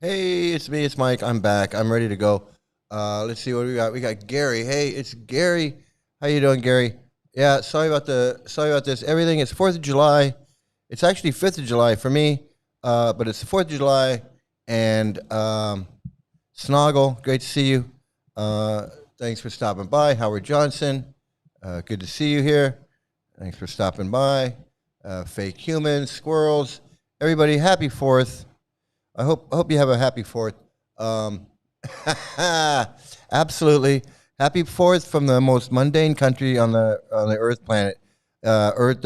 Hey, it's me. It's Mike. I'm back. I'm ready to go. Let's see what we got. We got Gary. Hey, it's Gary. How you doing, Gary? Yeah. Sorry about this. Everything. It's 4th of July. It's actually 5th of July for me, but it's the 4th of July. And Snoggle, great to see you. Thanks for stopping by. Howard Johnson, good to see you here. Thanks for stopping by. Fake humans, squirrels, everybody. Happy 4th. I hope you have a happy 4th. Um, absolutely, happy 4th from the most mundane country on the Earth planet, Earth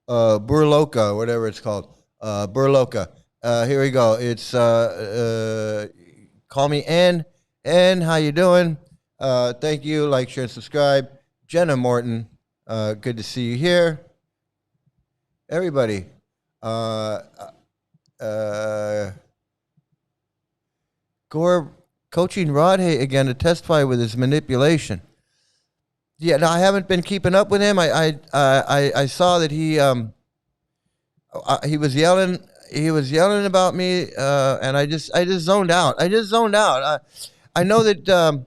Burloka, whatever it's called, Burloka. Here we go. It's call me N. N, how you doing? Thank you. Like, share, and subscribe. Jenna Morton, good to see you here. Everybody. Gore coaching Radhe again to testify with his manipulation. Yeah, no, I haven't been keeping up with him. I saw that he was yelling. He was yelling about me, and I just zoned out. I know that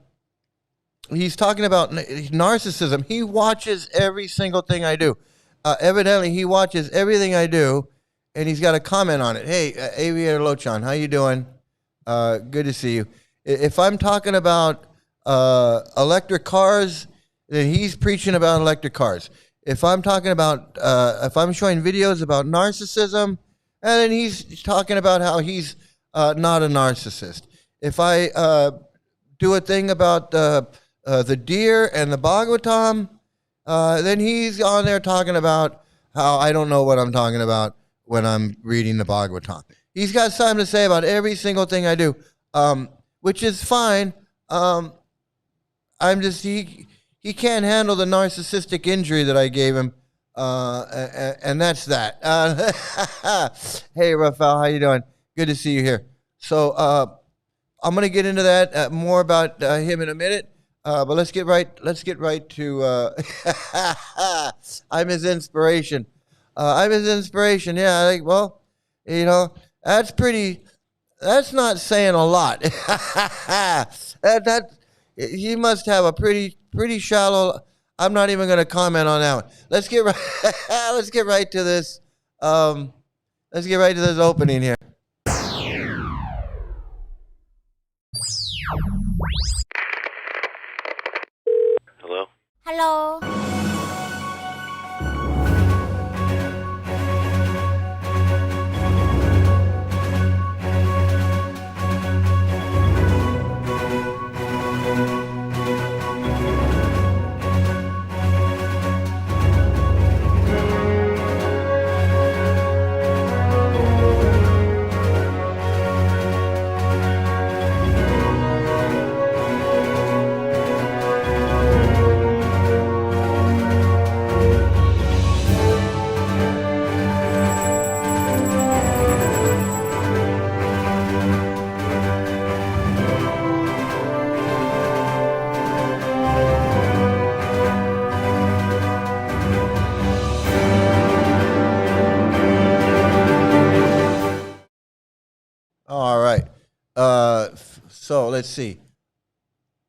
he's talking about narcissism. He watches every single thing I do. Evidently, he watches everything I do, and he's got a comment on it. Hey, Aviator Lochan, how you doing? Good to see you. If I'm talking about electric cars, then he's preaching about electric cars. If I'm talking about, if I'm showing videos about narcissism, and then he's talking about how he's not a narcissist. If I do a thing about the deer and the Bhagavatam, then he's on there talking about how I don't know what I'm talking about when I'm reading the Bhagavatam. He's got something to say about every single thing I do, which is fine. I'm just, he can't handle the narcissistic injury that I gave him, and that's that. Hey, Rafael, how you doing? Good to see you here. So I'm going to get into that more about him in a minute. But let's get right to I'm his inspiration. I'm his inspiration. Yeah, well, that's not saying a lot. that he must have a pretty shallow. I'm not even going to comment on that one. Let's get right to this. Let's get right to this opening here. Hello? Hello. All right. So let's see.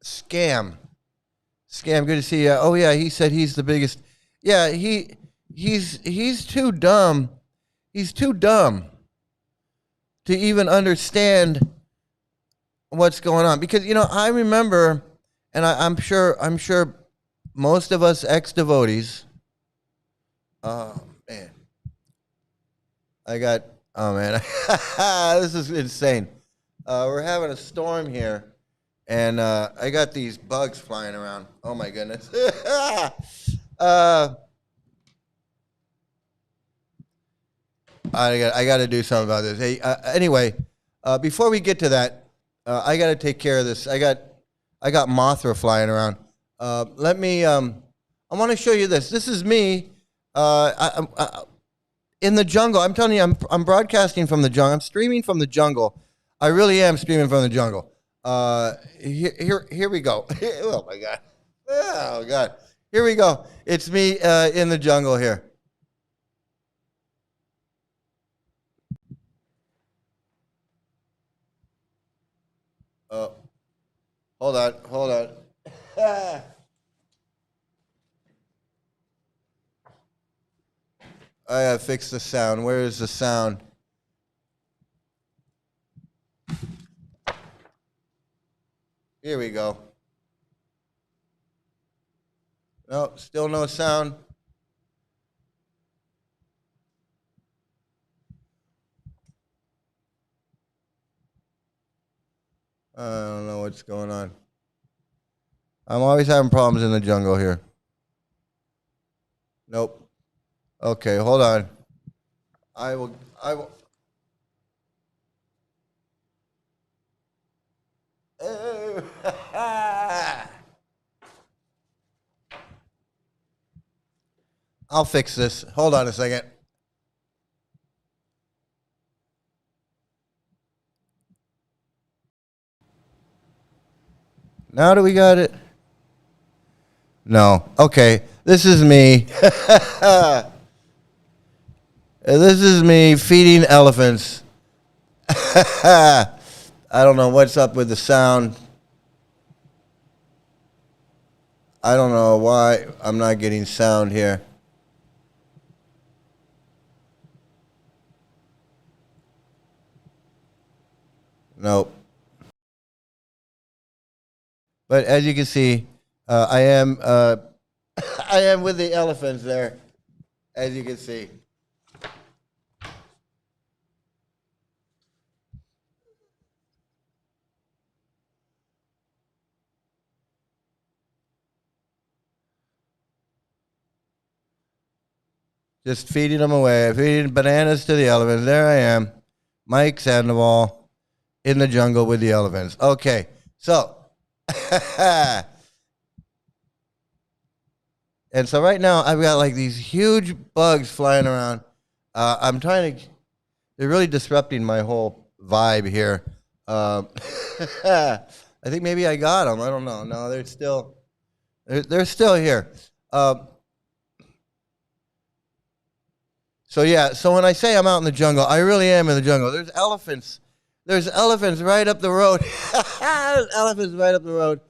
Scam. Good to see you. Oh yeah, he said he's the biggest. Yeah, he's too dumb. He's too dumb to even understand what's going on. Because I remember, and I'm sure most of us ex-devotees. Oh man, oh man, this is insane. We're having a storm here, and I got these bugs flying around. Oh my goodness. I got to do something about this. Hey, anyway, before we get to that, I got to take care of this. I got Mothra flying around. Let me. I want to show you this. This is me. In the jungle. I'm telling you, I'm broadcasting from the jungle. I'm streaming from the jungle. I really am streaming from the jungle. Here we go. Oh my God. Oh God. Here we go. It's me in the jungle here. Oh, hold on, hold on. I gotta fix the sound. Where is the sound? Here we go. No, still no sound. I don't know what's going on. I'm always having problems in the jungle here. Nope. Okay, hold on. I will. I'll fix this. Hold on a second. Now that we got it? No. Okay. This is me. This is me feeding elephants. I don't know what's up with the sound. I don't know why I'm not getting sound here. Nope. But as you can see, I am I am with the elephants there, as you can see. Just feeding them away, feeding bananas to the elephants. There I am, Mike Sandoval, in the jungle with the elephants. Okay, so, and so right now I've got like these huge bugs flying around. I'm trying to, they're really disrupting my whole vibe here. I think maybe I got them. I don't know. No, they're still here. So yeah, so when I say I'm out in the jungle, I really am in the jungle. There's elephants. There's elephants right up the road. There's elephants right up the road.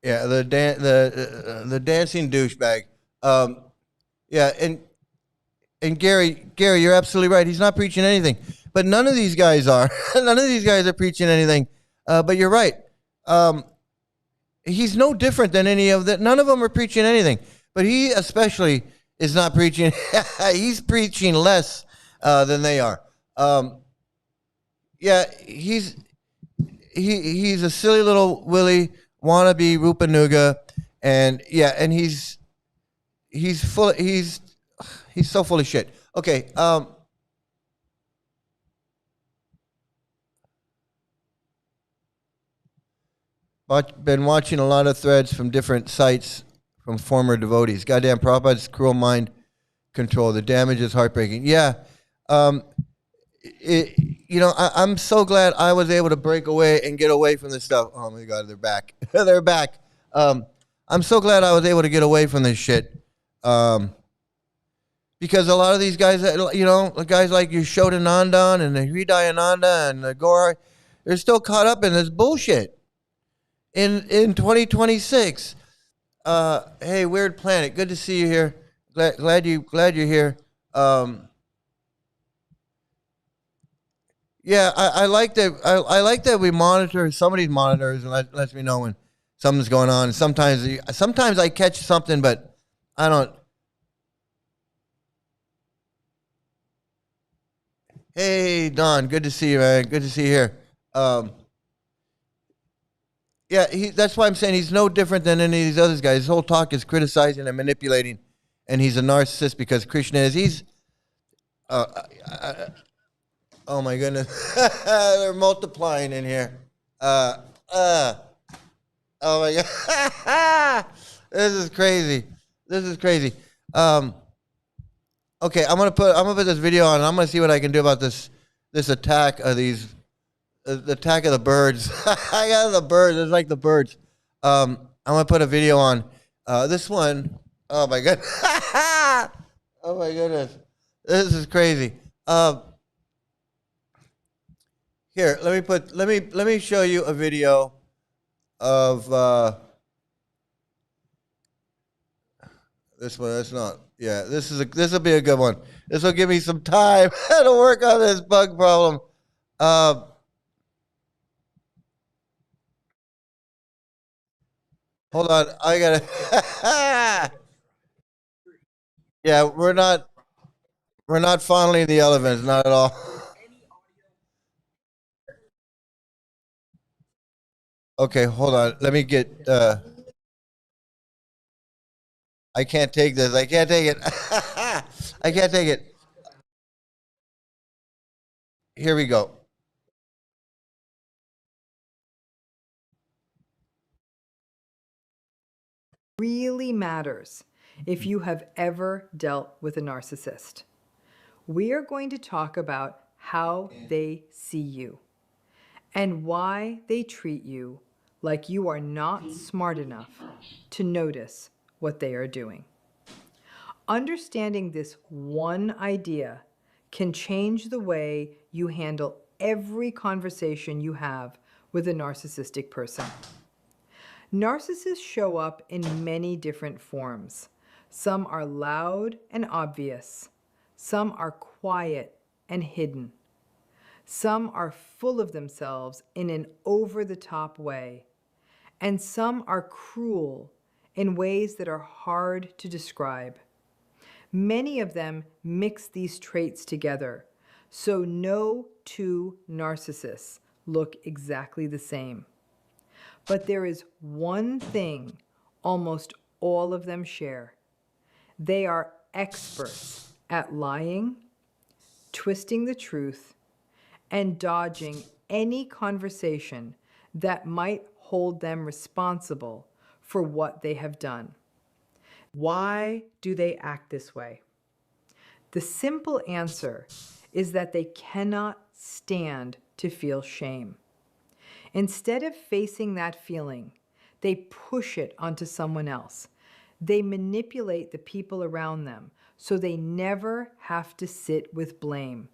Yeah, the dancing douchebag. Yeah, and Gary, you're absolutely right. He's not preaching anything, but none of these guys are. None of these guys are preaching anything. But you're right. He's no different than any of that. None of them are preaching anything, but he especially is not preaching. He's preaching less than they are. Yeah, he's a silly little Willy wannabe Rupanuga, and yeah, and he's so full of shit. Okay, been watching a lot of threads from different sites from former devotees. Goddamn, Prabhupada's cruel mind control. The damage is heartbreaking. Yeah, I'm so glad I was able to break away and get away from this stuff. Oh my God, they're back. They're back. I'm so glad I was able to get away from this shit. Because a lot of these guys, guys like Yashodanandan and the Hridayananda and the Gora, they're still caught up in this bullshit. In 2026. Hey, Weird Planet, good to see you here. Glad you're here. Yeah, I like that. I like that we monitor. Somebody monitors and lets me know when something's going on. Sometimes I catch something, but I don't. Hey, Don, good to see you, man. Good to see you here. Yeah, that's why I'm saying he's no different than any of these other guys. His whole talk is criticizing and manipulating, and he's a narcissist because Krishna is. He's. Oh my goodness, they're multiplying in here. Oh my God, this is crazy. This is crazy. Okay, I'm gonna put this video on, and I'm gonna see what I can do about this attack of these. The attack of the birds. I got the birds. It's like the birds. I'm gonna put a video on this one. Oh my God. Oh my goodness, this is crazy. Here, let me show you a video of this one. That's not. Yeah, this will be a good one. This will give me some time to work on this bug problem. Uh, Hold on, I gotta. Yeah, we're not fondling the elephants, not at all. Okay, hold on. Let me get. I can't take this. I can't take it. I can't take it. Here we go. Really matters if you have ever dealt with a narcissist. We are going to talk about how they see you and why they treat you like you are not smart enough to notice what they are doing. Understanding this one idea can change the way you handle every conversation you have with a narcissistic person. Narcissists show up in many different forms. Some are loud and obvious. Some are quiet and hidden. Some are full of themselves in an over-the-top way. And some are cruel in ways that are hard to describe. Many of them mix these traits together, so no two narcissists look exactly the same. But there is one thing almost all of them share. They are experts at lying, twisting the truth, and dodging any conversation that might hold them responsible for what they have done. Why do they act this way? The simple answer is that they cannot stand to feel shame. Instead of facing that feeling, they push it onto someone else. They manipulate the people around them so they never have to sit with blame.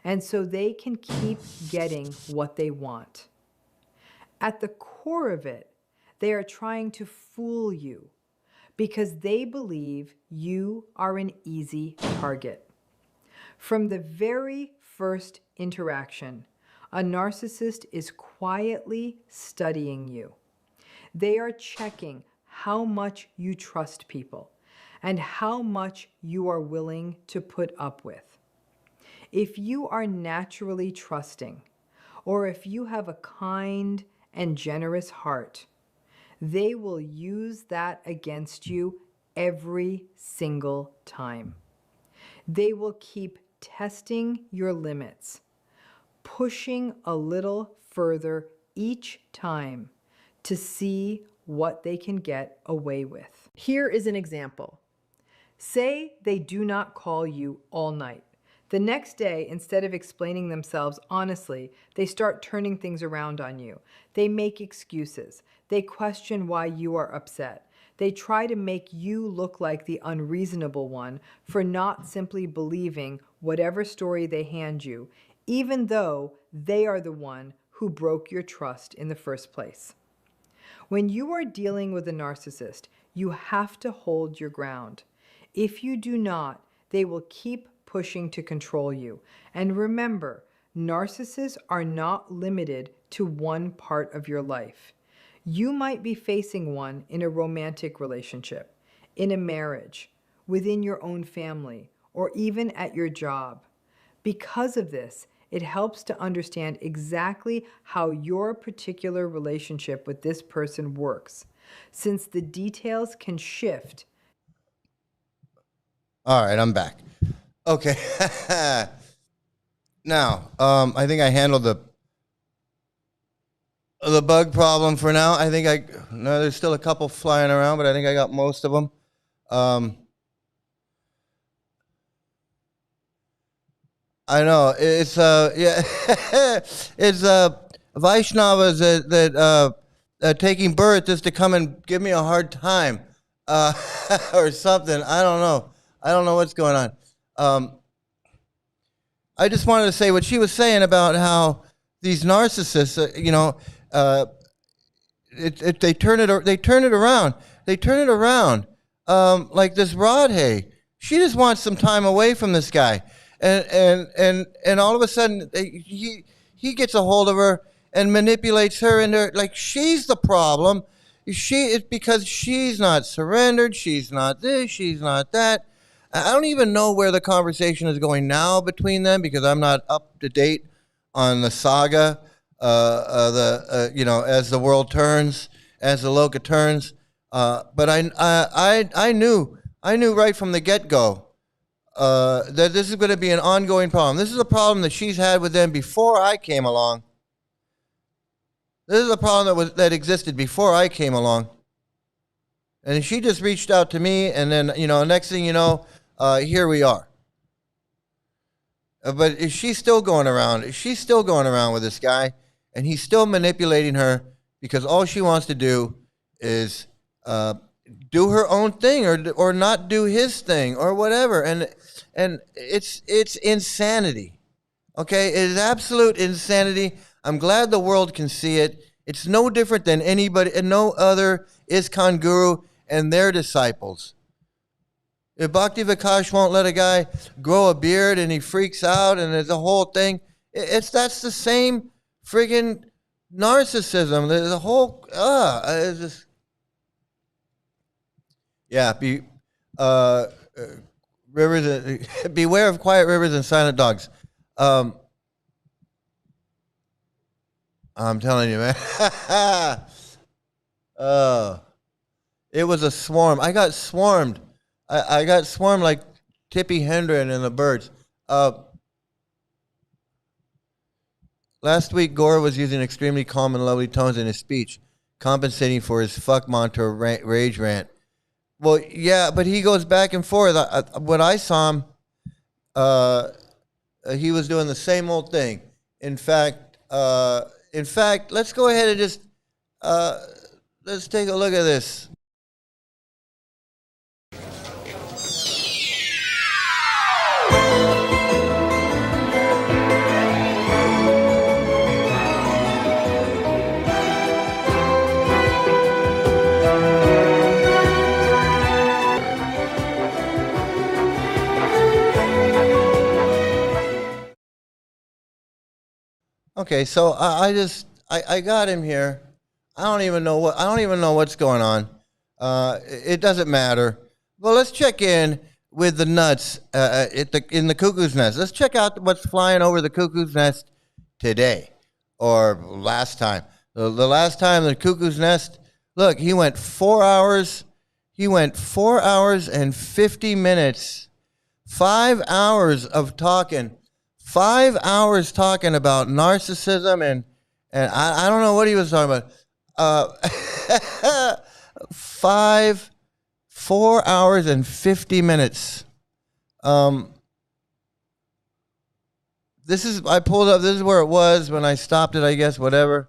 And so they can keep getting what they want. At the core of it, they are trying to fool you because they believe you are an easy target. From the very first interaction, a narcissist is quietly studying you. They are checking how much you trust people and how much you are willing to put up with. If you are naturally trusting, or if you have a kind and generous heart, they will use that against you every single time. They will keep testing your limits, pushing a little further each time to see what they can get away with. Here is an example. Say they do not call you all night. The next day, instead of explaining themselves honestly, they start turning things around on you. They make excuses. They question why you are upset. They try to make you look like the unreasonable one for not simply believing whatever story they hand you, even though they are the one who broke your trust in the first place. When you are dealing with a narcissist, you have to hold your ground. If you do not, they will keep pushing to control you. And remember, narcissists are not limited to one part of your life. You might be facing one in a romantic relationship, in a marriage, within your own family, or even at your job. Because of this, it helps to understand exactly how your particular relationship with this person works, since the details can shift. All right, I'm back. Okay. Now, I think I handled the bug problem for now. I think no, there's still a couple flying around, but I think I got most of them. I know it's yeah, it's Vaishnavas that taking birth just to come and give me a hard time, or something. I don't know. I don't know what's going on. I just wanted to say what she was saying about how these narcissists, they turn it around. They turn it around. Like this Rodhay, she just wants some time away from this guy, and all of a sudden he gets a hold of her and manipulates her into like she's the problem. It's because she's not surrendered. She's not this. She's not that. I don't even know where the conversation is going now between them because I'm not up to date on the saga. As the world turns, as the Loka turns. But I knew right from the get go that this is going to be an ongoing problem. This is a problem that she's had with them before I came along. This is a problem that existed before I came along. And she just reached out to me, and then, next thing you know, here we are. But is she still going around? She's still going around with this guy, and he's still manipulating her because all she wants to do is do her own thing or not do his thing or whatever. And it's insanity. Okay? It is absolute insanity. I'm glad the world can see it. It's no different than anybody and no other ISKCON guru and their disciples. If Bhakti Vikasa won't let a guy grow a beard and he freaks out and there's a whole thing, that's the same friggin' narcissism. The whole it's just, yeah. Rivers. Beware of quiet rivers and silent dogs. I'm telling you, man. It was a swarm. I got swarmed. I got swarmed like Tippi Hedren and the birds. Last week, Gore was using extremely calm and lovely tones in his speech, compensating for his fuck mantra rage rant. Well, yeah, but he goes back and forth. When I saw him, he was doing the same old thing. In fact, let's go ahead and just let's take a look at this. Okay, so I got him here. I don't even know what's going on. It doesn't matter. Well, let's check in with the nuts in the cuckoo's nest. Let's check out what's flying over the cuckoo's nest today or last time. The last time the cuckoo's nest. Look, he went 4 hours. He went 4 hours and 50 minutes. 5 hours of talking. 5 hours talking about narcissism and I don't know what he was talking about. 4 hours and 50 minutes. This is where it was when I stopped it, I guess, whatever.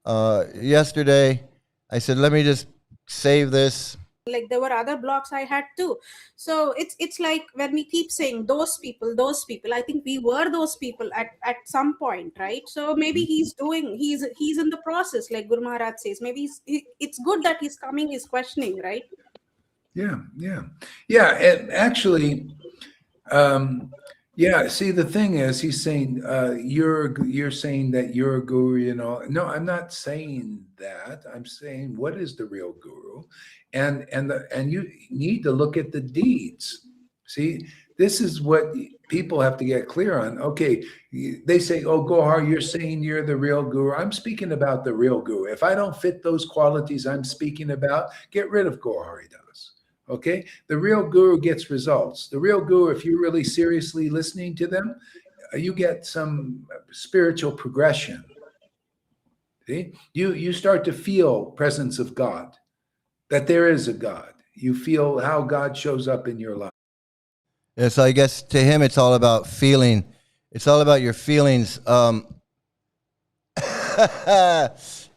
Yesterday, I said, let me just save this. Like there were other blocks I had too. So it's like when we keep saying those people, I think we were those people at some point, right? So maybe he's in the process, like Guru Maharaj says. Maybe it's good that he's coming, he's questioning, right? Yeah. And actually, yeah. See, the thing is, he's saying you're saying that you're a guru, No, I'm not saying that. I'm saying what is the real guru, and you need to look at the deeds. See, this is what people have to get clear on. Okay, they say, "Oh, Gohar, you're saying you're the real guru." I'm speaking about the real guru. If I don't fit those qualities I'm speaking about, get rid of Gohar. He does. Okay, the real guru gets results. The real guru, if you're really seriously listening to them, you get some spiritual progression. See, you start to feel presence of God, that there is a God. You feel how God shows up in your life. Yeah, so I guess to him, it's all about feeling. It's all about your feelings.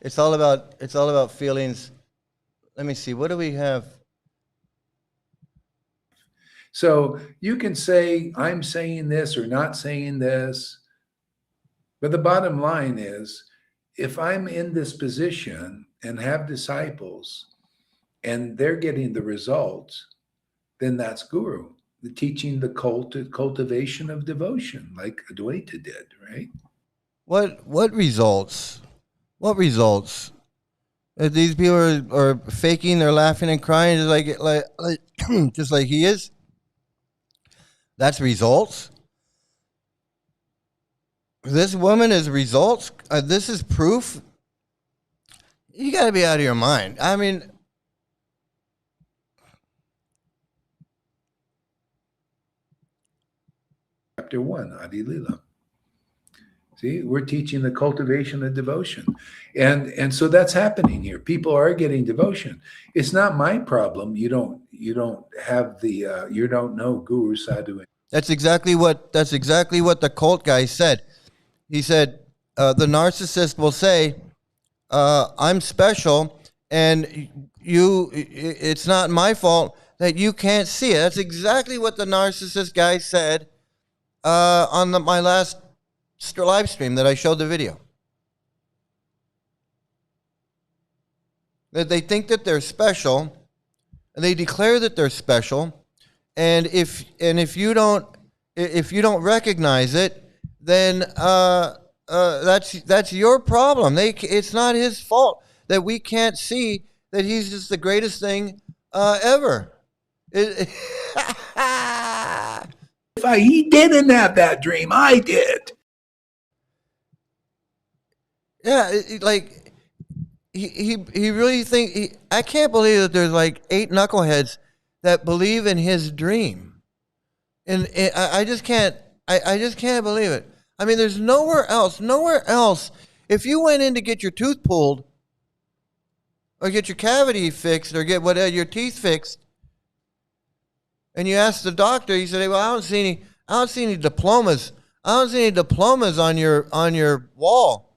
It's all about feelings. Let me see. What do we have? So you can say, I'm saying this or not saying this. But the bottom line is, if I'm in this position and have disciples and they're getting the results, then that's guru. The teaching the cultivation of devotion, like Advaita did, right? What results? What results? If these people are faking, they're laughing and crying just like just like he is. That's results. This woman is results. This is proof. You got to be out of your mind. I mean, Chapter 1, Adi Lila. See, we're teaching the cultivation of devotion. And so that's happening here. People are getting devotion. It's not my problem. You don't have the you don't know Guru Sadhu. that's exactly what the cult guy said. He said the narcissist will say, "I'm special, and it's not my fault that you can't see it." That's exactly what the narcissist guy said on my last live stream that I showed the video. That they think that they're special, and they declare that they're special, and if you don't recognize it, then that's your problem. It's not his fault that we can't see that he's just the greatest thing ever. He didn't have that dream. I did. Yeah, he really think I can't believe that there's like 8 knuckleheads that believe in his dream, and I just can't believe it. I mean, there's nowhere else. If you went in to get your tooth pulled, or get your cavity fixed, or get your teeth fixed, and you ask the doctor, he said, "Well, I don't see any diplomas. I don't see any diplomas on your wall."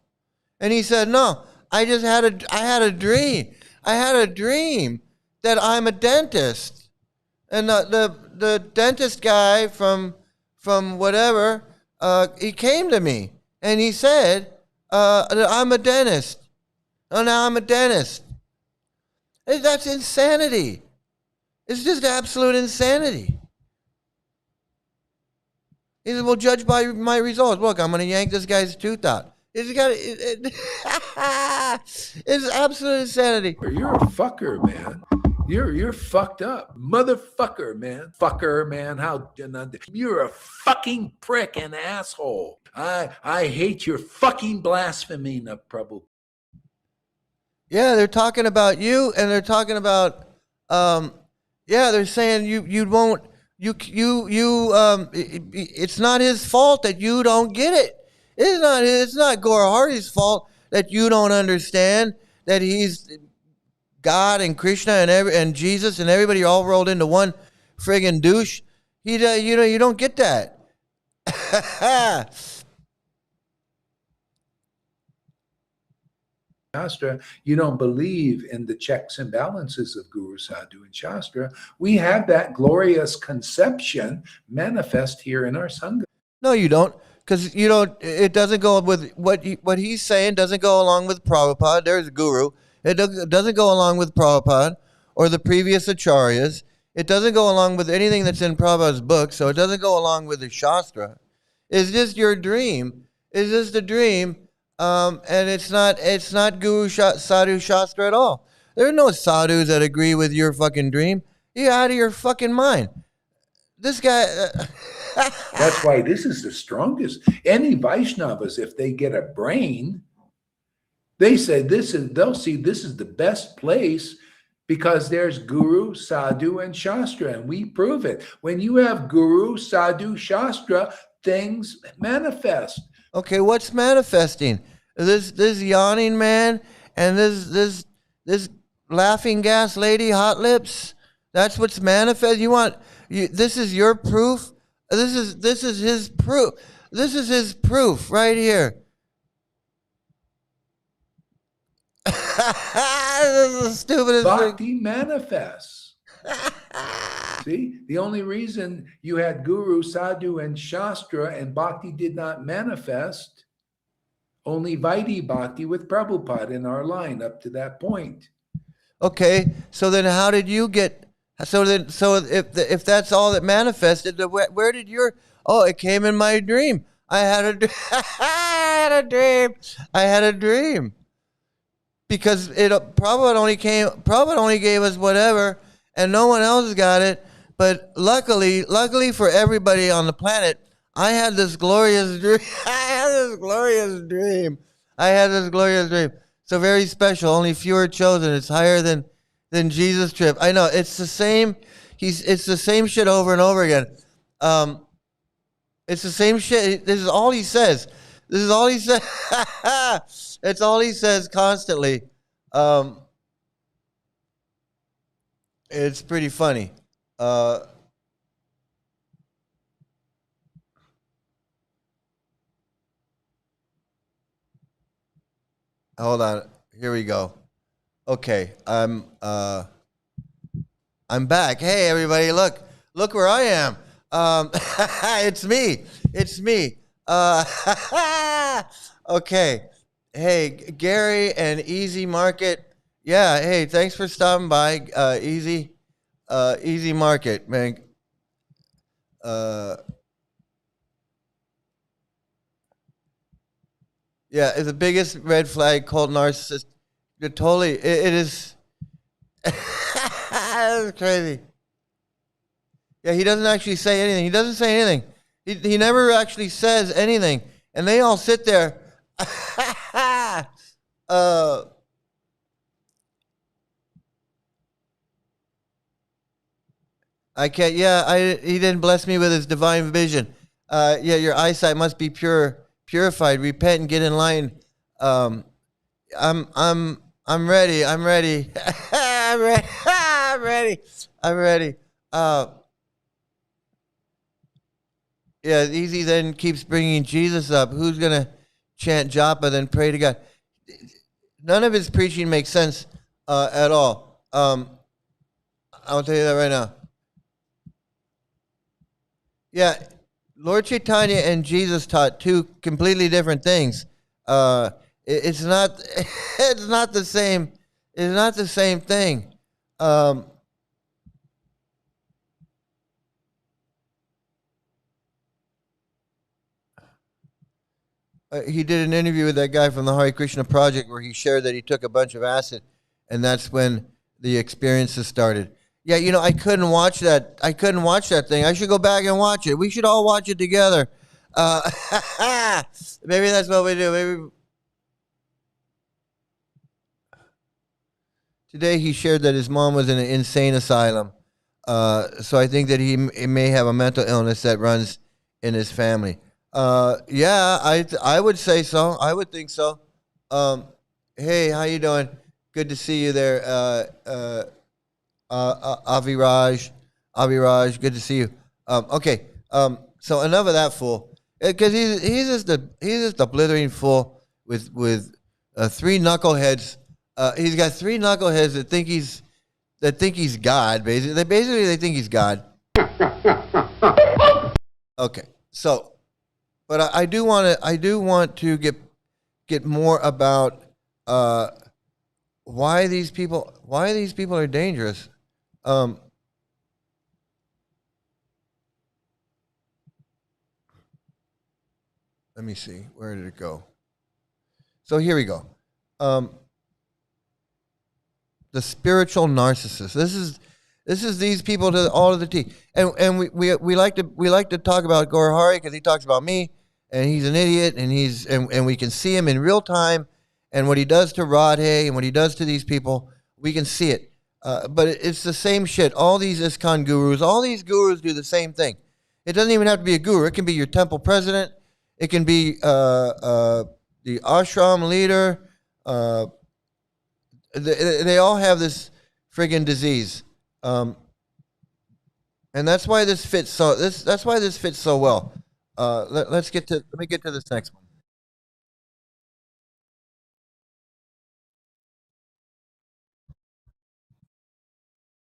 And he said, "No, I had a dream. I had a dream that I'm a dentist." And the dentist guy from whatever, he came to me and he said, "I'm a dentist. Oh, now I'm a dentist." That's insanity. It's just absolute insanity. He said, "Well, judge by my results. Look, I'm going to yank this guy's tooth out." It's absolute insanity. You're a fucker, man. You're fucked up, motherfucker, man. Fucker, man. You're a fucking prick and asshole. I hate your fucking blasphemy, Prabhu. Yeah, they're talking about you, and they're talking about they're saying you won't it's not his fault that you don't get it. It's not Gora Hari's fault that you don't understand that he's God and Krishna and Jesus and everybody all rolled into one friggin' douche. You don't get that. Shastra, you don't believe in the checks and balances of Guru Sadhu and Shastra. We have that glorious conception manifest here in our Sangha. No, you don't. Because it doesn't go with what he's saying. Doesn't go along with Prabhupada. There's a guru. It doesn't go along with Prabhupada or the previous acharyas. It doesn't go along with anything that's in Prabhupada's book. So it doesn't go along with the Shastra. It's just your dream. It's just a dream, and it's not Guru Sadhu Shastra at all. There are no sadhus that agree with your fucking dream. You're out of your fucking mind. This guy. That's why this is the strongest. Any Vaishnavas, if they get a brain, they say they'll see this is the best place because there's Guru, Sadhu, and Shastra, and we prove it. When you have Guru, Sadhu, Shastra, things manifest. Okay, what's manifesting? This yawning man and this laughing gas lady, hot lips. That's what's manifest. This is your proof. This is his proof. This is his proof right here. This is the stupidest Bhakti manifests. See, the only reason you had Guru, Sadhu, and Shastra and Bhakti did not manifest, only Vaidhi Bhakti with Prabhupada in our line up to that point. Okay, so then how did you get? So if that's all that manifested, where did your? Oh, it came in my dream. I had a I had a dream. I had a dream because Prabhupada only gave us whatever, and no one else got it. But luckily for everybody on the planet, I had this glorious dream. I had this glorious dream. I had this glorious dream. So very special. Only few are chosen. It's higher than Jesus' trip. I know it's the same. It's the same shit over and over again. It's the same shit. This is all he says. This is all he says. It's all he says constantly. It's pretty funny. Hold on. Here we go. Okay, I'm back. Hey everybody, look where I am. It's me. It's me. Okay. Hey, Gary and Easy Market. Yeah. Hey, thanks for stopping by. Easy Market, man. Yeah, it's the biggest red flag called narcissist. You're totally. It is. That's crazy. Yeah, he doesn't actually say anything. He doesn't say anything. He never actually says anything, and they all sit there. I can't. Yeah, he didn't bless me with his divine vision. Yeah, your eyesight must be purified. Repent and get in line. I'm ready. I'm ready. I'm ready. I'm ready. I'm ready. Yeah, Easy then keeps bringing Jesus up. Who's gonna chant japa then pray to God? None of his preaching makes sense at all. I'll tell you that right now. Yeah, Lord Chaitanya and Jesus taught two completely different things. It's not it's not the same. It's not the same thing. He did an interview with that guy from the Hare Krishna Project where he shared that he took a bunch of acid, and that's when the experiences started. Yeah, you know, I couldn't watch that. I couldn't watch that thing. I should go back and watch it. We should all watch it together. Maybe that's what we do. Maybe. Today he shared that his mom was in an insane asylum. So I think that he may have a mental illness that runs in his family. Yeah, I would say so. I would think so. Hey, how you doing? Good to see you there, Aviraj. Aviraj, good to see you. Okay. So enough of that fool, because he's just a blithering fool with three knuckleheads. He's got three knuckleheads that think he's God. Basically, they think he's God. Okay, so, but I do want to get more about why these people are dangerous. Let me see, where did it go? So here we go. The spiritual narcissist. This is these people to all of the T. And we like to talk about Gaur Hari because he talks about me, and he's an idiot, and we can see him in real time, and what he does to Radhe and what he does to these people, we can see it. But it's the same shit. All these ISKCON gurus, all these gurus do the same thing. It doesn't even have to be a guru. It can be your temple president. It can be the ashram leader. They all have this friggin' disease, and that's why this fits so. That's why this fits so well. Let me get to this next one.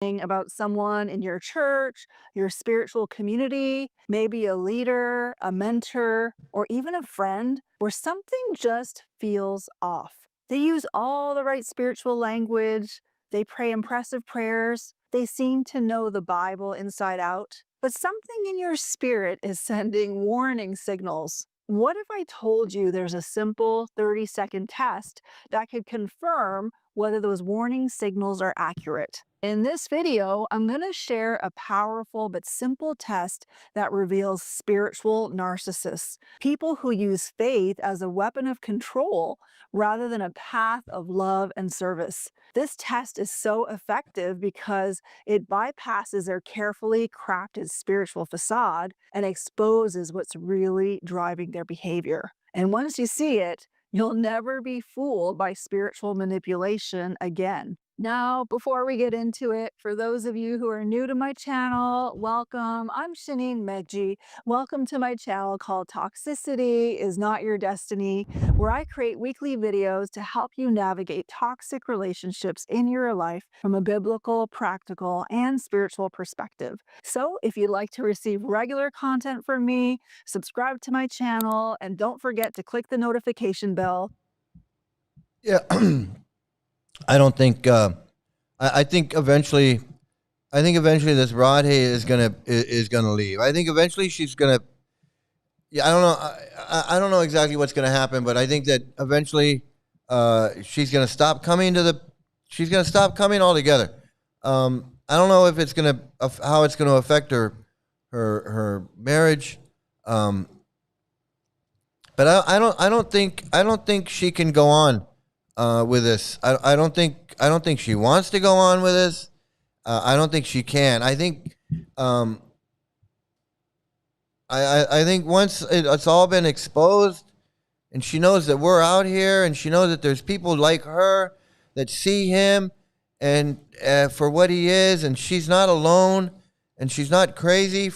about someone in your church, your spiritual community, maybe a leader, a mentor, or even a friend, where something just feels off. They use all the right spiritual language, they pray impressive prayers, they seem to know the Bible inside out, but something in your spirit is sending warning signals. What if I told you there's a simple 30-second test that could confirm whether those warning signals are accurate? In this video, I'm going to share a powerful but simple test that reveals spiritual narcissists, people who use faith as a weapon of control rather than a path of love and service. This test is so effective because it bypasses their carefully crafted spiritual facade and exposes what's really driving their behavior. And once you see it, you'll never be fooled by spiritual manipulation again. Now, before we get into it, for those of you who are new to my channel, welcome. I'm Shanine Megji. Welcome to my channel called Toxicity is Not Your Destiny, where I create weekly videos to help you navigate toxic relationships in your life from a biblical, practical, and spiritual perspective. So if you'd like to receive regular content from me, subscribe to my channel, and don't forget to click the notification bell. Yeah. I don't think. I think eventually this Radhe is gonna leave. I think eventually she's gonna. Yeah, I don't know. I don't know exactly what's gonna happen, but I think that eventually she's gonna stop coming to the. She's gonna stop coming altogether. I don't know if it's gonna how it's gonna affect her marriage. But I don't think she can go on with this. I don't think she wants to go on with this. I don't think she can. I think I think once it's all been exposed, and she knows that we're out here, and she knows that there's people like her that see him and for what he is, and she's not alone, and she's not crazy.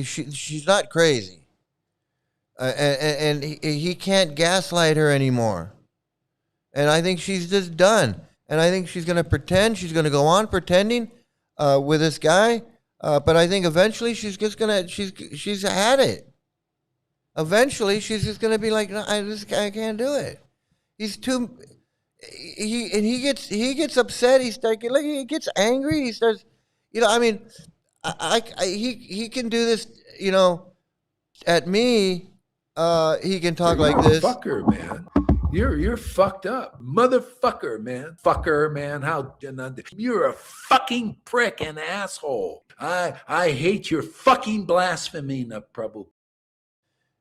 She's not crazy, and he can't gaslight her anymore. And I think she's just done. And I think she's going to pretend. She's going to go on pretending with this guy. But I think eventually she's just going to, she's had it. Eventually she's just going to be like, no, I can't do it. He's too, he gets upset. He gets angry. He starts, I mean, he can do this, at me. He can talk like this. Fucker, man. You're fucked up. Motherfucker, man. Fucker, man. You're a fucking prick and asshole. I hate your fucking blasphemy, Prabhu.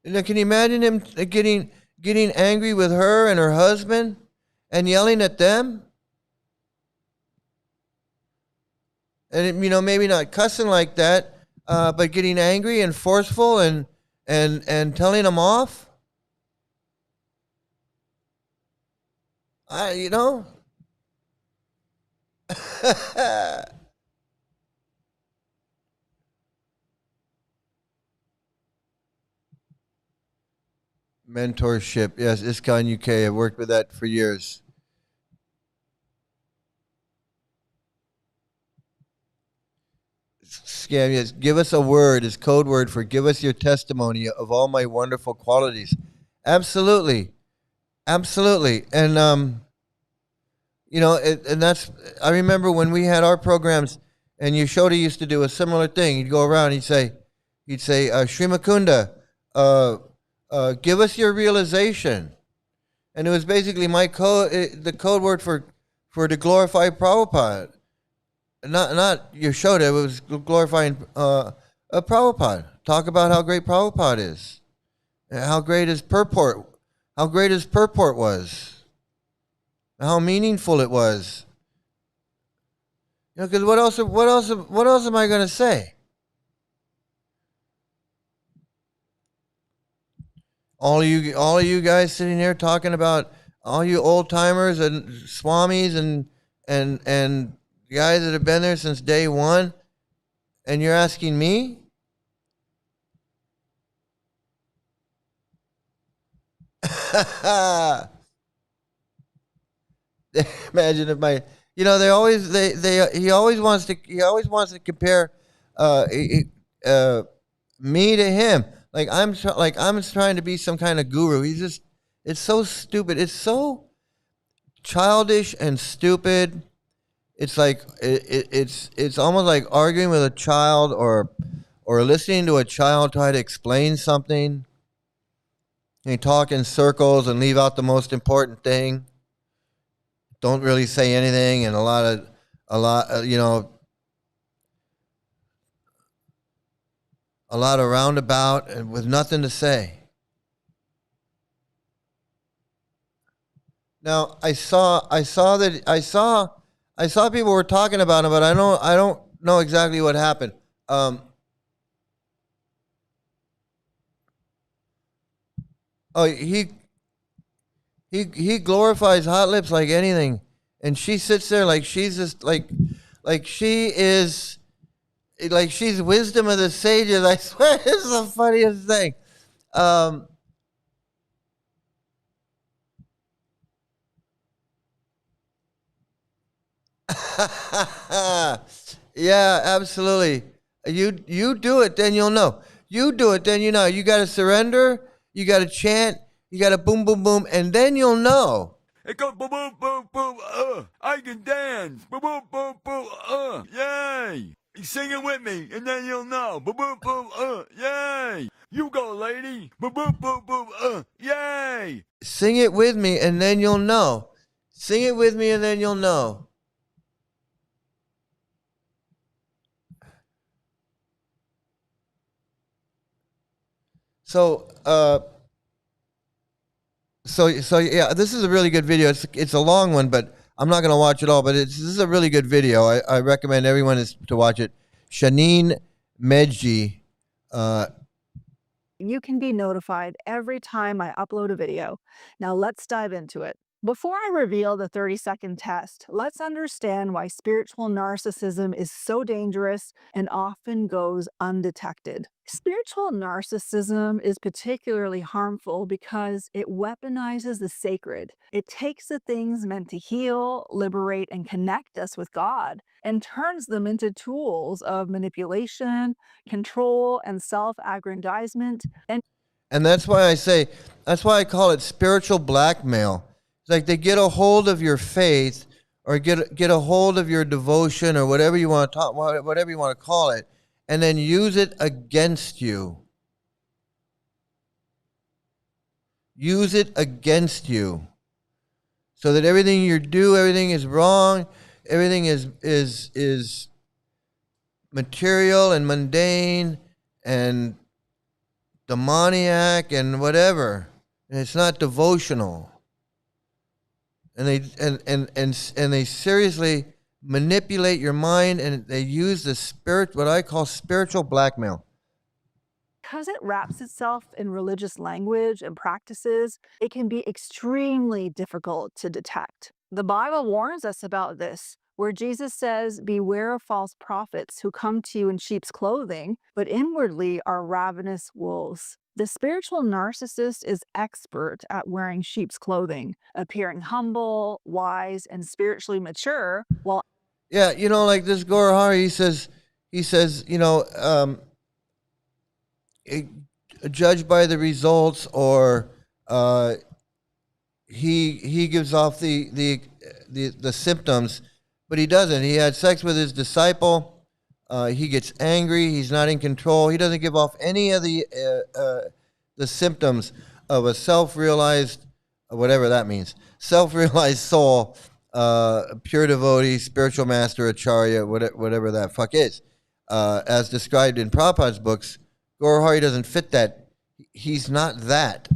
Now, can you imagine him getting angry with her and her husband and yelling at them? And maybe not cussing like that, but getting angry and forceful and telling them off. Mentorship, yes, ISKCON UK. I've worked with that for years. Scam, yes. Give us a word, is code word for give us your testimony of all my wonderful qualities. Absolutely. Absolutely. And, and that's, I remember when we had our programs and Yashoda used to do a similar thing. He'd go around, he'd say, Sri Mukunda, give us your realization. And it was basically the code word for to glorify Prabhupada. Not Yashoda, it was glorifying Prabhupada. Talk about how great Prabhupada is. How great his purport was. How meaningful it was. Because what else am I going to say? All of you guys sitting here talking about all you old timers and Swamis and guys that have been there since day one, and you're asking me? Imagine if You know, he always wants to compare uh, uh, me to him. Like I'm trying to be some kind of guru. It's so stupid. It's so childish and stupid. It's like it's almost like arguing with a child or listening to a child try to explain something. And you talk in circles and leave out the most important thing. Don't really say anything, and a lot of roundabout and with nothing to say. Now I saw people were talking about him, but I don't know exactly what happened. Oh, he glorifies hot lips like anything, and she sits there like she's just like she is like she's wisdom of the sages. I swear, this is the funniest thing. Um, yeah, absolutely. You do it, then you'll know. You do it, then you know. You got to surrender. You got to chant. You got to boom, boom, boom, and then you'll know. It goes boom, boom, boom, boom, I can dance. Boom, boom, boom, boom, yay. Sing it with me, and then you'll know. Boom, boom, boom, yay. You go, lady. Boom, boom, boom, boom, yay. Sing it with me, and then you'll know. Sing it with me, and then you'll know. So, so yeah, this is a really good video. It's a long one, but I'm not going to watch it all. But this is a really good video. I recommend everyone to watch it. Shanine Medji. You can be notified every time I upload a video. Now let's dive into it. Before I reveal the 30-second test, let's understand why spiritual narcissism is so dangerous and often goes undetected. Spiritual narcissism is particularly harmful because it weaponizes the sacred. It takes the things meant to heal, liberate, and connect us with God and turns them into tools of manipulation, control, and self-aggrandizement. And that's why I call it spiritual blackmail. It's like they get a hold of your faith or get a hold of your devotion or whatever you want to whatever you want to call it, and then use it against you. Use it against you. So that everything you do, everything is wrong, everything is material and mundane and demoniac and whatever. And it's not devotional. And they seriously manipulate your mind, and they use what I call spiritual blackmail. Because it wraps itself in religious language and practices, it can be extremely difficult to detect. The Bible warns us about this, where Jesus says, "Beware of false prophets who come to you in sheep's clothing, but inwardly are ravenous wolves." The spiritual narcissist is expert at wearing sheep's clothing, appearing humble, wise, and spiritually mature, while Yeah, like this Guru Hare, he says, judged by the results, or he gives off the symptoms, but he doesn't. He had sex with his disciple. He gets angry. He's not in control. He doesn't give off any of the symptoms of a self-realized, whatever that means, self-realized soul, pure devotee, spiritual master, acharya, whatever that fuck is. As described in Prabhupada's books, Guru Hare doesn't fit that. He's not that.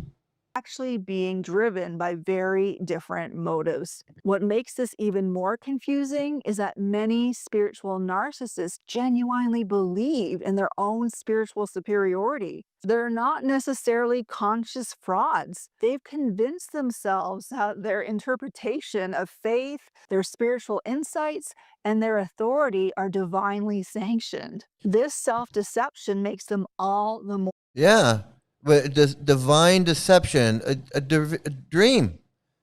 actually being driven by very different motives. What makes this even more confusing is that many spiritual narcissists genuinely believe in their own spiritual superiority. They're not necessarily conscious frauds. They've convinced themselves that their interpretation of faith, their spiritual insights, and their authority are divinely sanctioned. This self-deception makes them all the more Yeah, but divine deception, a dream,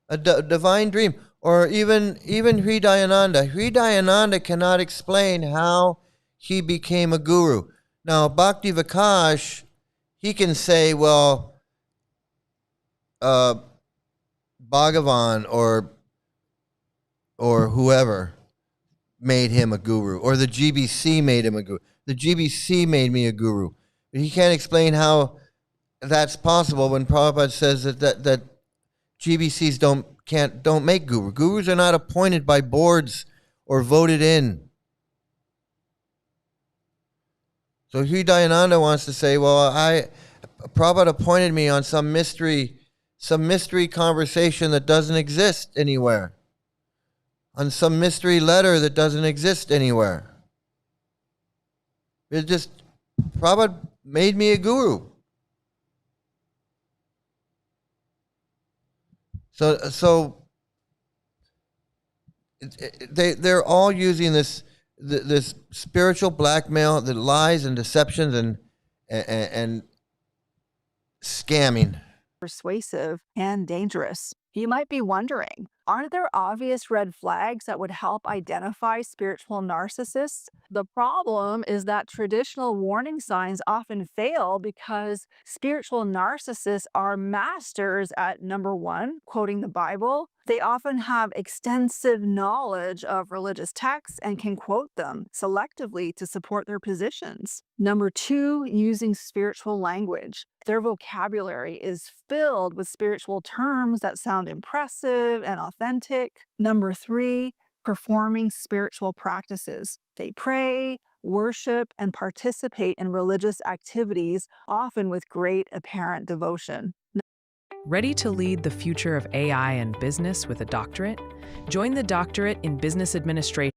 divine dream. Or even Hridayananda. Hridayananda cannot explain how he became a guru. Now, Bhakti Vikasa, he can say, well, Bhagavan or whoever made him a guru, or the GBC made him a guru. The GBC made me a guru. But he can't explain how that's possible when Prabhupada says that GBCs don't make gurus. Gurus are not appointed by boards or voted in. So Hridayananda wants to say, well, Prabhupada appointed me on some mystery conversation that doesn't exist anywhere, on some mystery letter that doesn't exist anywhere. It just, Prabhupada made me a guru. So they're all using this spiritual blackmail, the lies and deceptions and scamming. Persuasive and dangerous. You might be wondering, aren't there obvious red flags that would help identify spiritual narcissists? The problem is that traditional warning signs often fail because spiritual narcissists are masters at, number one, quoting the Bible. They often have extensive knowledge of religious texts and can quote them selectively to support their positions. Number two, using spiritual language. Their vocabulary is filled with spiritual terms that sound impressive and authentic. Number three, performing spiritual practices. They pray, worship, and participate in religious activities, often with great apparent devotion. Ready to lead the future of AI and business with a doctorate? Join the Doctorate in Business Administration.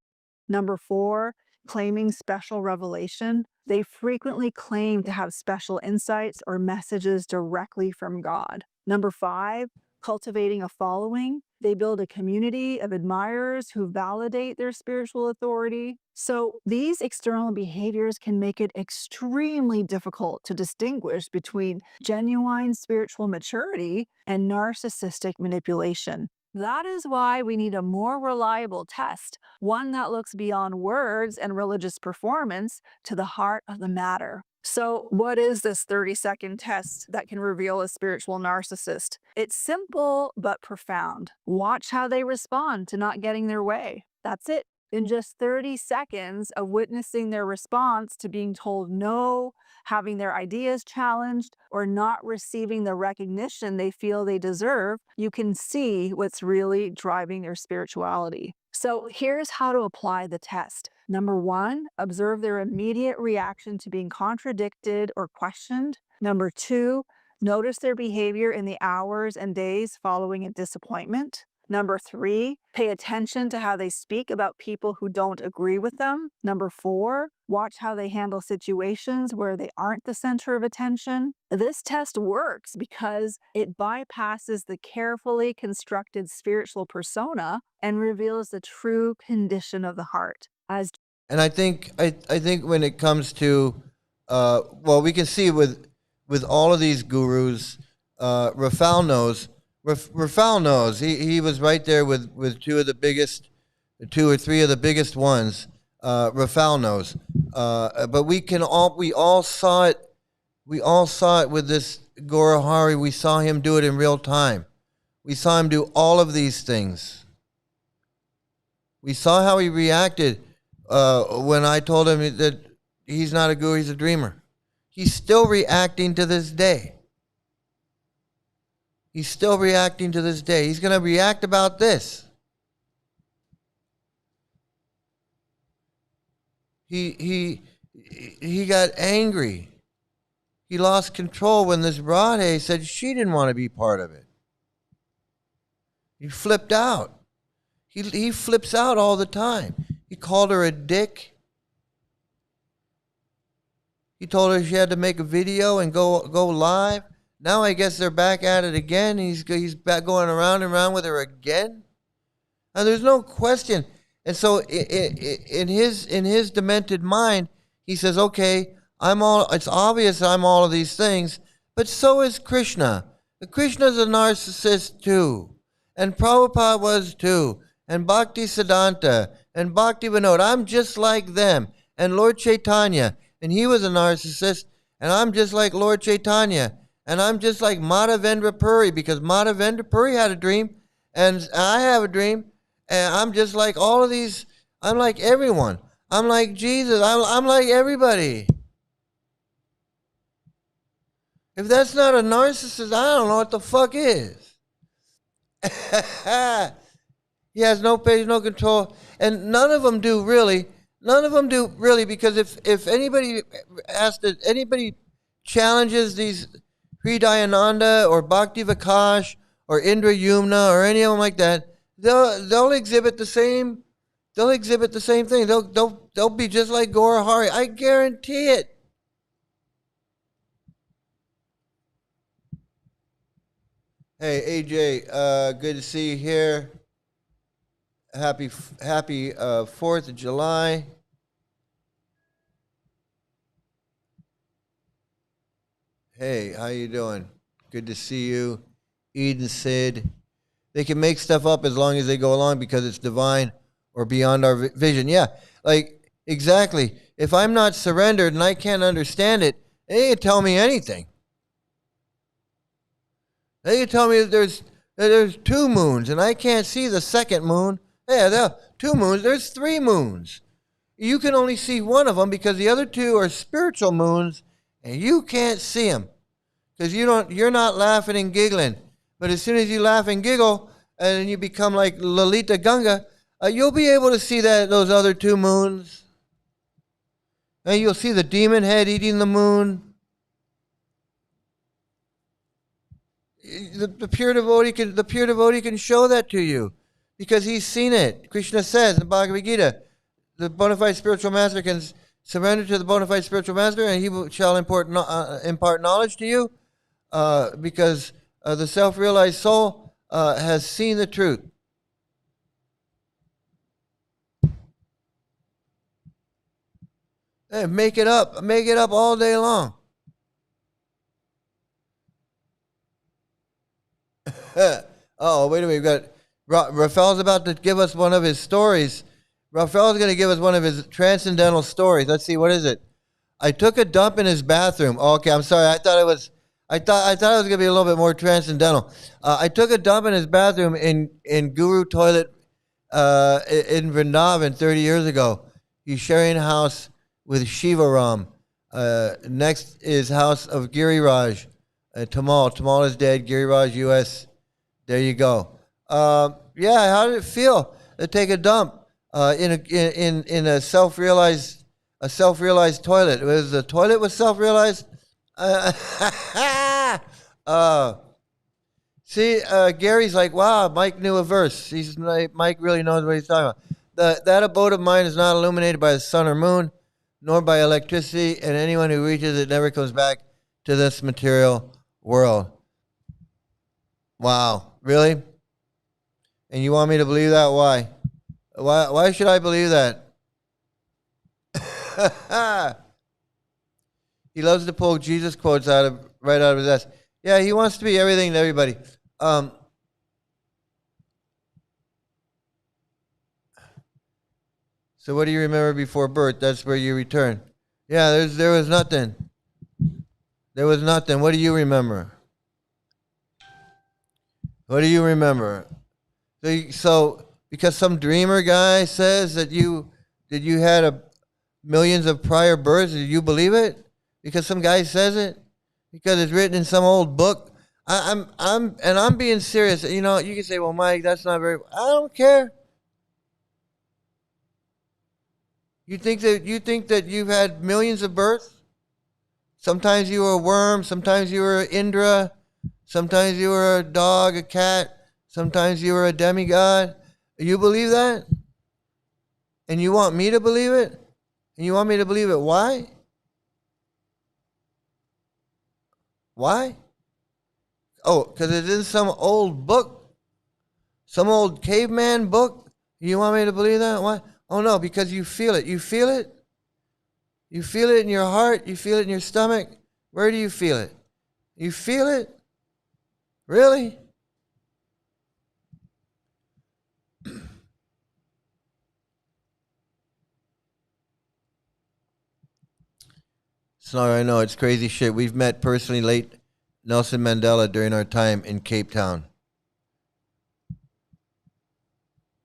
Number four, claiming special revelation. They frequently claim to have special insights or messages directly from God. Number five, cultivating a following. They build a community of admirers who validate their spiritual authority. So these external behaviors can make it extremely difficult to distinguish between genuine spiritual maturity and narcissistic manipulation. That is why we need a more reliable test, one that looks beyond words and religious performance to the heart of the matter. So what is this 30-second test that can reveal a spiritual narcissist? It's simple but profound. Watch how they respond to not getting their way. That's it. In just 30 seconds of witnessing their response to being told no, having their ideas challenged, or not receiving the recognition they feel they deserve, you can see what's really driving their spirituality. So here's how to apply the test. Number one, observe their immediate reaction to being contradicted or questioned. Number two, notice their behavior in the hours and days following a disappointment. Number three, pay attention to how they speak about people who don't agree with them. Number four, watch how they handle situations where they aren't the center of attention. This test works because it bypasses the carefully constructed spiritual persona and reveals the true condition of the heart. And I think when it comes to, well, we can see with all of these gurus, Rafal knows. Rafal knows. He was right there with two or three of the biggest ones. Rafal knows. But we all saw it. We all saw it with this Guru Hare. We saw him do it in real time. We saw him do all of these things. We saw how he reacted when I told him that he's not a guru, he's a dreamer. He's still reacting to this day. He's still reacting to this day. He's going to react about this. He got angry. He lost control when this Radhe said she didn't want to be part of it. He flipped out. He flips out all the time. He called her a dick. He told her she had to make a video and go live. Now I guess they're back at it again. He's back going around and around with her again. And there's no question. And so in his demented mind, he says, okay, it's obvious I'm all of these things, but so is Krishna. Krishna's a narcissist too. And Prabhupada was too. And Bhakti Siddhanta. And Bhakti Vinod. I'm just like them. And Lord Chaitanya. And he was a narcissist. And I'm just like Lord Chaitanya. And I'm just like Madhavendra Puri, because Madhavendra Puri had a dream. And I have a dream. And I'm just like all of these. I'm like everyone. I'm like Jesus. I'm like everybody. If that's not a narcissist, I don't know what the fuck is. He has no patience, no control, and none of them do really. None of them do really, because if anybody anybody challenges these Sri Dayananda or Bhakti Vikash or Indra Yumna or any of them like that, they'll exhibit the same. They'll exhibit the same thing. They'll be just like Gaura Hari. I guarantee it. Hey AJ, good to see you here. Happy 4th of July. Hey, how you doing? Good to see you. Eden Sid. They can make stuff up as long as they go along because it's divine or beyond our vision. Yeah, like exactly. If I'm not surrendered and I can't understand it, they can tell me anything. They can tell me that there's 2 moons and I can't see the second moon. Yeah, there are 2 moons. There's 3 moons. You can only see one of them because the other 2 are spiritual moons, and you can't see them because you're not laughing and giggling. But as soon as you laugh and giggle, and you become like Lalita Ganga, you'll be able to see those other 2 moons, and you'll see the demon head eating the moon. The pure devotee can show that to you, because he's seen it. Krishna says in the Bhagavad Gita, the bona fide spiritual master can surrender to the bona fide spiritual master, and he shall impart knowledge to you, because the self-realized soul has seen the truth. Hey, make it up all day long. Oh, wait a minute. We've got Raphael's about to give us one of his stories. Raphael's going to give us one of his transcendental stories. Let's see, what is it? I took a dump in his bathroom. Oh, okay, I'm sorry. I thought it was going to be a little bit more transcendental. I took a dump in his bathroom in Guru toilet in Vrindavan 30 years ago. He's sharing a house with Shiva Ram. Next is house of Giriraj. Tamal is dead. Giriraj, U.S. There you go. Yeah, how did it feel to take a dump in a self-realized toilet? Was the toilet was self-realized? See, Gary's like, wow, Mike knew a verse. He's like, Mike really knows what he's talking about. That abode of mine is not illuminated by the sun or moon, nor by electricity, and anyone who reaches it never comes back to this material world. Wow, really? And you want me to believe that? Why? Why should I believe that? He loves to pull Jesus quotes right out of his ass. Yeah, he wants to be everything to everybody. So what do you remember before birth? That's where you return. Yeah, there was nothing. There was nothing. What do you remember? What do you remember? So because some dreamer guy says that you had millions of prior births, do you believe it? Because some guy says it? Because it's written in some old book? I'm being serious. You know, you can say, well, Mike, that's not very. I don't care. You think that you've had millions of births? Sometimes you were a worm, sometimes you were Indra, sometimes you were a dog, a cat, sometimes you were a demigod. You believe that? And you want me to believe it? And you want me to believe it? Why? Why? Oh, because it's in some old book, some old caveman book. You want me to believe that? Why? Oh no, because you feel it. You feel it? You feel it in your heart? You feel it in your stomach? Where do you feel it? You feel it? Really? Sorry, I know it's crazy shit. We've met personally late Nelson Mandela during our time in Cape Town.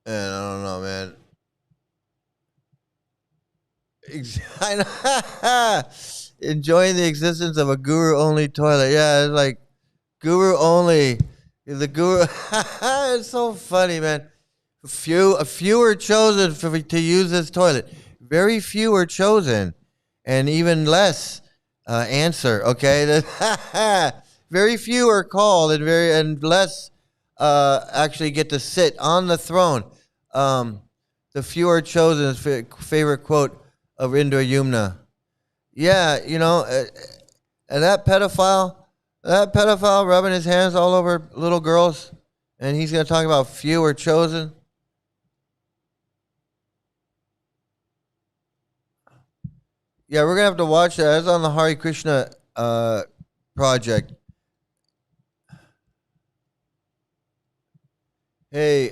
And I don't know, man. Enjoying the existence of a guru-only toilet. Yeah, it's like guru-only. The guru. It's so funny, man. A few are chosen to use this toilet. Very few are chosen, and even less answer. Okay, very few are called, and less actually get to sit on the throne. The few are chosen is favorite quote of Indra Yumna. Yeah, you know, and that pedophile rubbing his hands all over little girls, and he's going to talk about few are chosen. Yeah, we're going to have to watch that. That's on the Hare Krishna project. Hey,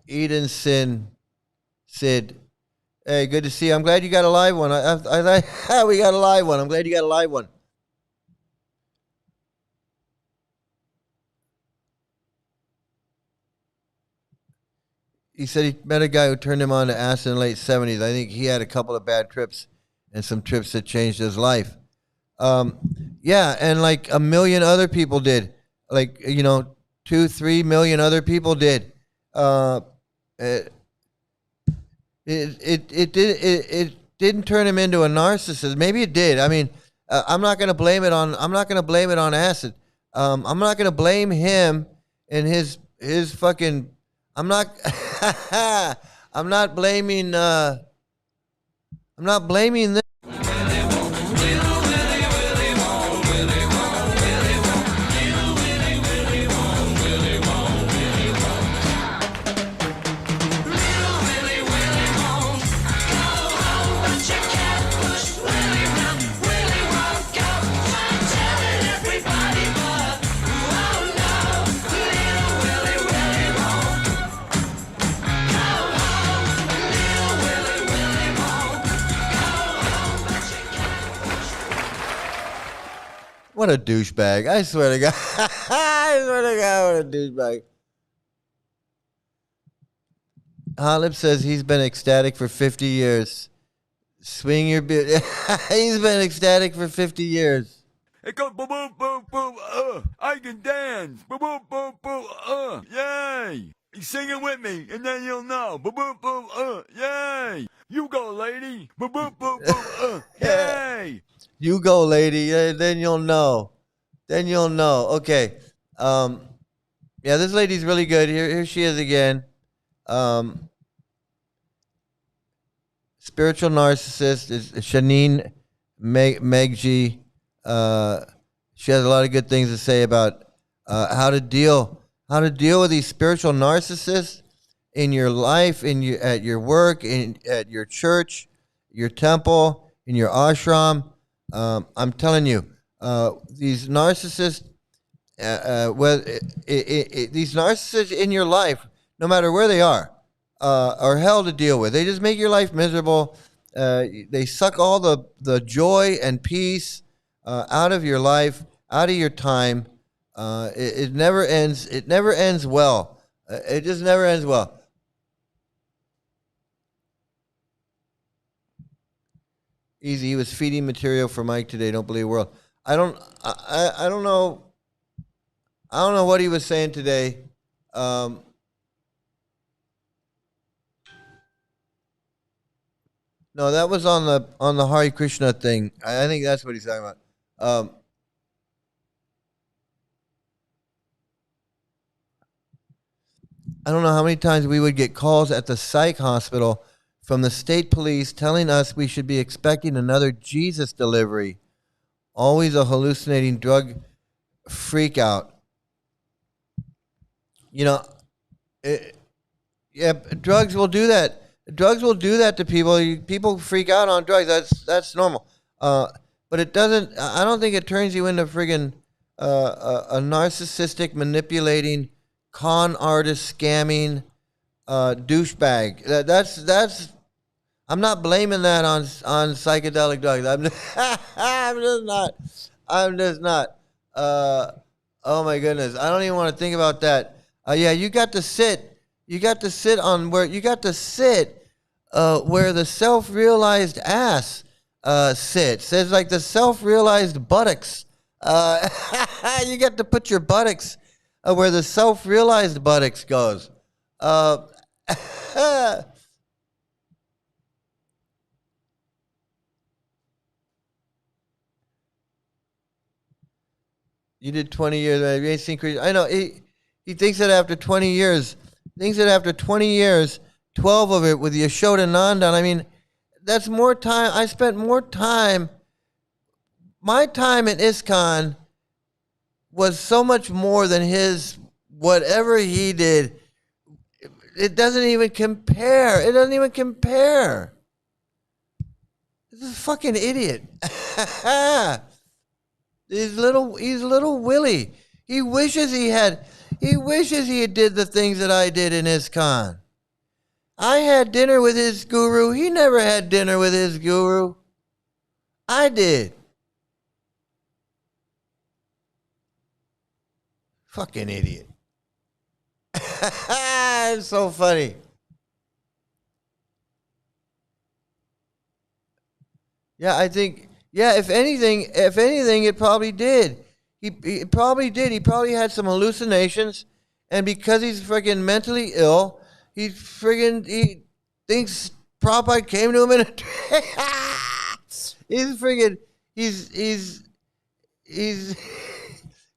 Eden Sid. Hey, good to see you. I'm glad you got a live one. We got a live one. I'm glad you got a live one. He said he met a guy who turned him on to acid in the late 70s. I think he had a couple of bad trips and some trips that changed his life. Yeah, and like a million other people did. Like, 2-3 million other people did. It didn't turn him into a narcissist. Maybe it did. I mean, I'm not going to blame it on acid. I'm not going to blame him and his fucking. I'm not. I'm not blaming this. What a douchebag. I swear to God. I swear to God, what a douchebag. Holip says he's been ecstatic for 50 years. Swing your beard. He's been ecstatic for 50 years. It goes boom, boom, boom, boom, I can dance. Boom, boom, boom, boom, yay. Sing it with me, and then you'll know. Boom, boom, boom, yay. You go, lady. Boom, boom, boom, boom, yay. You go, lady. Then you'll know. Then you'll know. Okay. Yeah, this lady's really good. Here she is again. Spiritual narcissist is Shanine Megji. She has a lot of good things to say about how to deal with these spiritual narcissists in your life, at your work, at your church, your temple, in your ashram. I'm telling you, these narcissists, these narcissists in your life, no matter where they are hell to deal with. They just make your life miserable. They suck all the joy and peace out of your life, out of your time. It never ends. It never ends well. It just never ends well. Easy. He was feeding material for Mike today. Don't believe the world. I don't know. I don't know what he was saying today. No, that was on the Hare Krishna thing. I think that's what he's talking about. I don't know how many times we would get calls at the psych hospital from the state police telling us we should be expecting another Jesus delivery. Always a hallucinating drug freak out. Yeah, drugs will do that. Drugs will do that to people. People freak out on drugs. That's normal. But it doesn't. I don't think it turns you into friggin' a narcissistic, manipulating, con artist, scamming douchebag. I'm not blaming that on psychedelic drugs. I'm just not. I'm just not. Oh my goodness, I don't even want to think about that. Yeah, you got to sit. You got to sit on where you got to sit where the self-realized ass sits. There's like the self-realized buttocks. You got to put your buttocks where the self-realized buttocks goes. You did 20 years. You ain't seen Krishna. I know. He thinks that after 20 years, 12 of it with Yashoda Nandan. I mean, that's more time. I spent more time. My time at ISKCON was so much more than his, whatever he did. It doesn't even compare. It doesn't even compare. This is a fucking idiot. He's little Willie. He wishes he had did the things that I did in ISKCON. I had dinner with his guru. He never had dinner with his guru. I did. Fucking idiot. It's so funny. Yeah, I think. Yeah, if anything, it probably did. He probably did. He probably had some hallucinations, and because he's friggin' mentally ill, he thinks Prabhupada came to him in a he's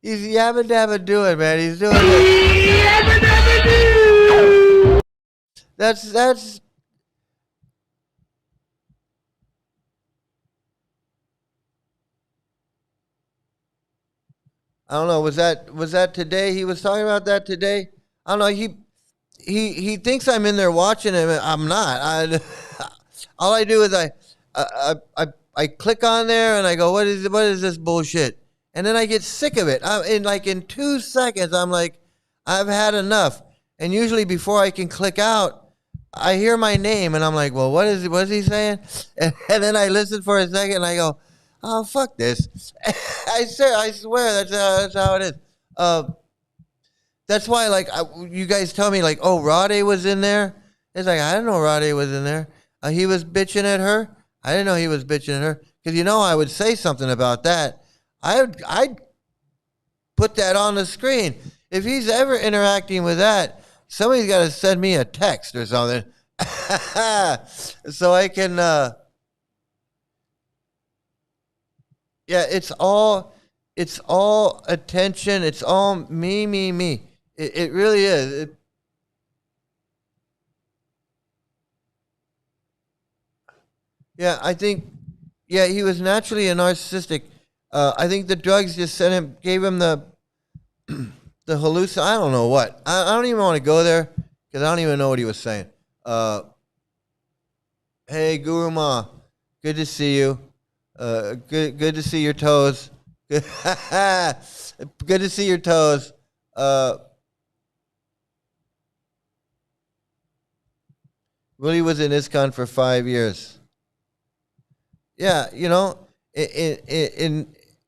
yabba dabba doing, man. He's doing it. That's. I don't know. Was that today? He was talking about that today. I don't know. He thinks I'm in there watching him. I'm not. All I do is I click on there and I go, what is this bullshit? And then I get sick of it. In 2 seconds, I'm like, I've had enough. And usually before I can click out, I hear my name and I'm like, well, what is he saying? And then I listen for a second and I go, oh, fuck this. I swear that's how it is. That's why, like, you guys tell me, like, oh, Rade was in there. It's like, I didn't know Rade was in there. He was bitching at her. I didn't know he was bitching at her. Because, I would say something about that. I'd put that on the screen. If he's ever interacting with that, somebody's got to send me a text or something. So I can... Yeah, it's all attention. It's all me. It really is. Yeah, I think. Yeah, he was naturally a narcissistic. I think the drugs just gave him the hallucin. I don't know what. I don't even want to go there because I don't even know what he was saying. Hey, Guru Ma, good to see you. Good to see your toes. Good to see your toes. Willie was in ISKCON for 5 years. Yeah, in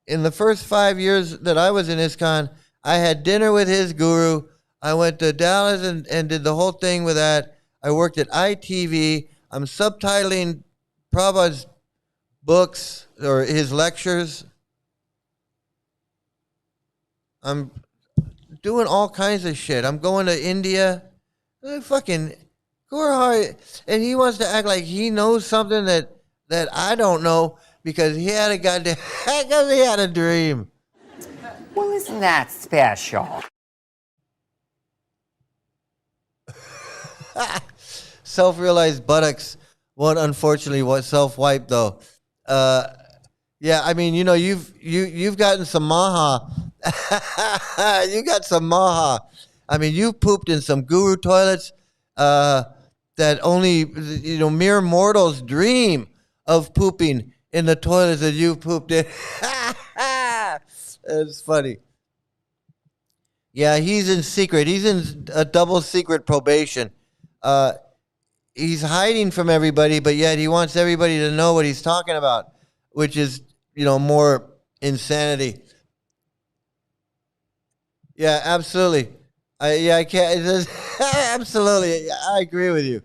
the first 5 years that I was in ISKCON, I had dinner with his guru. I went to Dallas and did the whole thing with that. I worked at ITV. I'm subtitling Prabhupada's books or his lectures. I'm doing all kinds of shit. I'm going to India. Fucking Guru, and he wants to act like he knows something that I don't know because he had a dream. Well, isn't that special? Self-realized buttocks won't unfortunately self-wipe though. Yeah, I mean, you've gotten some maha. You got some maha. I mean, you pooped in some guru toilets that only mere mortals dream of pooping in the toilets that you pooped in. It's funny. Yeah, he's in secret. He's in a double secret probation. he's hiding from everybody, but yet he wants everybody to know what he's talking about, which is, more insanity. Yeah, absolutely. I can't. Absolutely, I agree with you.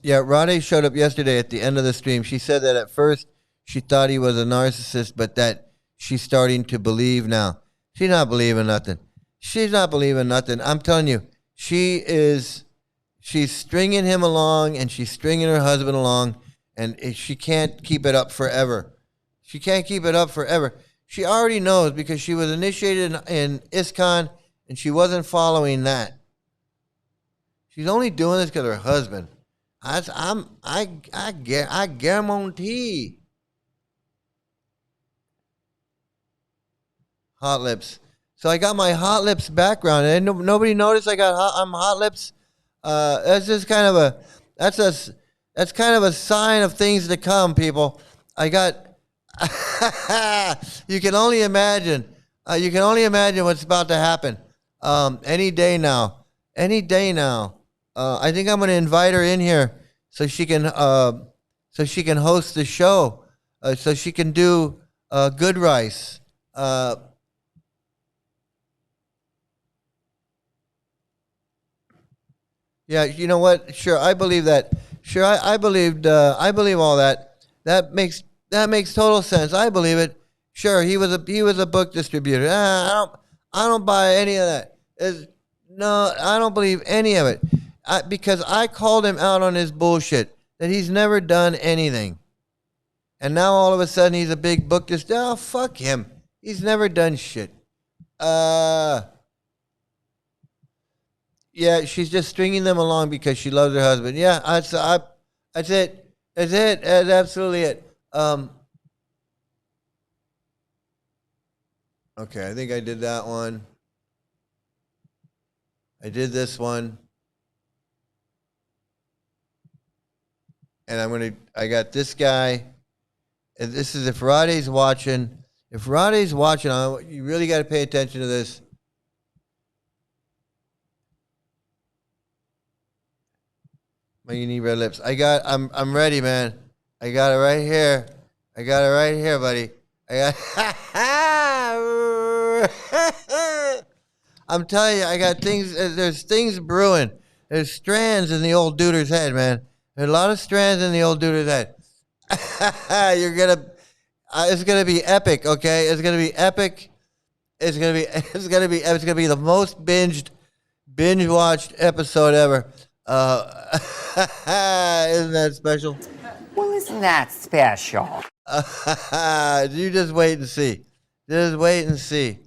Yeah, Rade showed up yesterday at the end of the stream. She said that at first she thought he was a narcissist, but that she's starting to believe now. She's not believing nothing. She's not believing nothing. I'm telling you, she's stringing him along and she's stringing her husband along, and she can't keep it up forever. She can't keep it up forever. She already knows because she was initiated in ISKCON and she wasn't following that. She's only doing this because her husband. I guarantee. Hot lips. So I got my hot lips background, and nobody noticed I'm hot lips. That's just kind of that's kind of a sign of things to come, people. I got. You can only imagine. You can only imagine what's about to happen. Any day now. Any day now. I think I'm going to invite her in here so she can host the show, so she can do good rice. Yeah, you know what? Sure, I believe that. Sure, I believe all that. That makes total sense. I believe it. Sure, he was a book distributor. I don't buy any of that. No, I don't believe any of it. Because I called him out on his bullshit, that he's never done anything. And now all of a sudden he's a big book distributor. Oh, fuck him. He's never done shit. Yeah, she's just stringing them along because she loves her husband. Yeah, that's it. That's it. That's absolutely it. Okay, I think I did that one. I did this one. And I got this guy. And this is if Rade's watching. If Rade's watching, you really got to pay attention to this. You need red lips. I'm ready, man. I got it right here. I got it right here, buddy. I'm telling you, I got things. There's things brewing. There's strands in the old duder's head, man. There's a lot of strands in the old duder's head. It's gonna be epic, okay? It's gonna be epic. It's gonna be the most binge watched episode ever. Isn't that special? Well, isn't that special? You just wait and see. Just wait and see.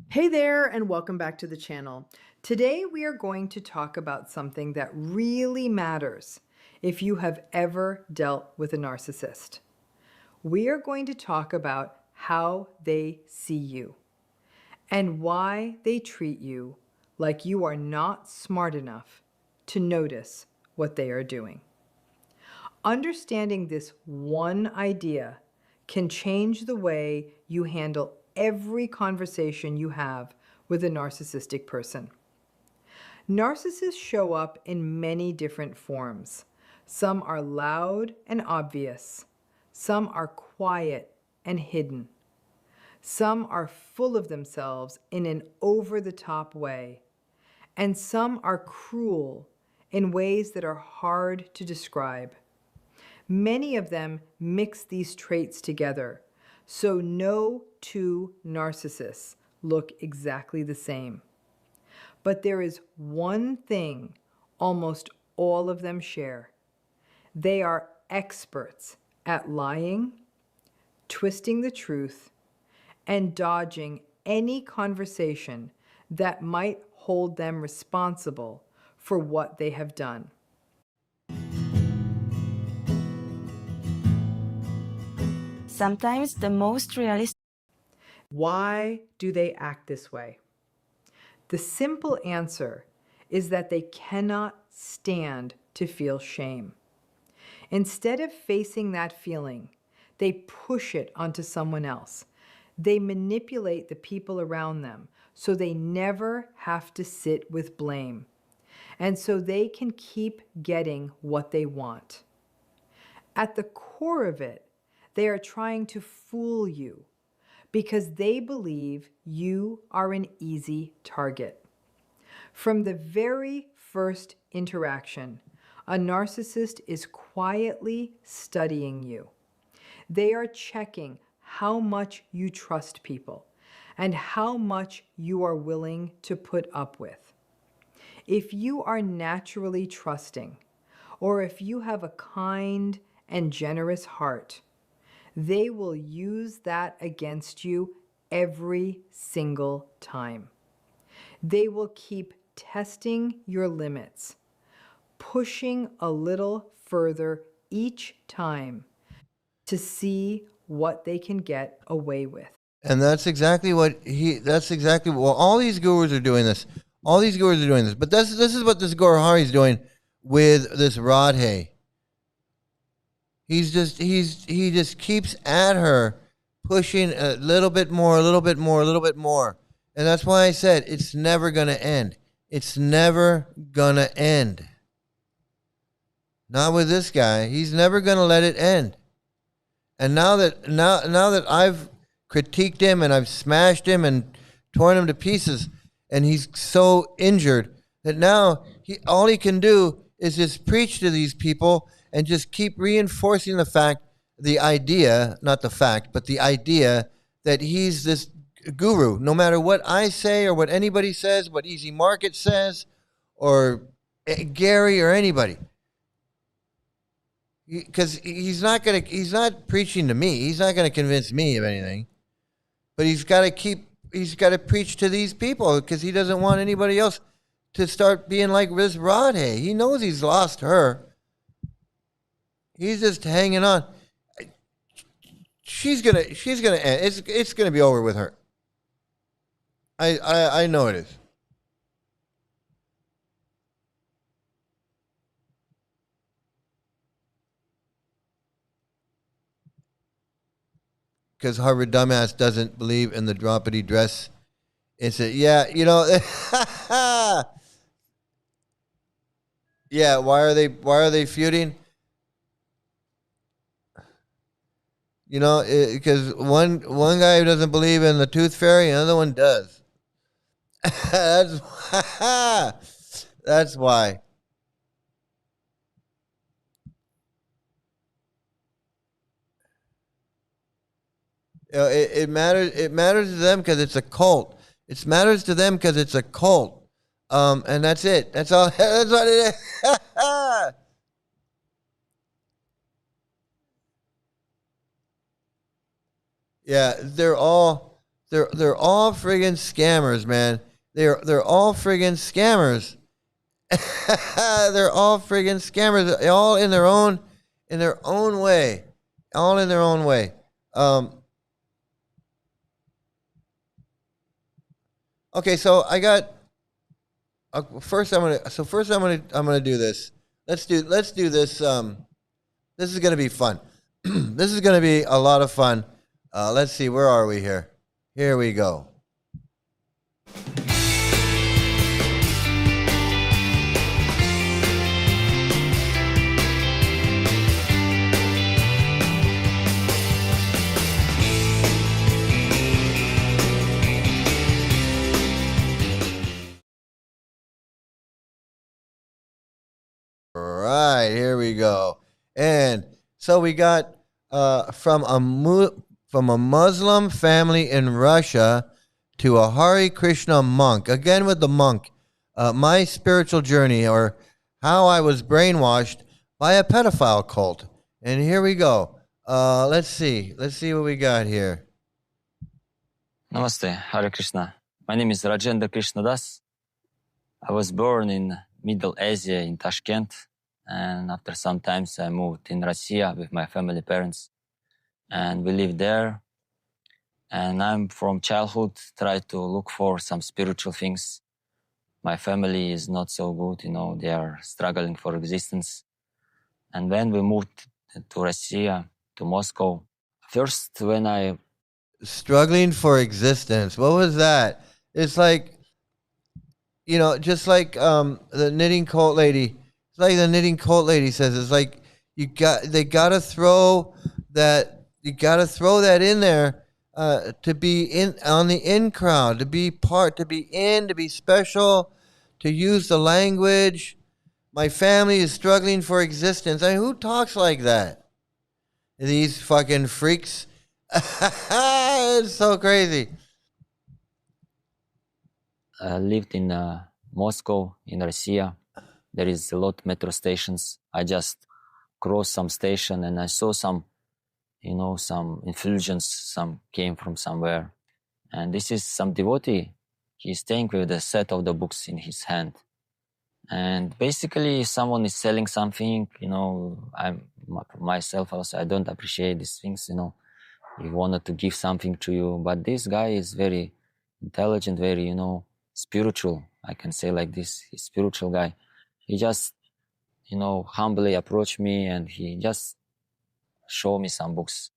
Hey there, and welcome back to the channel. Today we are going to talk about something that really matters if you have ever dealt with a narcissist. We are going to talk about how they see you and why they treat you like you are not smart enough to notice what they are doing. Understanding this one idea can change the way you handle every conversation you have with a narcissistic person. Narcissists show up in many different forms. Some are loud and obvious. Some are quiet and hidden. Some are full of themselves in an over-the-top way. And some are cruel in ways that are hard to describe. Many of them mix these traits together, so no two narcissists look exactly the same. But there is one thing almost all of them share. They are experts at lying, twisting the truth, and dodging any conversation that might hold them responsible for what they have done. Sometimes the most realistic. Why do they act this way? The simple answer is that they cannot stand to feel shame. Instead of facing that feeling, they push it onto someone else. They manipulate the people around them so they never have to sit with blame, and so they can keep getting what they want. At the core of it, they are trying to fool you because they believe you are an easy target. From the very first interaction, a narcissist is quietly studying you. They are checking how much you trust people and how much you are willing to put up with. If you are naturally trusting, or if you have a kind and generous heart, they will use that against you every single time. They will keep testing your limits, pushing a little further each time to see what they can get away with. And that's exactly well, all these gurus are doing this. All these gurus are doing this. But this is what this Guru Hare is doing with this Radhe. He just keeps at her, pushing a little bit more, a little bit more, a little bit more. And that's why I said it's never gonna end. It's never gonna end. Not with this guy. He's never gonna let it end. And now that I've critiqued him and I've smashed him and torn him to pieces, and he's so injured that now all he can do is just preach to these people and just keep reinforcing the idea, not the fact, but the idea that he's this guru. No matter what I say or what anybody says, what Easy Market says, or Gary or anybody. Because he's not preaching to me. He's not going to convince me of anything. But he's got to preach to these people because he doesn't want anybody else to start being like this Radhe. He knows he's lost her. He's just hanging on. She's gonna end. It's gonna be over with her. I know it is. Because Harvard dumbass doesn't believe in the droppity dress. It's yeah. Yeah, why are they feuding? Because one guy doesn't believe in the tooth fairy, another one does. That's why. It matters. It matters to them because it's a cult. It matters to them because it's a cult. And that's it. That's all. That's what it is. Yeah, they're all friggin' scammers, man. They're all friggin' scammers. They're all friggin' scammers. All in their own way. All in their own way. Okay, so I got. First, I'm gonna do this. Let's do this. This is gonna be fun. This is gonna be a lot of fun. Let's see, where are we here? Here we go. Right, here we go. And so we got from a Muslim family in Russia to a Hare Krishna monk. Again with the monk. My spiritual journey, or how I was brainwashed by a pedophile cult. And here we go. Let's see. Let's see what we got here. Namaste, Hare Krishna. My name is Rajendra Krishnadas. I was born in Middle Asia in Tashkent, and after some time I moved in Russia with my family parents, and we lived there. And I'm from childhood try to look for some spiritual things. My family is not so good, they are struggling for existence. And when we moved to Russia, to Moscow, first when I Struggling for existence. What was that? It's like, just like the knitting cult lady. It's like the knitting cult lady says. It's like they gotta throw that. You gotta throw that in there to be in on the in crowd, to be part, to be in, to be special, to use the language. My family is struggling for existence. I mean, who talks like that? These fucking freaks. It's so crazy. lived in Moscow, in Russia, there is a lot metro stations. I just crossed some station and I saw some, some effulgence, some came from somewhere. And this is some devotee. He's staying with a set of the books in his hand. And basically, if someone is selling something, I'm myself also, I don't appreciate these things, He wanted to give something to you. But this guy is very intelligent, very, spiritual. I can say like this, he's a spiritual guy. He just, humbly approached me and he just showed me some books.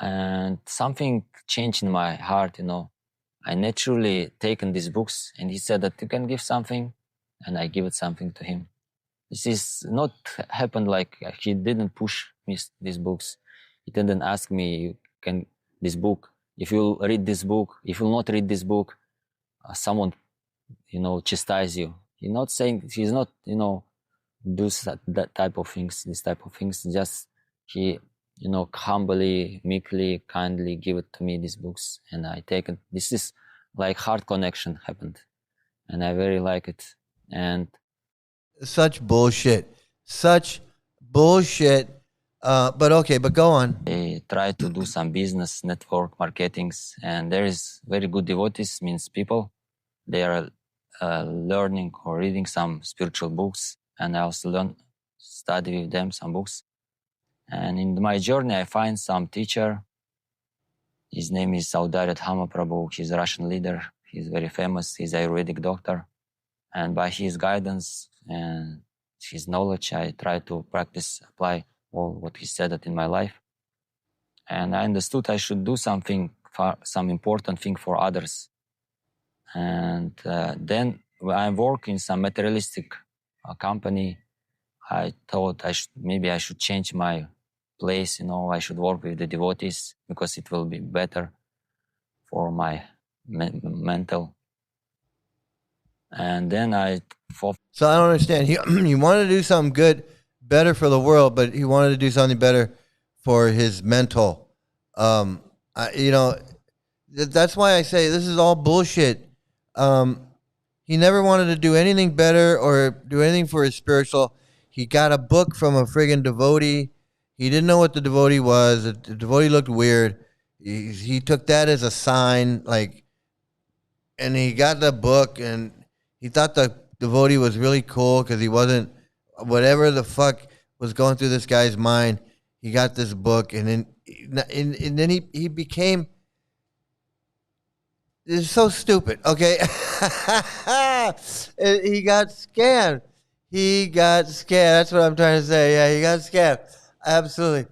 And something changed in my heart, I naturally taken these books and he said that you can give something and I give it something to him. This is not happened like he didn't push me these books. He didn't ask me, this book, if you read this book, if you not read this book, someone, chastise you. He's not saying, he's not, do that type of things, this type of things. Just he, humbly, meekly, kindly give it to me, these books, and I take it. This is like heart connection happened, and I very like it. And such bullshit. But go on. I try to do some business, network, marketings, and there is very good devotees, means people. They are learning or reading some spiritual books, and I also study with them some books. And in my journey, I find some teacher. His name is Saudarat Hamaprabhu. He's a Russian leader. He's very famous. He's an Ayurvedic doctor. And by his guidance and his knowledge, I try to practice, apply all what he said in my life. And I understood I should do something, some important thing for others. And then when I work in some materialistic company, I thought maybe I should change my place, I should work with the devotees because it will be better for my mental. And then So I don't understand. He wanted to do something good, better for the world, but he wanted to do something better for his mental. That's why I say this is all bullshit. He never wanted to do anything better or do anything for his spiritual. He got a book from a friggin' devotee. He didn't know what the devotee was. The devotee looked weird. He took that as a sign, and he got the book, and he thought the devotee was really cool because he wasn't, whatever the fuck was going through this guy's mind. He got this book, and then he became. It's so stupid. Okay, he got scammed. He got scammed. That's what I'm trying to say. Yeah, he got scammed. Absolutely.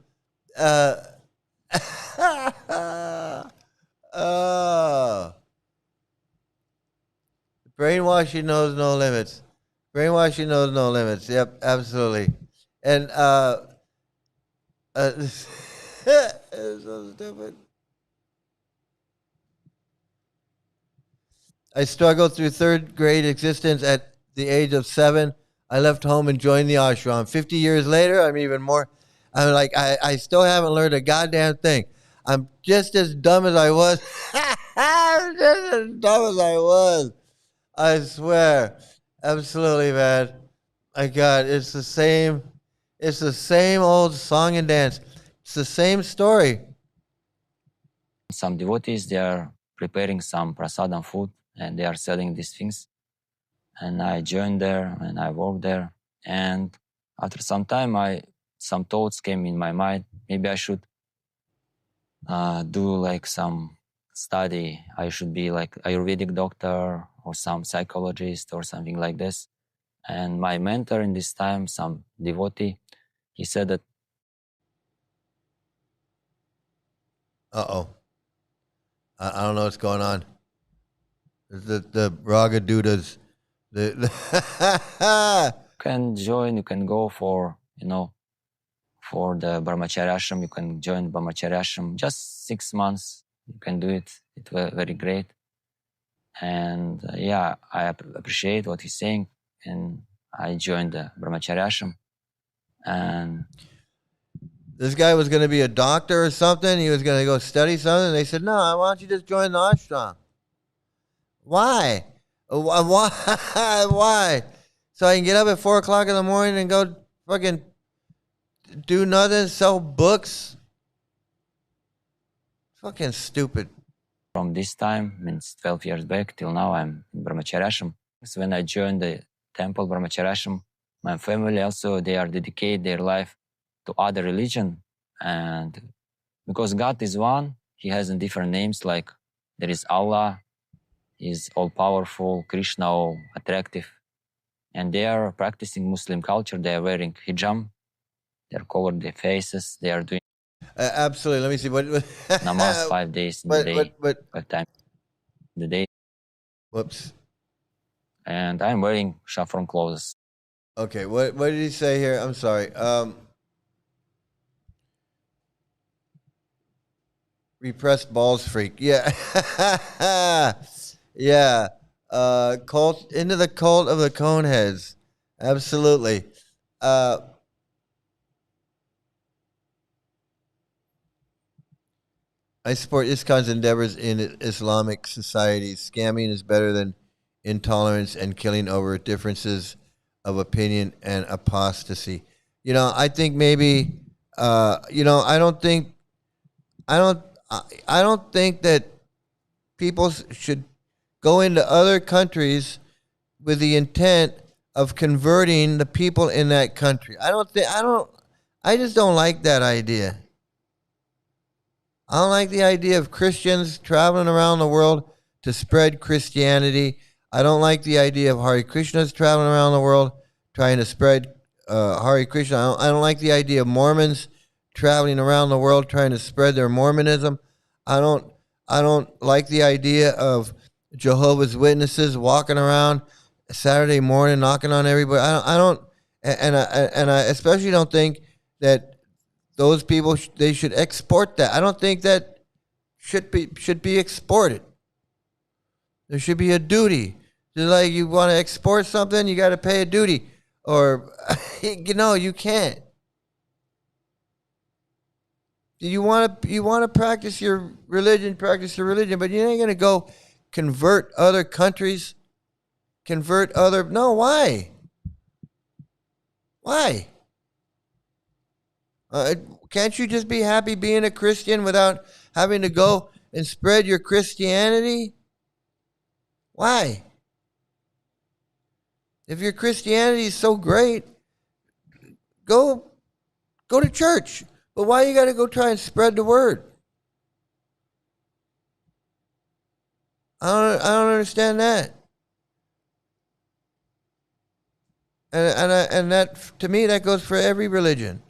Brainwashing knows no limits. Brainwashing knows no limits. Yep, absolutely. And it's so stupid. I struggled through third grade existence at the age of 7. I left home and joined the ashram. 50 years later, I'm even more. I'm like, I still haven't learned a goddamn thing. I'm just as dumb as I was. I'm just as dumb as I was. I swear. Absolutely, man. My God, it's the same old song and dance. It's the same story. Some devotees, they are preparing some prasadam food and they are selling these things. And I joined there and I worked there. And after some time, some thoughts came in my mind. Maybe I should do like some study. I should be like Ayurvedic doctor or some psychologist or something like this. And my mentor in this time, some devotee, He said that Uh-oh. I don't know what's going on. The Ragadudas. you can join, you can go for, for the Brahmacharya ashram, you can join Brahmacharya ashram. Just 6 months, you can do it. It was very great. And yeah, I appreciate what he's saying. And I joined the Brahmacharya ashram. And this guy was going to be a doctor or something. He was going to go study something. They said, no, why don't you just join the ashram? Why? Why? Why? So I can get up at 4 o'clock in the morning and go fucking do nothing, sell books? Fucking stupid. from this time, means 12 years back till now, I'm in Brahmacharya ashram. So when I joined the temple Brahmacharya ashram, my family also, they are dedicate their life to other religion. And because God is one, he has different names, like there is Allah, is all-powerful, Krishna, all attractive. And they are practicing Muslim culture. They are wearing hijab. They are covered their faces. They are doing Absolutely. Let me see. What namaz 5 days in the day, 5 times in the day. Whoops. And I'm wearing saffron clothes. Okay. What did he say here? I'm sorry. Repressed balls freak. Yeah. Yeah. Cult into the cult of the cone heads. Absolutely. I support ISKCON's endeavors in Islamic societies. Scamming is better than intolerance and killing over differences of opinion and apostasy. I think maybe, I don't think that people should go into other countries with the intent of converting the people in that country. I just don't like that idea. I don't like the idea of Christians traveling around the world to spread Christianity. I don't like the idea of Hare Krishnas traveling around the world trying to spread Hare Krishna. I don't like the idea of Mormons traveling around the world trying to spread their Mormonism. I don't like the idea of Jehovah's Witnesses walking around Saturday morning knocking on everybody. I especially don't think that those people they should export that. I don't think that should be exported. There should be a duty. Just like you want to export something, you got to pay a duty, or you can't. You want to practice your religion, but you ain't gonna go convert other countries, No, why? Why? Can't you just be happy being a Christian without having to go and spread your Christianity? Why? If your Christianity is so great, go to church. But why you got to go try and spread the word? I don't understand that. And that, to me, that goes for every religion.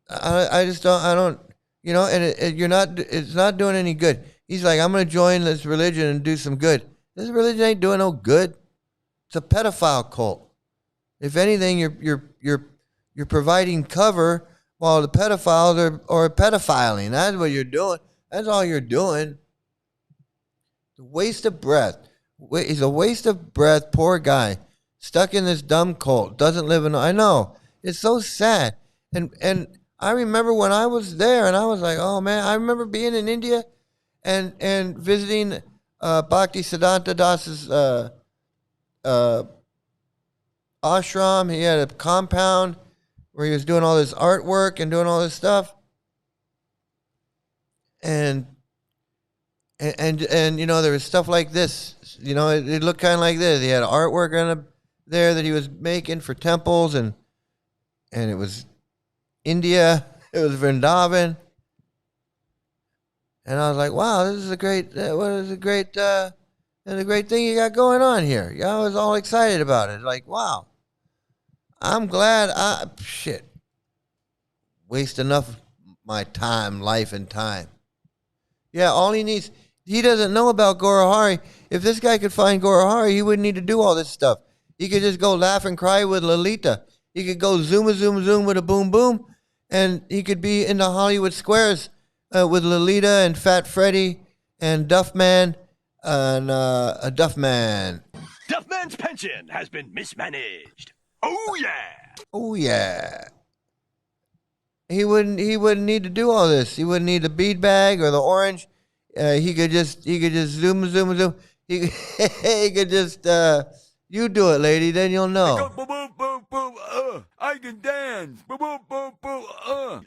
I just don't. I don't. And it's not doing any good. He's like, I'm going to join this religion and do some good. This religion ain't doing no good. It's a pedophile cult. If anything, you're providing cover while the pedophiles are pedophiling. That's what you're doing. That's all you're doing. It's a waste of breath. He's a waste of breath. Poor guy, stuck in this dumb cult. Doesn't live in. I know. It's so sad. And I remember when I was there, and I was like, oh man. I remember being in India, and visiting Bhakti Siddhanta Das's ashram. He had a compound where he was doing all this artwork and doing all this stuff. And there was stuff like this. It looked kind of like this. He had artwork there that he was making for temples, and it was India. It was Vrindavan. And I was like, wow, this is a great thing you got going on here. I was all excited about it. Like, wow. I'm glad shit. Waste enough of my time, life, and time. Yeah, all he needs, he doesn't know about Gorahari. If this guy could find Gorahari, he wouldn't need to do all this stuff. He could just go laugh and cry with Lolita. He could go zoom with a boom boom, and he could be in the Hollywood squares with Lolita and Fat Freddy and Duffman and a Duffman. Duffman's pension has been mismanaged. Oh yeah. Oh yeah. He wouldn't need to do all this. He wouldn't need the bead bag or the orange. He could just zoom. He could just you do it, lady, then you'll know. I can dance.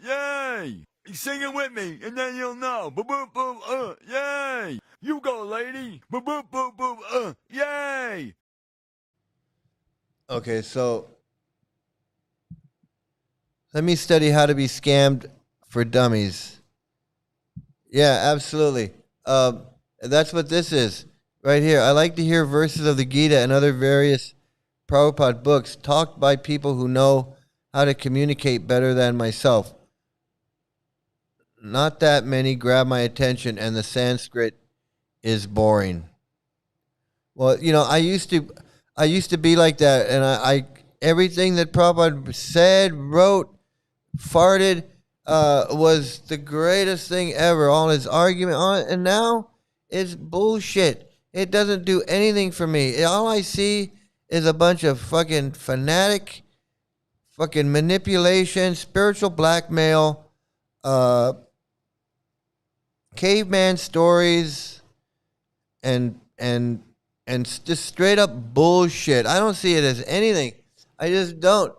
Yay. Sing it with me, and then you'll know. Yay. You go, lady. Yay. Okay, so let me study how to be scammed for dummies. Yeah, absolutely. That's what this is right here. I like to hear verses of the Gita and other various Prabhupada books talked by people who know how to communicate better than myself. Not that many grab my attention, and the Sanskrit is boring. Well, you know, I used to be like that, and I everything that Prabhupada said, wrote, farted was the greatest thing ever. All his argument on it, and now it's bullshit. It doesn't do anything for me. All I see is a bunch of fucking fanatic, fucking manipulation, spiritual blackmail, caveman stories, and just straight up bullshit. I don't see it as anything. I just don't.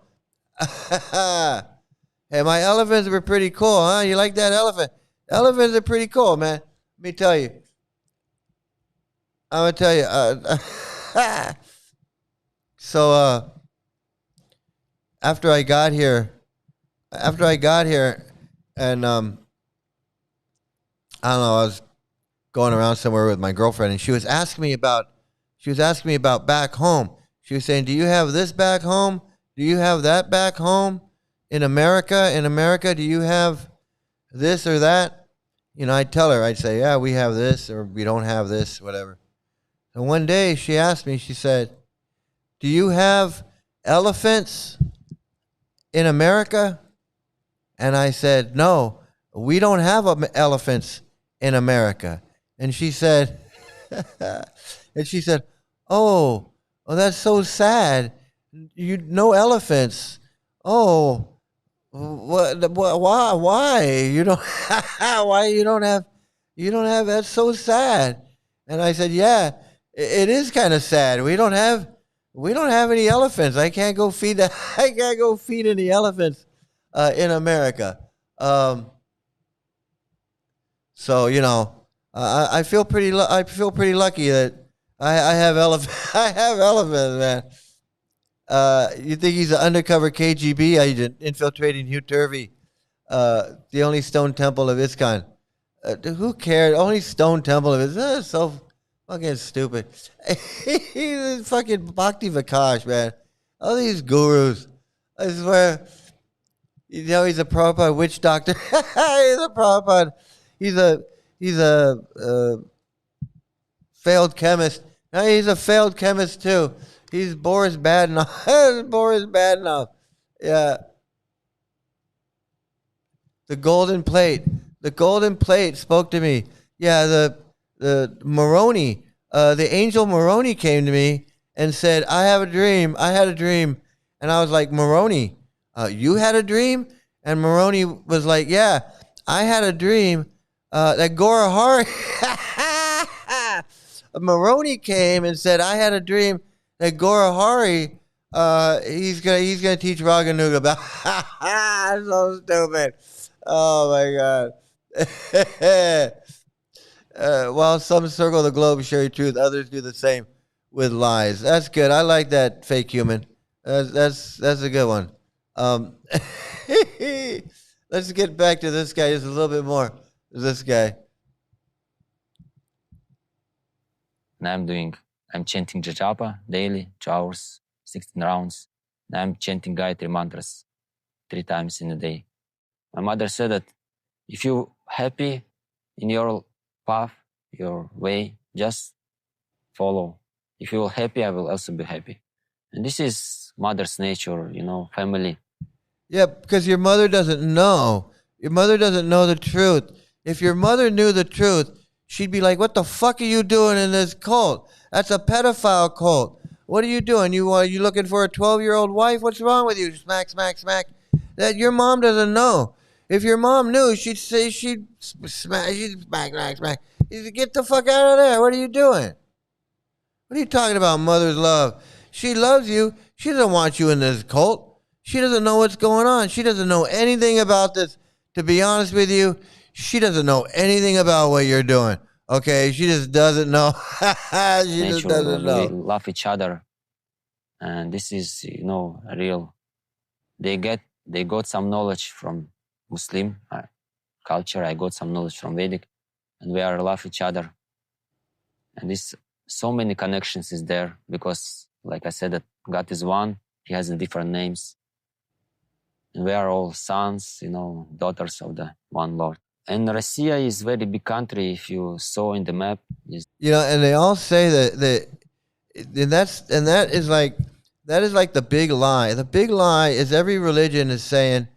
Hey, my elephants were pretty cool, huh? You like that elephant? Elephants are pretty cool, man. Let me tell you. I'm gonna tell you. So after I got here, and I don't know, I was going around somewhere with my girlfriend, and she was asking me about back home. She was saying, "Do you have this back home? Do you have that back home in America? In America, do you have this or that?" You know, I'd tell her, I'd say, "Yeah, we have this, or we don't have this, whatever." And one day she asked me, she said, "Do you have elephants in America?" And I said, "No, we don't have elephants in America." And she said, "Oh, that's so sad. You no elephants. Oh, why you don't why you don't have that's so sad." And I said, "Yeah, it is kind of sad. We don't have any elephants. I can't go feed any elephants in America." So, you know, I feel pretty lucky that I have I have elephants, man. You think he's an undercover KGB agent infiltrating Hugh Turvey, the only stone temple of ISKCON? Who cared? Only stone temple of ISKCON. That's so fucking stupid. He's fucking Bhakti Vikasa, man. All these gurus. I swear. You know, he's a Prabhupada witch doctor. He's a Prabhupada. He's a failed chemist. No, he's a failed chemist too. He's Boris Badenov. Boris Badenov. Yeah. The golden plate. The golden plate spoke to me. Yeah, the Moroni, the angel Moroni came to me and said, "I have a dream. I had a dream." And I was like, "Moroni, you had a dream?" And Moroni was like, "Yeah, I had a dream that Gorahari." Moroni came and said, "I had a dream that Gorahari, he's gonna teach Raganuga about." So stupid. Oh my God. While some circle the globe sharing truth, others do the same with lies. That's good. I like that, fake human. That's a good one. Let's get back to this guy just a little bit more. This guy. And I'm chanting Japa daily, 2 hours, 16 rounds. I'm chanting Gayatri mantras 3 times in a day. My mother said that if you're happy in your path, your way, just follow. If you're happy, I will also be happy. And this is mother's nature, family. Yeah, because your mother doesn't know. Your mother doesn't know the truth. If your mother knew the truth, she'd be like, "What the fuck are you doing in this cult? That's a pedophile cult. What are you doing? You looking for a 12-year-old wife? What's wrong with you?" Smack, smack, smack. That your mom doesn't know. If your mom knew, she'd say she'd smack, smack, smack. Get the fuck out of there. What are you doing? What are you talking about, mother's love? She loves you. She doesn't want you in this cult. She doesn't know what's going on. She doesn't know anything about this. To be honest with you, she doesn't know anything about what you're doing. Okay? She just doesn't know. She just doesn't We know. love each other. And this is, real. They got some knowledge from Muslim culture. I got some knowledge from Vedic. And we are love each other. And this so many connections is there because, like I said, that God is one. He has different names. And we are all sons, daughters of the one Lord. And Russia is very big country. If you saw in the map, And they all say that that is like the big lie. The big lie is every religion is saying,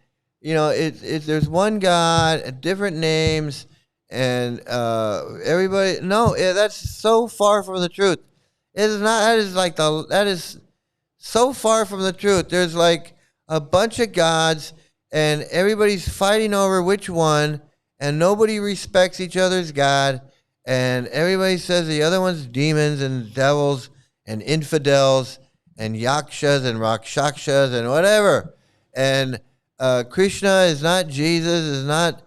there's one God, different names, and everybody. No, that's so far from the truth. It is not. That is so far from the truth. There's like a bunch of gods, and everybody's fighting over which one, and nobody respects each other's God, and everybody says the other one's demons and devils and infidels and yakshas and rakshakshas and whatever. And Krishna is not Jesus, is not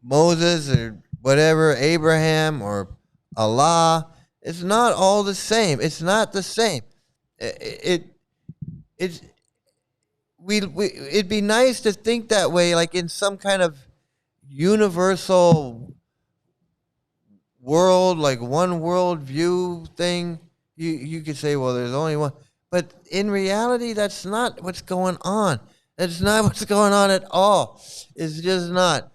Moses or whatever, Abraham or Allah. It's not all the same. It's not the same. It'd be nice to think that way, like in some kind of universal world, like one world view thing. You could say, well, there's only one. But in reality, that's not what's going on. That's not what's going on at all. It's just not.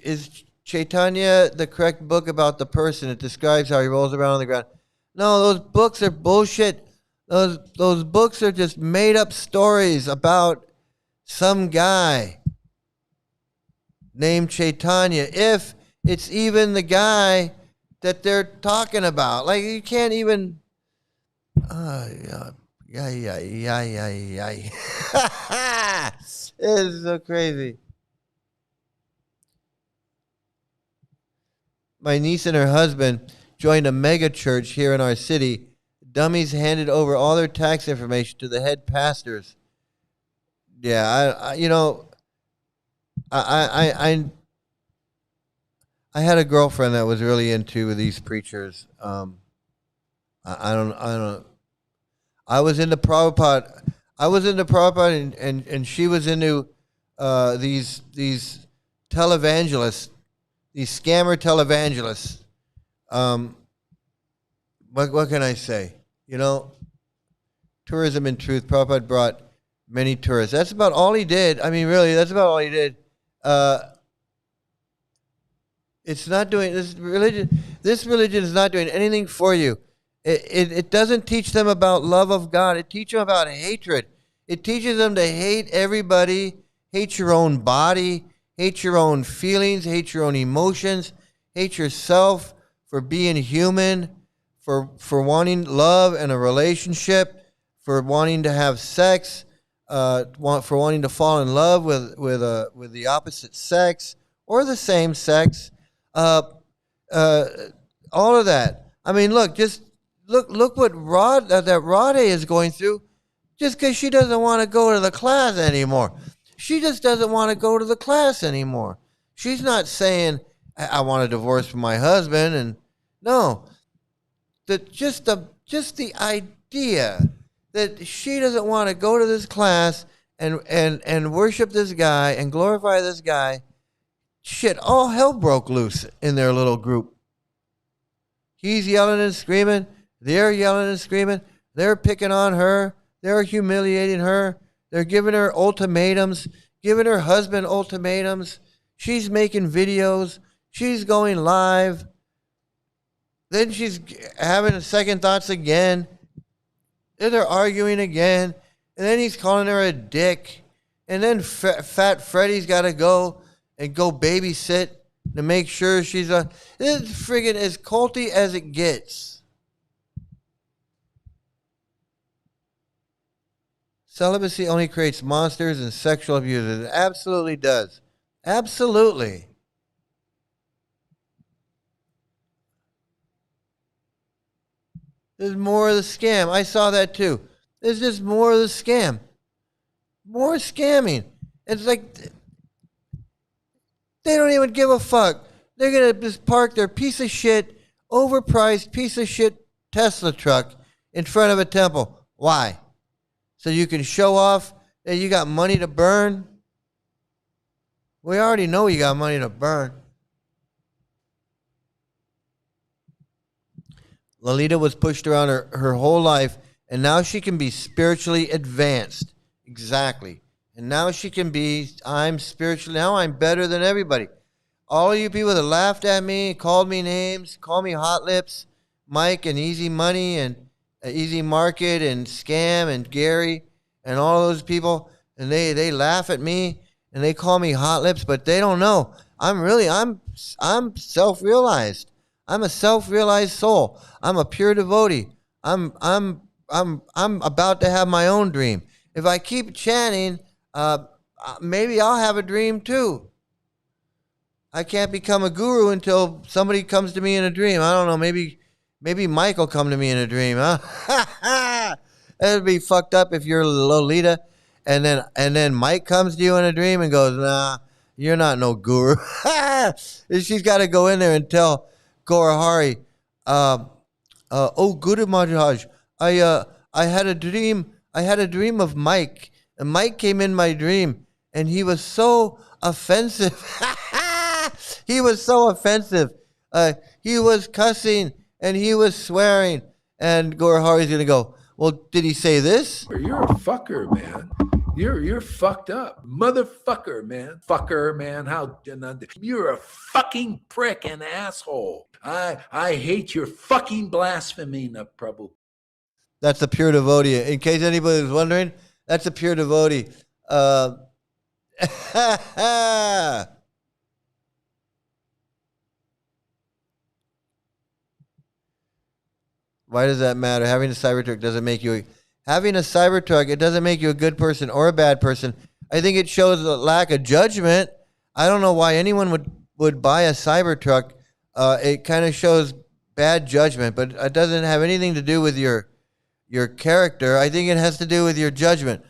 Is Chaitanya the correct book about the person? It describes how he rolls around on the ground. No, those books are bullshit. Those books are just made up stories about some guy named Chaitanya. If it's even the guy that they're talking about. Like, you can't even... It's so crazy. My niece and her husband joined a mega church here in our city. Dummies handed over all their tax information to the head pastors. Yeah, I had a girlfriend that was really into these preachers. I don't. I was into Prabhupada. And she was into these televangelists, these scammer televangelists. What can I say? Tourism in truth. Prabhupada brought many tourists. That's about all he did. I mean, really, that's about all he did. It's not doing this religion. This religion is not doing anything for you. It doesn't teach them about love of God. It teaches them about hatred. It teaches them to hate everybody, hate your own body, hate your own feelings, hate your own emotions, hate yourself for being human, for wanting love and a relationship, for wanting to have sex, for wanting to fall in love with the opposite sex or the same sex. All of that. I mean, look what Radhe is going through, just because she doesn't want to go to the class anymore. She just doesn't want to go to the class anymore. She's not saying, I want a divorce from my husband, and no. Just the idea that she doesn't want to go to this class and worship this guy and glorify this guy. Shit, all hell broke loose in their little group. He's yelling and screaming. They're yelling and screaming. They're picking on her. They're humiliating her. They're giving her ultimatums, giving her husband ultimatums. She's making videos. She's going live. Then she's having second thoughts again. Then they're arguing again. And then he's calling her a dick. And then Fat Freddy's got to go and go babysit to make sure she's This is friggin' as culty as it gets. Celibacy only creates monsters and sexual abusers. It absolutely does. Absolutely. There's more of the scam. I saw that too. There's just more of the scam. More scamming. It's like they don't even give a fuck. They're going to just park their piece of shit, overpriced piece of shit Tesla truck in front of a temple. Why? So you can show off that you got money to burn? We already know you got money to burn. Lolita was pushed around her whole life, and now she can be spiritually advanced. Exactly. And now she can be, I'm spiritually, now I'm better than everybody. All of you people that laughed at me, called me names, called me hot lips, Mike and Easy Money and Easy Market and Scam and Gary and all those people, and they laugh at me and they call me hot lips, but they don't know. I'm self-realized. I'm a self-realized soul. I'm a pure devotee. I'm about to have my own dream. If I keep chanting, maybe I'll have a dream too. I can't become a guru until somebody comes to me in a dream. I don't know. Maybe Mike will come to me in a dream. Huh? That'd be fucked up if you're Lolita, and then Mike comes to you in a dream and goes, "Nah, you're not no guru." She's got to go in there and tell Gaurahari, "Oh, Guru Maharaj, I had a dream. I had a dream of Mike, and Mike came in my dream, and he was so offensive." He was so offensive. He was cussing and he was swearing. And Gaurahari's going to go, "Well, did he say this?" You're a fucker, man. You're fucked up. Motherfucker, man. Fucker, man. You're a fucking prick and asshole. I hate your fucking blasphemy, Prabhu. That's a pure devotee. In case anybody was wondering, that's a pure devotee. Why does that matter? Having a Cybertruck doesn't make you... Having a Cybertruck, it doesn't make you a good person or a bad person. I think it shows a lack of judgment. I don't know why anyone would buy a Cybertruck. It kind of shows bad judgment, but it doesn't have anything to do with your character. I think it has to do with your judgment.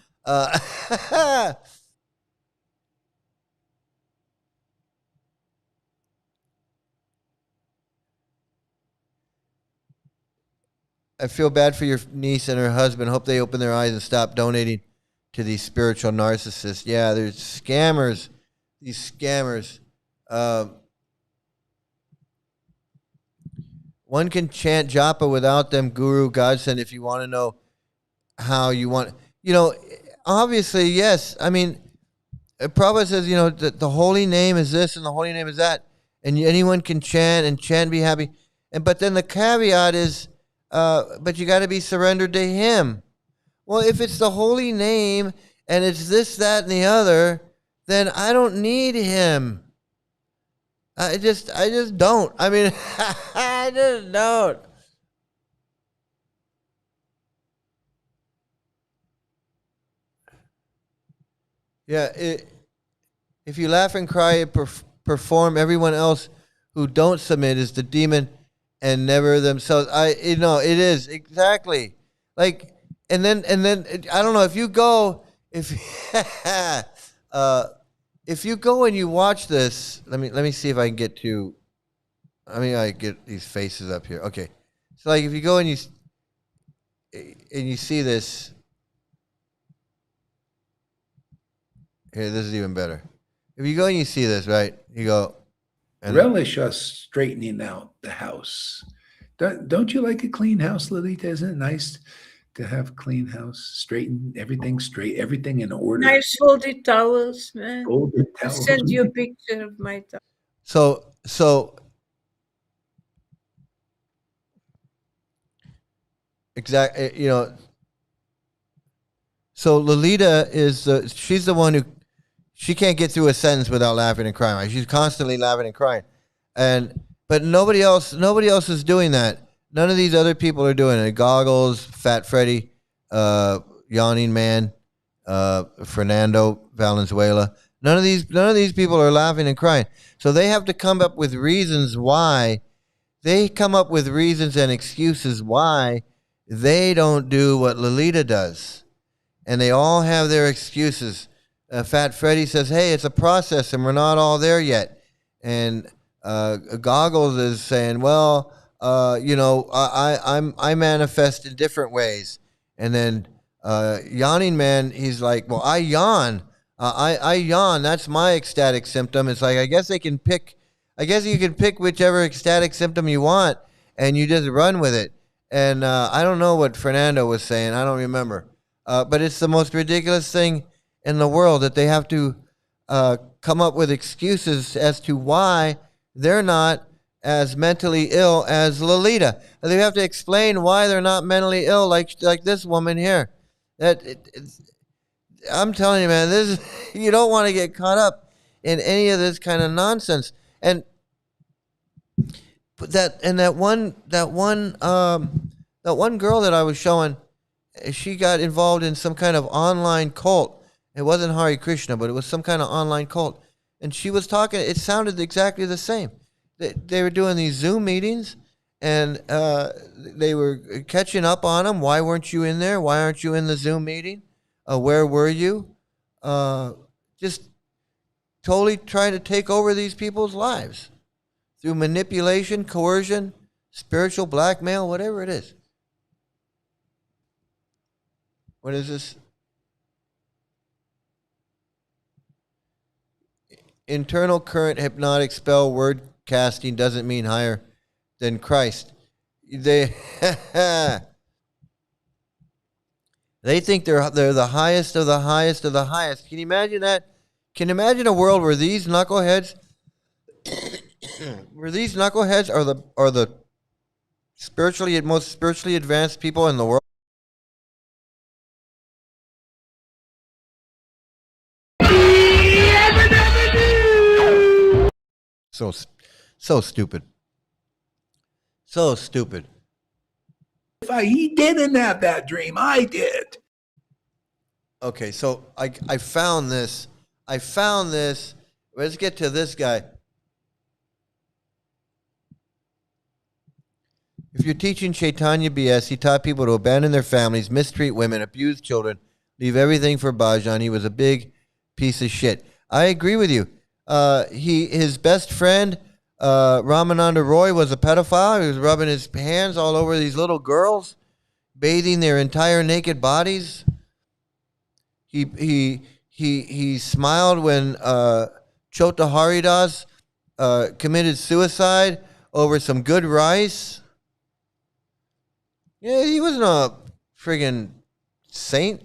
I feel bad for your niece and her husband. Hope they open their eyes and stop donating to these spiritual narcissists. Yeah, there's scammers. These scammers. One can chant japa without them, Guru, Godsend, if you want to know how you want. You know, obviously, yes. I mean, Prabhupada says, you know, the holy name is this and the holy name is that. And anyone can chant and be happy. But then the caveat is, but you got to be surrendered to him. Well, if it's the holy name and it's this, that, and the other, then I don't need him. I just don't. I mean, I just don't. Yeah, if you laugh and cry and perform, everyone else who don't submit is the demon and never themselves. It is exactly like, and then I don't know if you go if you go and you watch this. Let me see if I can get to. I get these faces up here. Okay, so like if you go and you see this. Here, this is even better. If you go and you see this, right? You go. And relish us straightening out the house. Don't you like a clean house, Lolita? Isn't it nice to have clean house, straighten everything straight, everything in order. Nice folded towels, man. Folded I'll towels. send you a picture of my towel. So exactly, you know. So Lolita is she's the one who she can't get through a sentence without laughing and crying. Right? She's constantly laughing and crying, but nobody else is doing that. None of these other people are doing it. Goggles, Fat Freddy, Yawning Man, Fernando Valenzuela. None of these people are laughing and crying. So they have to come up with reasons why. They come up with reasons and excuses why they don't do what Lolita does. And they all have their excuses. Fat Freddy says, hey, it's a process and we're not all there yet. And Goggles is saying, well, you know, I manifest in different ways. And then Yawning Man, he's like, well, I yawn. I yawn. That's my ecstatic symptom. It's like, I guess you can pick whichever ecstatic symptom you want and you just run with it. And I don't know what Fernando was saying. I don't remember. But it's the most ridiculous thing in the world that they have to come up with excuses as to why they're not as mentally ill as Lolita. They have to explain why they're not mentally ill like this woman here. I'm telling you, man, you don't want to get caught up in any of this kind of nonsense. And that one girl that I was showing, she got involved in some kind of online cult. It wasn't Hare Krishna, but it was some kind of online cult. And she was talking, it sounded exactly the same. They were doing these Zoom meetings, and they were catching up on them. Why weren't you in there? Why aren't you in the Zoom meeting? Where were you? Just totally trying to take over these people's lives through manipulation, coercion, spiritual blackmail, whatever it is. What is this? Internal current hypnotic spell word casting doesn't mean higher than Christ. They they think they're the highest of the highest of the highest. Can you imagine that? Can you imagine a world where these knuckleheads are the most spiritually advanced people in the world? So stupid. So stupid. He didn't have that dream. I did. Okay, so I found this. Let's get to this guy. If you're teaching Chaitanya BS, he taught people to abandon their families, mistreat women, abuse children, leave everything for bhajan. He was a big piece of shit. I agree with you. His best friend, Ramananda Roy, was a pedophile. He was rubbing his hands all over these little girls, bathing their entire naked bodies. He smiled when Chota Haridas committed suicide over some good rice. Yeah, he wasn't a friggin' saint.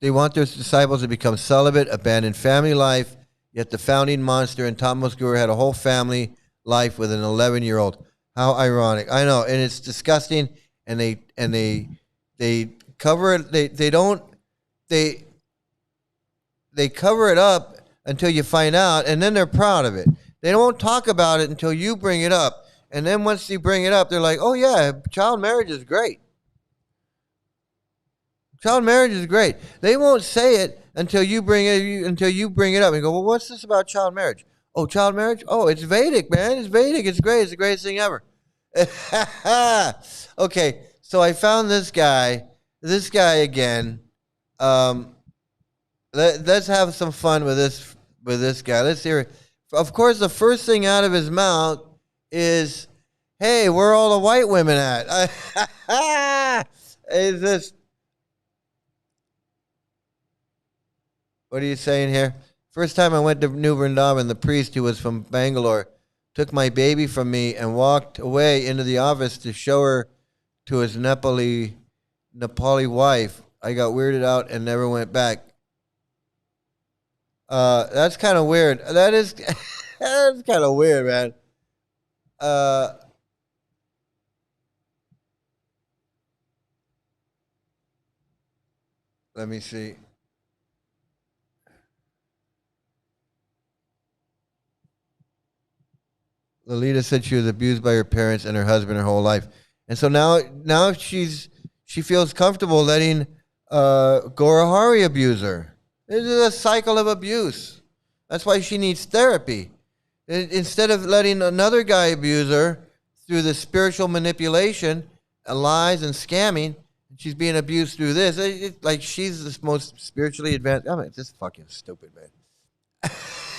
They want their disciples to become celibate, abandon family life, yet the founding monster and topmost guru had a whole family life with an 11-year-old. How ironic. I know, and it's disgusting, and they cover it, they cover it up until you find out, and then they're proud of it. They don't talk about it until you bring it up. And then once you bring it up, they're like, oh yeah, child marriage is great. Child marriage is great. They won't say it until you bring it up and go, well, what's this about child marriage? Oh, child marriage? Oh, it's Vedic, man. It's Vedic. It's great. It's the greatest thing ever. Okay, so I found this guy again. Let's have some fun with this guy. Let's hear it. Of course, the first thing out of his mouth is, hey, where are all the white women at? Is this... What are you saying here? First time I went to New Vrindavan, the priest who was from Bangalore took my baby from me and walked away into the office to show her to his Nepali wife. I got weirded out and never went back. That's kind of weird. That is that's kind of weird, man. Let me see. Lolita said she was abused by her parents and her husband her whole life, and so now she feels comfortable letting Gorahari abuse her. This is a cycle of abuse. That's why she needs therapy. Instead of letting another guy abuse her through the spiritual manipulation, lies, and scamming, she's being abused through this. Like she's the most spiritually advanced. I mean, it's just fucking stupid, man.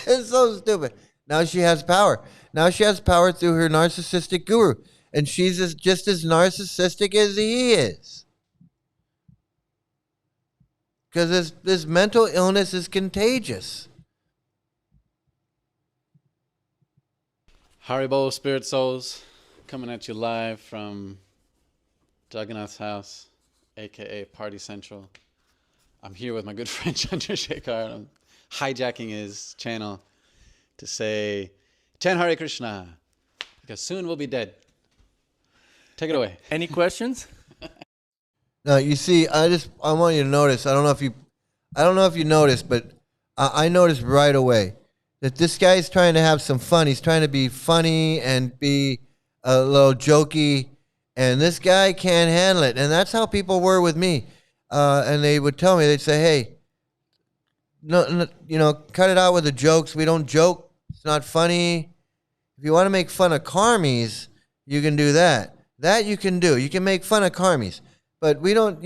It's so stupid. Now she has power. Now she has power through her narcissistic guru. And she's just as narcissistic as he is. Because this mental illness is contagious. Haribo Spirit Souls, coming at you live from Jagannath's house, aka Party Central. I'm here with my good friend Chandrasekhar. I'm hijacking his channel to say, chant Hare Krishna, because soon we'll be dead. Take it away. Any questions? No, you see, I want you to notice. I don't know if you noticed, but I noticed right away that this guy's trying to have some fun. He's trying to be funny and be a little jokey, and this guy can't handle it. And that's how people were with me. And they would tell me, they'd say, "Hey, no, cut it out with the jokes. We don't joke. It's not funny. If you want to make fun of karmis, you can do that. That you can do. You can make fun of karmis. But we don't,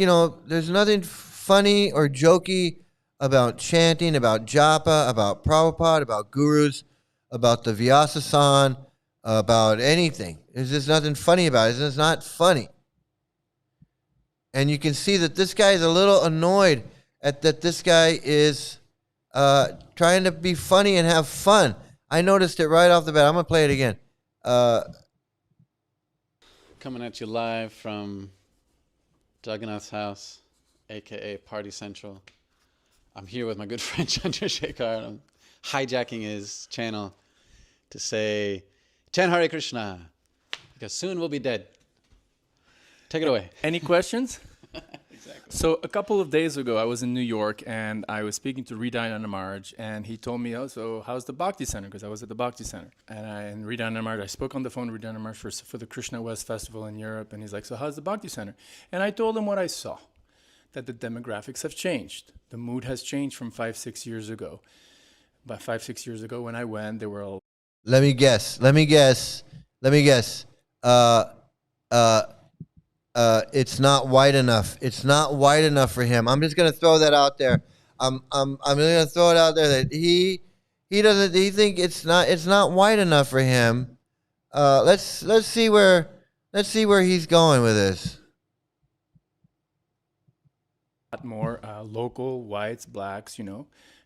there's nothing funny or jokey about chanting, about japa, about Prabhupada, about gurus, about the Vyasa-san, about anything. There's just nothing funny about it. It's not funny." And you can see that this guy is a little annoyed at that this guy is trying to be funny and have fun. I noticed it right off the bat. I'm going to play it again. Coming at you live from Jagannath's house, aka Party Central. I'm here with my good friend Chandrasekhar. I'm hijacking his channel to say, chant Hare Krishna, because soon we'll be dead. Take it away. Any questions? Exactly. So a couple of days ago, I was in New York, and I was speaking to Hridayana Maharaj, and he told me, so how's the Bhakti Center? Because I was at the Bhakti Center. And Hridayana Maharaj, I spoke on the phone with Hridayana Maharaj for the Krishna West Festival in Europe, and he's like, so how's the Bhakti Center? And I told him what I saw, that the demographics have changed. The mood has changed from 5-6 years ago. But 5-6 years ago when I went, there were all... Let me guess. It's not white enough. It's not white enough for him. I'm just gonna throw that out there. I'm gonna throw it out there that he think it's not white enough for him. Let's see where he's going with this. lot more local whites, blacks,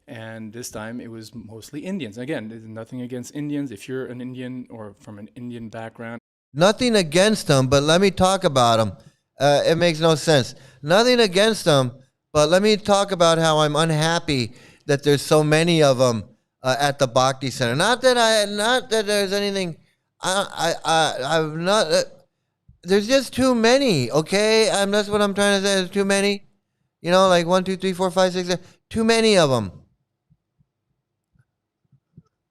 and this time it was mostly Indians. Again, there's nothing against Indians. If you're an Indian or from an Indian background. Nothing against them, but let me talk about them. It makes no sense. Nothing against them, but let me talk about how I'm unhappy that there's so many of them at the Bhakti Center. Not that there's anything. I'm not. There's just too many. Okay, that's what I'm trying to say. There's too many. Like 1, 2, 3, 4, 5, 6. Too many of them.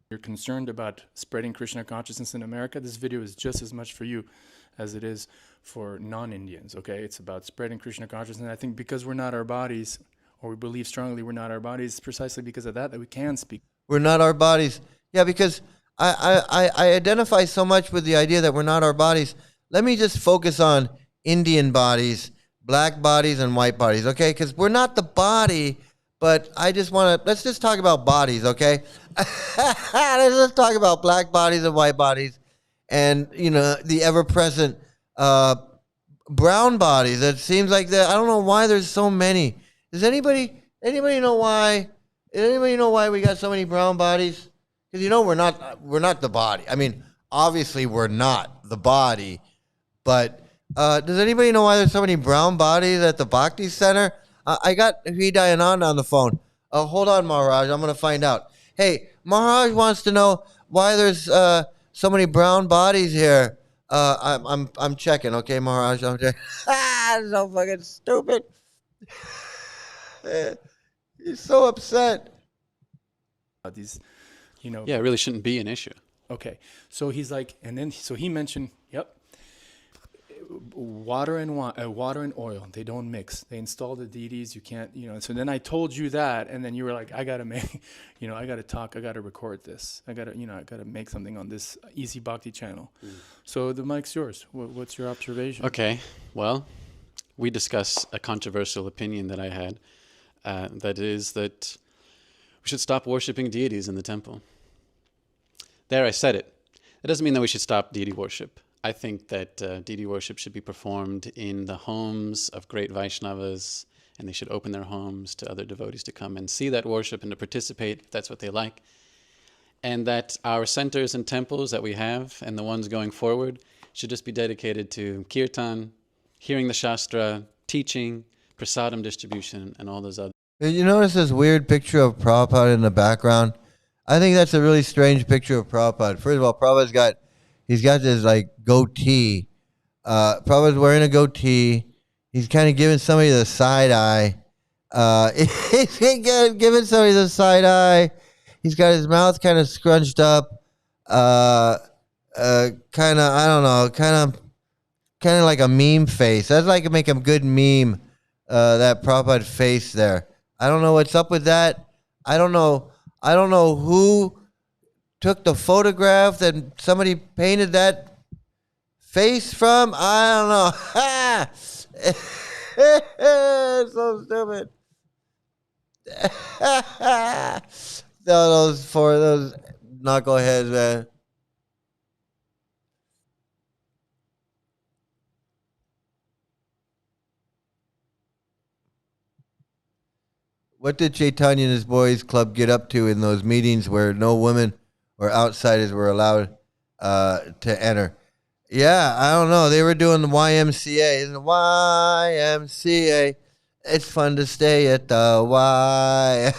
You're concerned about spreading Krishna consciousness in America, this video is just as much for you as it is for non-Indians, okay? It's about spreading Krishna consciousness. And I think because we're not our bodies, or we believe strongly we're not our bodies, precisely because of that we can speak. We're not our bodies. Yeah, because I identify so much with the idea that we're not our bodies. Let me just focus on Indian bodies, black bodies, and white bodies, okay? Because we're not the body, but I just want to, let's just talk about bodies, okay? Let's just talk about black bodies and white bodies and, the ever-present brown bodies. It seems like that. I don't know why there's so many. Does anybody know why Does anybody know why we got so many brown bodies? Because we're not the body. I mean, obviously we're not the body, but does anybody know why there's so many brown bodies at the Bhakti Center? I got Hri Dayananda on the phone. Hold on, Maharaj. I'm going to find out. Hey, Maharaj wants to know why there's so many brown bodies here. I'm checking. Okay, Maharaj. I'm checking. So fucking stupid. He's so upset. These, Yeah, it really shouldn't be an issue. Okay, so he's like, and then so he mentioned, yep, water and oil, they don't mix. They install the deities. You can't, So then I told you that, and then you were like, I gotta make, I gotta talk, I gotta record this. I gotta make something on this Easy Bhakti channel. So the mic's yours. What's your observation? Okay, well, we discuss a controversial opinion that I had. That is that we should stop worshiping deities in the temple. There, I said it. That doesn't mean that we should stop deity worship. I think that deity worship should be performed in the homes of great Vaishnavas, and they should open their homes to other devotees to come and see that worship and to participate if that's what they like. And that our centers and temples that we have, and the ones going forward, should just be dedicated to kirtan, hearing the Shastra, teaching, prasadam distribution, and all those other. You notice this weird picture of Prabhupada in the background? I think that's a really strange picture of Prabhupada. First of all, Prabhupada's got this like goatee. Prabhupada's wearing a goatee. He's kind of giving somebody the side eye. He's giving somebody the side eye. He's got his mouth kind of scrunched up. Kind of, I don't know, kind of like a meme face. That's like make a good meme. That Prabhupada face there. I don't know what's up with that. I don't know who took the photograph that somebody painted that face from. I don't know. So stupid. Those knuckleheads, man. What did Chaitanya and his boys club get up to in those meetings where no women or outsiders were allowed to enter? Yeah, I don't know. They were doing the YMCA. The YMCA. It's fun to stay at the Y.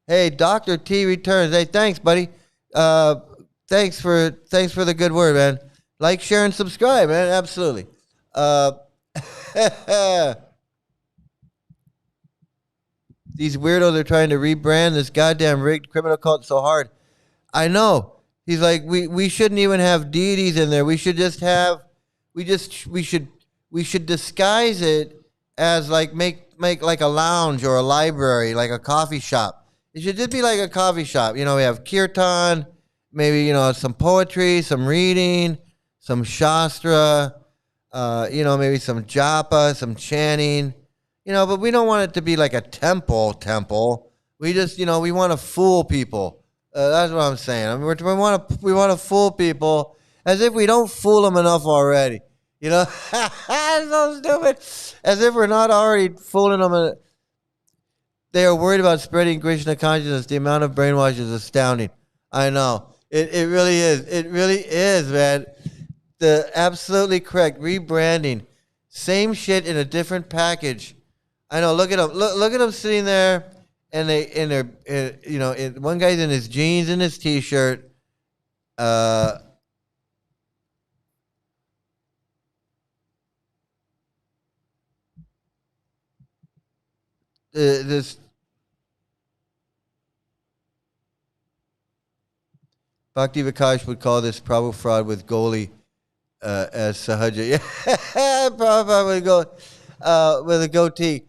Hey, Dr. T returns. Hey, thanks, buddy. Thanks for the good word, man. Like, share, and subscribe, man. Absolutely. These weirdos are trying to rebrand this goddamn rigged criminal cult so hard. I know. He's like, we shouldn't even have deities in there. We should just have, we should disguise it as like make like a lounge or a library, like a coffee shop. It should just be like a coffee shop. We have kirtan, maybe, some poetry, some reading, some shastra, maybe some japa, some chanting. But we don't want it to be like a temple. We just, we want to fool people. That's what I'm saying. I mean, we want to fool people as if we don't fool them enough already. So stupid. As if we're not already fooling them. They are worried about spreading Krishna consciousness. The amount of brainwash is astounding. I know. It really is. It really is, man. The absolutely correct rebranding. Same shit in a different package. I know. Look at them. Look at them sitting there, and one guy's in his jeans and his t-shirt. This Bhakti Vikasa would call this Prabhu fraud with Goli as Sahaja. Yeah, Prabhupada would go with a goatee.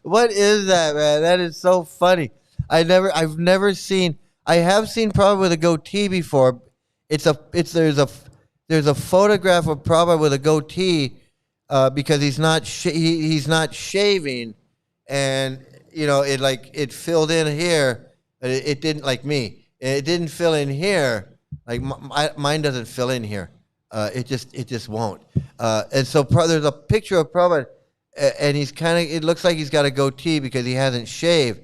What is that, man? That is so funny. I have seen Prabhupada with a goatee before. There's a photograph of Prabhupada with a goatee because he's not shaving, and it filled in here. It didn't, like me. It didn't fill in here. Like mine doesn't fill in here. It just won't. And so there's a picture of Prabhupada and he's kind of, it looks like he's got a goatee because he hasn't shaved.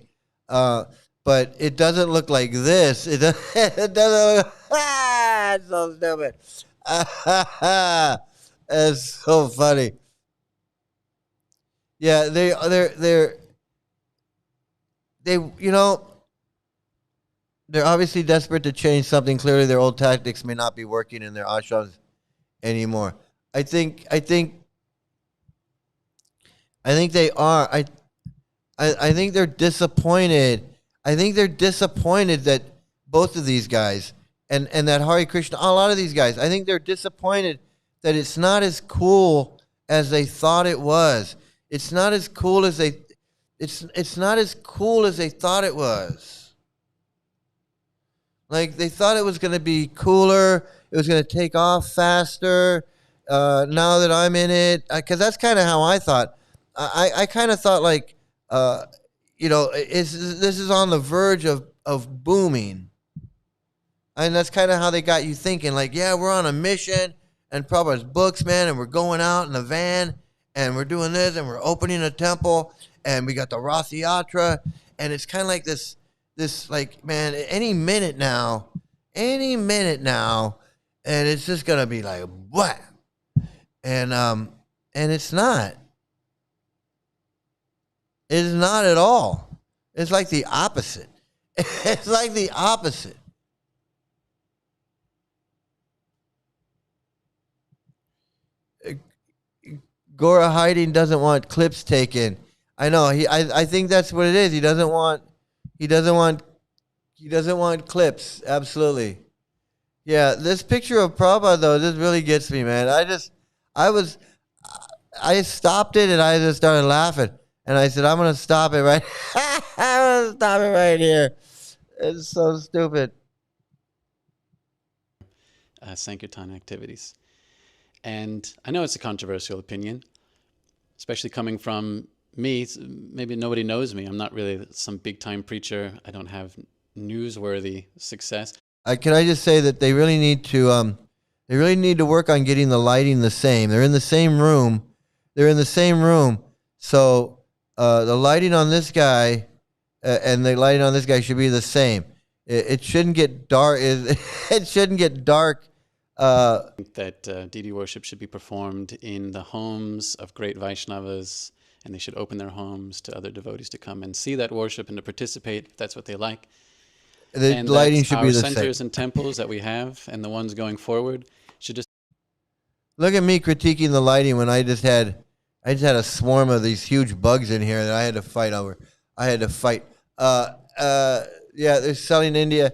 But it doesn't look like this. It doesn't look, it's so stupid. It's so funny. Yeah, they you know, they're obviously desperate to change something. Clearly their old tactics may not be working in their ashrams anymore. I think they are. I think they're disappointed. I think they're disappointed that both of these guys and that Hare Krishna, a lot of these guys, I think they're disappointed that it's not as cool as they thought it was. It's not as cool as it's not as cool as they thought it was. Like they thought it was going to be cooler. It was going to take off faster. Now that I'm in it, because that's kind of how I thought. I kind of thought like, you know, this is on the verge of booming. And that's kind of how they got you thinking, like, yeah, we're on a mission, and Prabhupada's books, man, and we're going out in the van, and we're doing this, and we're opening a temple, and we got the Rath Yatra, and it's kind of like this, like, man, any minute now, and it's just gonna be like, what? And it's not. It is not at all. It's like the opposite. It's like the opposite. Gora Hiding doesn't want clips taken. I know. I think that's what it is. He doesn't want clips. Absolutely. Yeah, this picture of Prabhupada though, this really gets me, man. I stopped it and I just started laughing. And I said, I'm going to stop it right. I'm going to stop it right here. It's so stupid. Sankirtan activities. And I know it's a controversial opinion, especially coming from me. Maybe nobody knows me. I'm not really some big-time preacher. I don't have newsworthy success. Can I just say that they really need to work on getting the lighting the same. They're in the same room. So the lighting on this guy and the lighting on this guy should be the same. It shouldn't get dark. It shouldn't get dark. That deity worship should be performed in the homes of great Vaishnavas, and they should open their homes to other devotees to come and see that worship and to participate if that's what they like. The lighting should be the same. Our centers and temples that we have and the ones going forward should just... Look at me critiquing the lighting when I just had a swarm of these huge bugs in here that I had to fight over. Yeah, they're selling in India.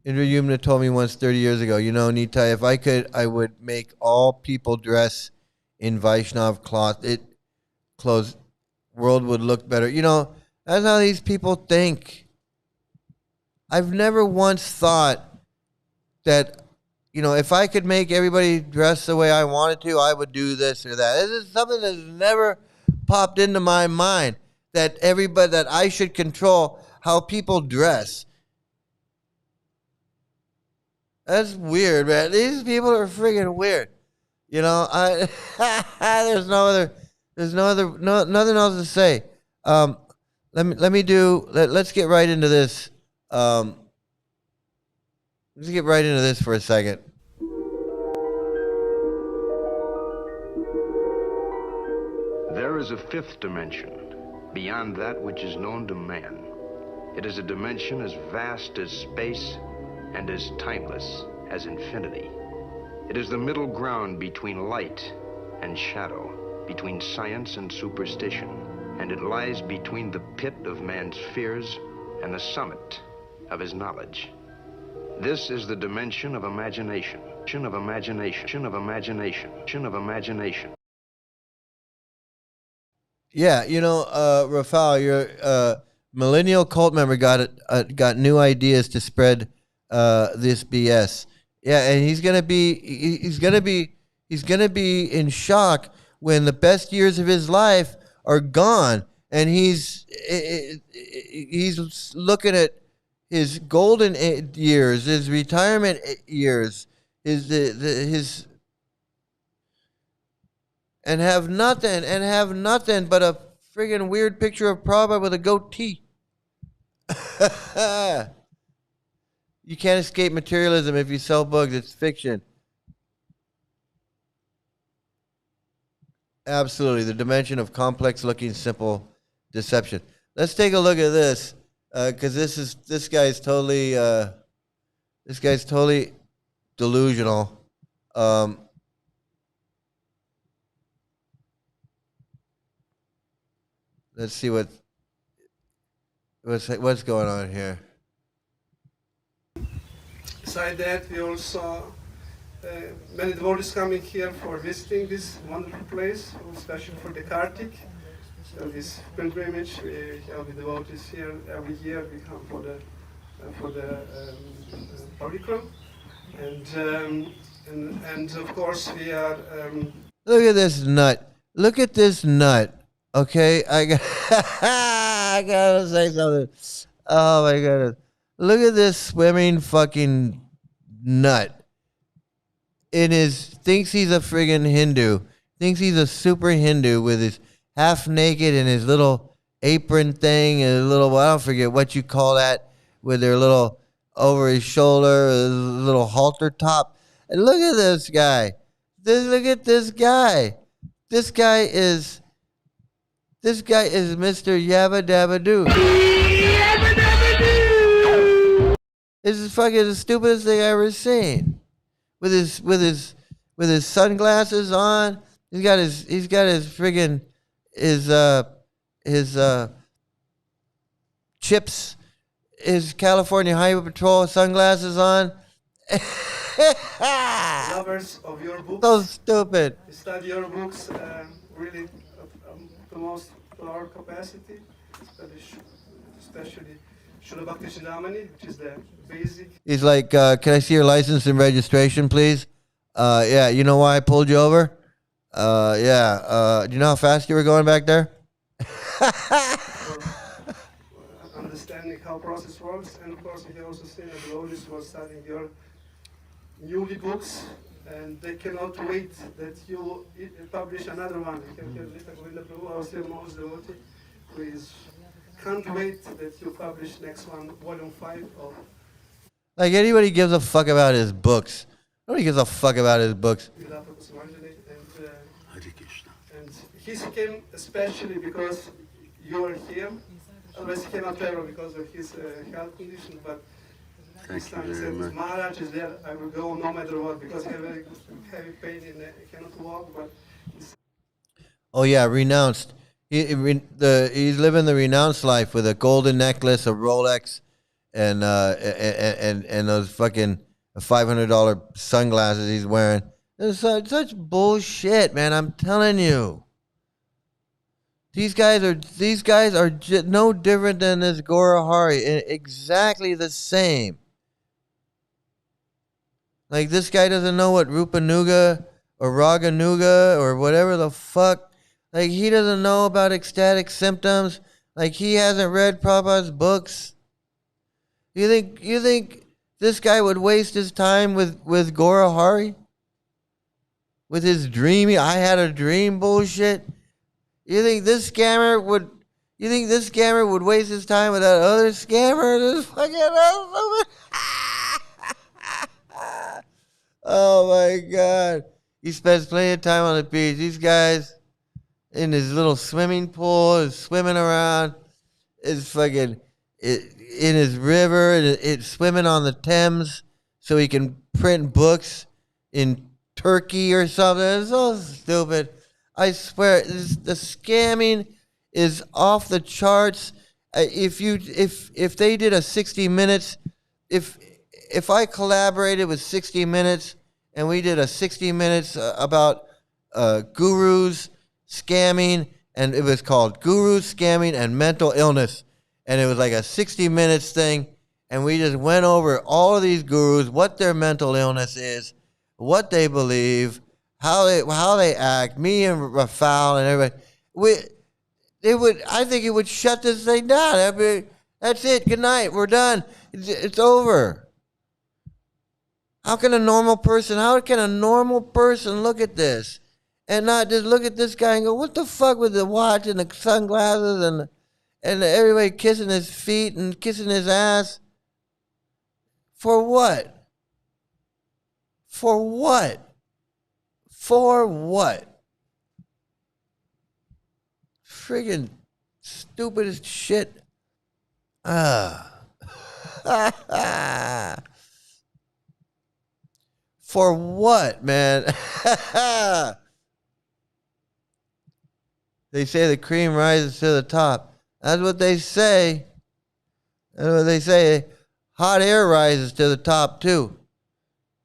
Indra Yumna told me once 30 years ago, you know, Nitai, if I could, I would make all people dress in Vaishnav clothes. World would look better. You know, that's how these people think. I've never once thought that, you know, if I could make everybody dress the way I wanted to, I would do this or that. This is something that's never popped into my mind, that I should control how people dress. That's weird, man. These people are freaking weird. You know, there's nothing else to say. Let's get right into this. Let's get right into this for a second. There is a fifth dimension, beyond that which is known to man. It is a dimension as vast as space and as timeless as infinity. It is the middle ground between light and shadow, between science and superstition, and it lies between the pit of man's fears and the summit of his knowledge. This is the dimension of imagination, of imagination, of imagination, of imagination. Yeah, you know, Rafael, your millennial cult member got new ideas to spread this BS. Yeah, and he's gonna be in shock when the best years of his life are gone, and he's he's looking at his golden years, his retirement years, his and have nothing but a friggin' weird picture of Prabhupada with a goatee. You can't escape materialism if you sell books. It's fiction. Absolutely, the dimension of complex-looking, simple deception. Let's take a look at this, because this guy's totally delusional. Let's see what's going on here. Besides that, we also many devotees coming here for visiting this wonderful place, especially for the Kartik. So this pilgrimage, we have the devotees here every year. We come for the program, and of course we are. Look at this nut. Look at this nut. Okay, I gotta say something. Oh my goodness! Look at this swimming fucking nut. Thinks he's a friggin' Hindu. Thinks he's a super Hindu with his half naked and his little apron thing and his little, I don't forget what you call that, with their little over his shoulder, his little halter top. And look at this guy. Look at this guy. This guy is Mr. Yabba Dabba Doo. This is fucking the stupidest thing I ever seen. With his sunglasses on, he's got his friggin' his chips, his California Highway Patrol sunglasses on. Lovers of your books. So stupid. Study your books really the most to our capacity, especially Srila Bhakti Chintamani, which is the basic. He's like, can I see your license and registration, please? Yeah, you know why I pulled you over? Yeah. Do you know how fast you were going back there? Understanding how process works, and of course you can also see that the devotees who are studying your newly books, and they cannot wait that you publish another one. You can hear Mr. Govinda Prabhu, our most devotee, who can't wait that you publish next one, volume 5 of. Like anybody gives a fuck about his books. Nobody gives a fuck about his books. And he came especially because you are here. Otherwise he cannot travel because of his health condition, but this time he said, Maharaj is there, I will go no matter what, because he has very heavy pain and he cannot walk, but Oh yeah, renounced. He's living the renounced life with a golden necklace, a Rolex, and those fucking $500 sunglasses he's wearing. It's such bullshit, man. I'm telling you. These guys are no different than this Gora Hari. Exactly the same. Like this guy doesn't know what Rupanuga or Raganuga or whatever the fuck. Like he doesn't know about ecstatic symptoms. Like he hasn't read Prabhupada's books. You think this guy would waste his time with Gora Hari? With his dreamy, I had a dream bullshit? You think this scammer would waste his time with that other scammer? This fucking oh my God. He spends plenty of time on the beach. These guys in his little swimming pool is swimming around. Is fucking in his river. It's swimming on the Thames so he can print books in Turkey or something. It's so stupid. I swear, the scamming is off the charts. If they did a 60 Minutes, if I collaborated with 60 Minutes and we did a 60 Minutes about gurus scamming, and it was called Gurus Scamming and Mental Illness, and it was like a 60 Minutes thing, and we just went over all of these gurus, what their mental illness is, what they believe, how they act, me and Rafal and everybody. I think it would shut this thing down. That's it. Good night. We're done. It's over. How can a normal person look at this and not just look at this guy and go, what the fuck with the watch and the sunglasses and everybody kissing his feet and kissing his ass? For what? For what? For what? Friggin' stupidest shit. For what, man? They say the cream rises to the top. That's what they say. That's what they say. Hot air rises to the top, too.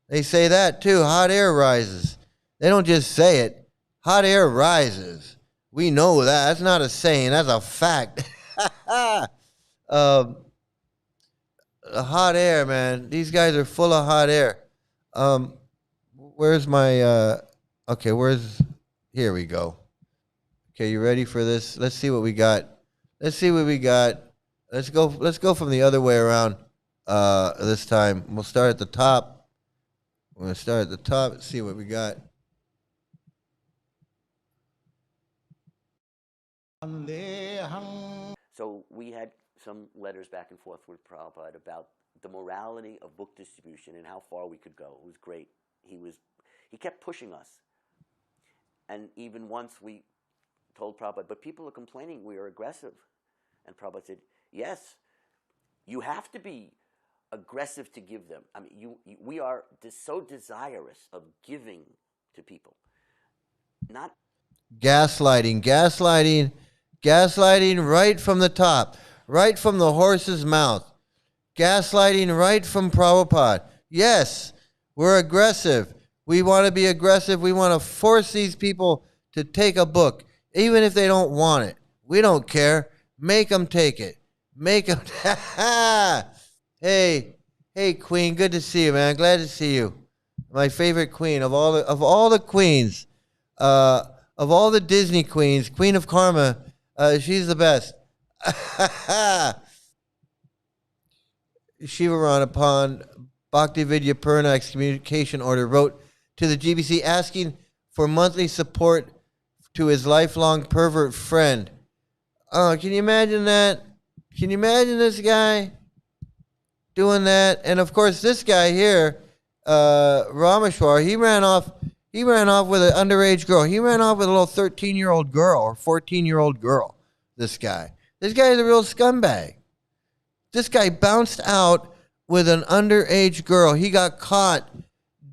They say that, too. Hot air rises. They don't just say it. Hot air rises. We know that. That's not a saying. That's a fact. Hot air, man. These guys are full of hot air. Where's my, here we go. Okay, you ready for this? Let's see what we got. Let's go from the other way around this time. We'll start at the top. We're going to start at the top and see what we got. So we had some letters back and forth with Prabhupada about the morality of book distribution and how far we could go. It was great. He kept pushing us. And even once we told Prabhupada, but people are complaining we are aggressive. And Prabhupada said, yes, you have to be aggressive to give them. I mean, we are so desirous of giving to people. Not Gaslighting right from the top, right from the horse's mouth. Gaslighting right from Prabhupada. Yes, we're aggressive. We want to be aggressive. We want to force these people to take a book, even if they don't want it. We don't care. Make them take it. Make them. Hey, Queen. Good to see you, man. Glad to see you. My favorite queen of all the queens, of all the Disney queens, Queen of Karma. She's the best. Shivaran, upon Bhakti Vidya Purna excommunication order, wrote to the GBC asking for monthly support to his lifelong pervert friend. Oh, can you imagine that? Can you imagine this guy doing that? And of course, this guy here, Rameshwar, he ran off with an underage girl. He ran off with a little 13-year-old girl or 14-year-old girl. This guy is a real scumbag. This guy bounced out with an underage girl. He got caught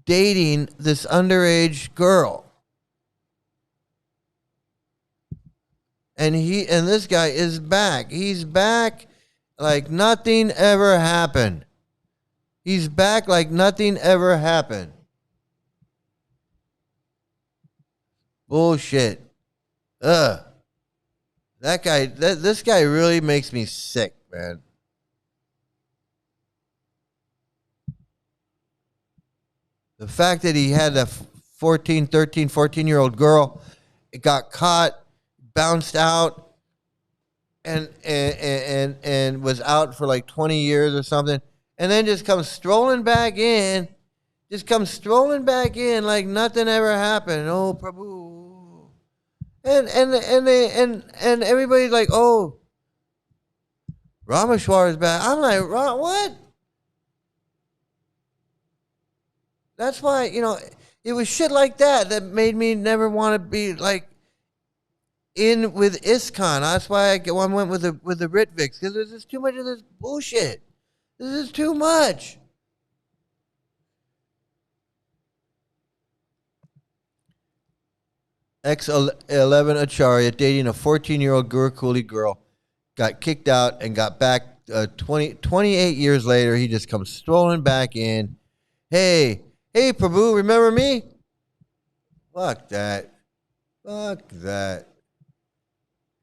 dating this underage girl. And this guy is back. He's back like nothing ever happened. He's back like nothing ever happened. Bullshit. This guy really makes me sick, man. The fact that he had a 14-year-old girl, it got caught, bounced out, and was out for like 20 years or something, and then just comes strolling back in like nothing ever happened. Oh, Prabhu. And everybody's like, oh, Rameshwar is back. I'm like, what? That's why, it was shit like that made me never want to be like in with ISKCON. That's why I went with the Ritviks, because there's just too much of this bullshit. This is too much. X11 Acharya dating a 14-year-old Gurukuli girl got kicked out and got back 28 years later. He just comes strolling back in. Hey, Prabhu, remember me? Fuck that.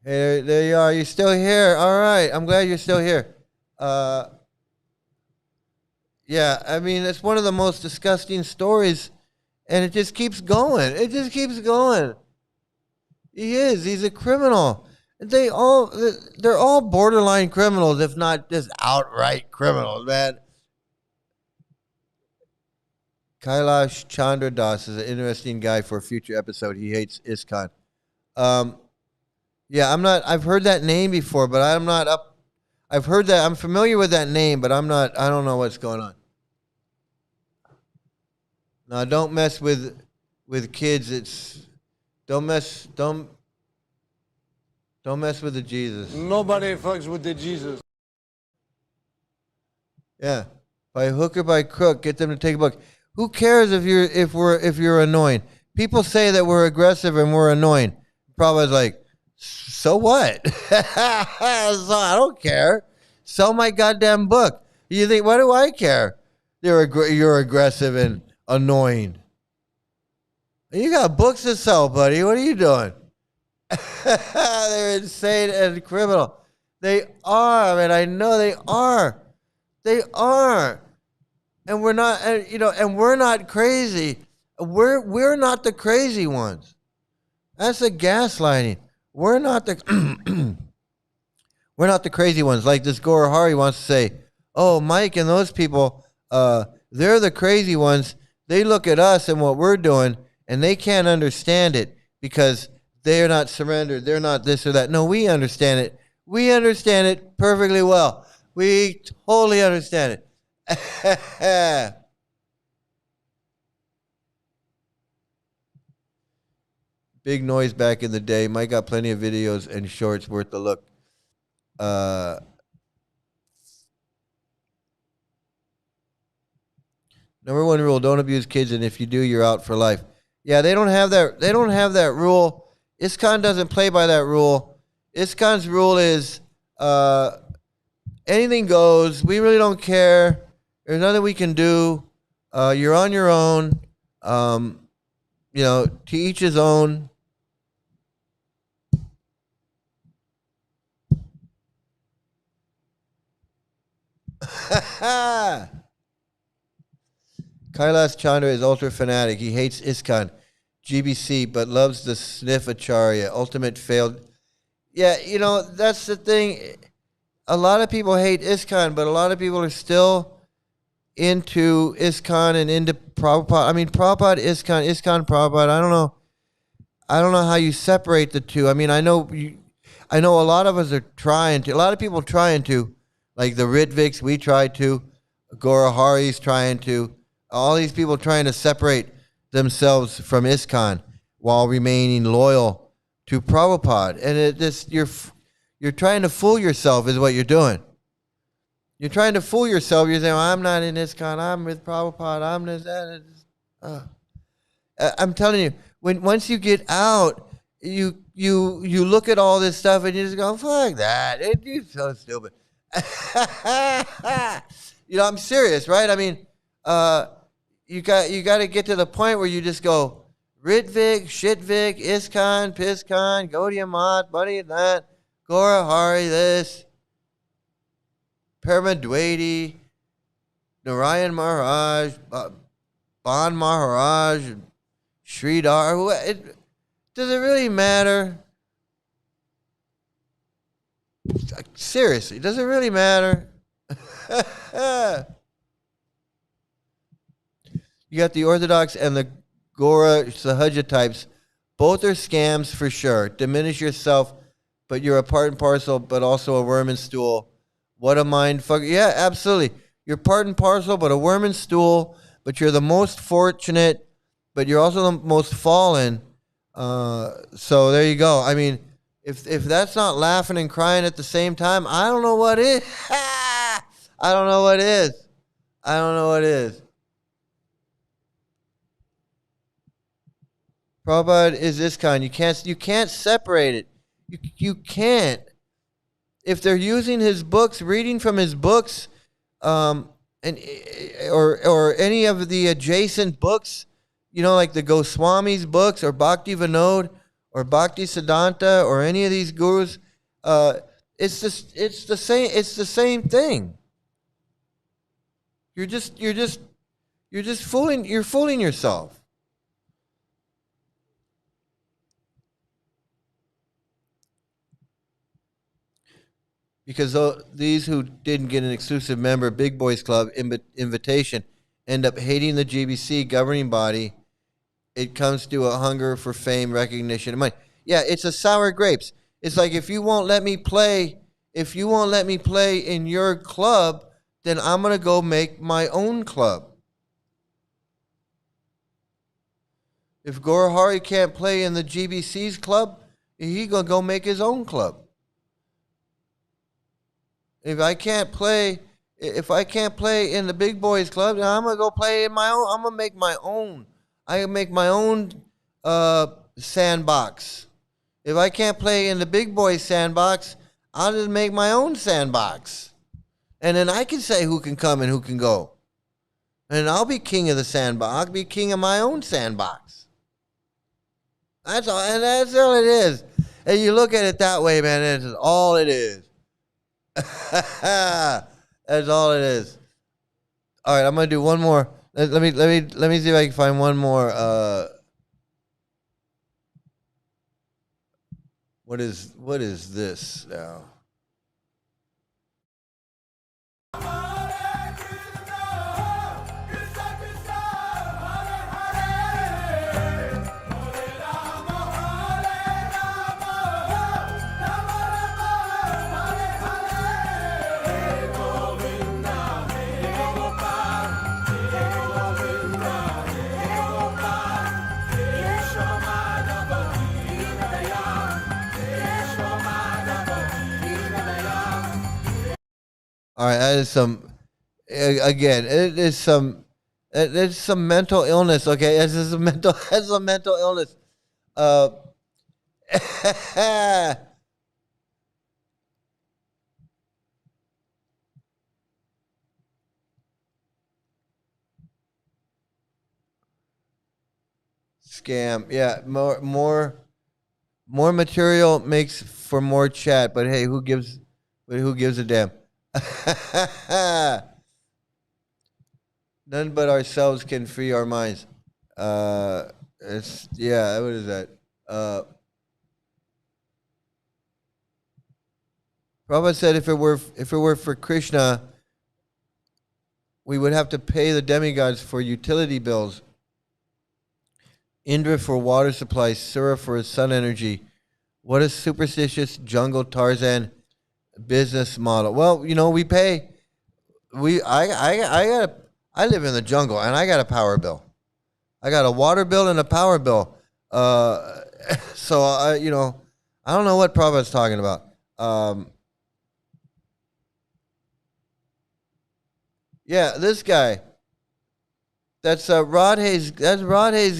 Hey, there you are. You're still here. All right. I'm glad you're still here. Yeah, I mean, it's one of the most disgusting stories, and it just keeps going. He's a criminal. they're all borderline criminals, if not just outright criminals, man. Kailash Chandra Das is an interesting guy for a future episode. He hates ISKCON. Yeah, I'm not. I've heard that name before, but I'm not up. I've heard that. I'm familiar with that name, but I'm not. I don't know what's going on. Now, don't mess with kids. Don't mess with the Jesus. Nobody fucks with the Jesus. Yeah, by hook or by crook, get them to take a book. Who cares if you're annoying? People say that we're aggressive and we're annoying. Prabhupada's like, so what? So I don't care. Sell my goddamn book. You think, what do I care? You're aggressive and annoying. You got books to sell, buddy. What are you doing? They're insane and criminal. They are. I mean, I know they are. They are. And we're not, and we're not crazy. We're not the crazy ones. That's the gaslighting. We're not the we're not the crazy ones. Like this Gora Hari wants to say, oh, Mike and those people, they're the crazy ones. They look at us and what we're doing, and they can't understand it because they're not surrendered. They're not this or that. No, we understand it. We understand it perfectly well. We totally understand it. Big noise back in the day. Mike got plenty of videos and shorts worth a look. Number one rule: don't abuse kids, and if you do, you're out for life. Yeah, they don't have that. They don't have that rule. ISKCON doesn't play by that rule. ISKCON's rule is anything goes. We really don't care. There's nothing we can do. You're on your own. To each his own. Kailash Chandra is ultra fanatic. He hates ISKCON, GBC, but loves the sniff acharya. Ultimate failed. Yeah, that's the thing. A lot of people hate ISKCON, but a lot of people are still into ISKCON and into Prabhupada. I mean, Prabhupada, ISKCON, Prabhupada. I don't know how you separate the two. I mean, I know a lot of us are trying to. A lot of people trying to, like the Ritviks, we try to. Gora Hari's trying to. All these people trying to separate themselves from ISKCON while remaining loyal to Prabhupada. And you're trying to fool yourself is what you're doing. You're trying to fool yourself. You're saying, well, I'm not in ISKCON. I'm with Prabhupada. I'm this, that. I'm telling you, once you get out, you look at all this stuff and you just go, fuck that. You're so stupid. I'm serious, right? I mean, you got to get to the point where you just go, Ritvik, Shitvik, ISKCON, PISKCON, Gaudiya Math, Buddy that, Gora Hari this, Paramadwaiti, Narayan Maharaj, Ban Maharaj, Sridhar. Does it really matter? Seriously, does it really matter? You got the Orthodox and the Gora Sahaja types. Both are scams for sure. Diminish yourself, but you're a part and parcel, but also a worm and stool. What a mind fuck. Yeah, absolutely. You're part and parcel, but a worm and stool, but you're the most fortunate, but you're also the most fallen. So there you go. I mean, if that's not laughing and crying at the same time, I don't know what is. I don't know what is. I don't know what is. Prabhupada is ISKCON. You can't separate it. You can't. If they're using his books, reading from his books, or any of the adjacent books, like the Goswami's books or Bhakti Vinod or Bhakti Siddhanta or any of these gurus, it's the same thing. You're fooling yourself. because these who didn't get an exclusive member Big Boys Club invitation end up hating the GBC governing body. It comes to a hunger for fame, recognition, and money. Yeah, it's a sour grapes. It's like, if you won't let me play in your club, then I'm going to go make my own club. If Gorahari can't play in the GBC's club, he going to go make his own club. If I can't play in the Big Boys Club, then I'm going to go play in my own. I'm going to make my own. I can make my own sandbox. If I can't play in the Big Boys sandbox, I'll just make my own sandbox. And then I can say who can come and who can go. And I'll be king of the sandbox. I'll be king of my own sandbox. That's all, and that's all it is. And you look at it that way, man, it's all it is. That's all it is. All right, I'm gonna do one more. Let me see if I can find one more. What is this now? All right, that is some. Again, it's some mental illness. Okay, this is a mental. That's a mental illness. Scam. Yeah, more material makes for more chat. But hey, who gives a damn? None but ourselves can free our minds. What is that? Prabhupada said if it were for Krishna, we would have to pay the demigods for utility bills. Indra for water supply, Sura for sun energy. What a superstitious jungle Tarzan business model. Well, we pay. I live in the jungle and I got a power bill. I got a water bill and a power bill. So I don't know what Prabhupada's talking about. Yeah, this guy. That's Radhe's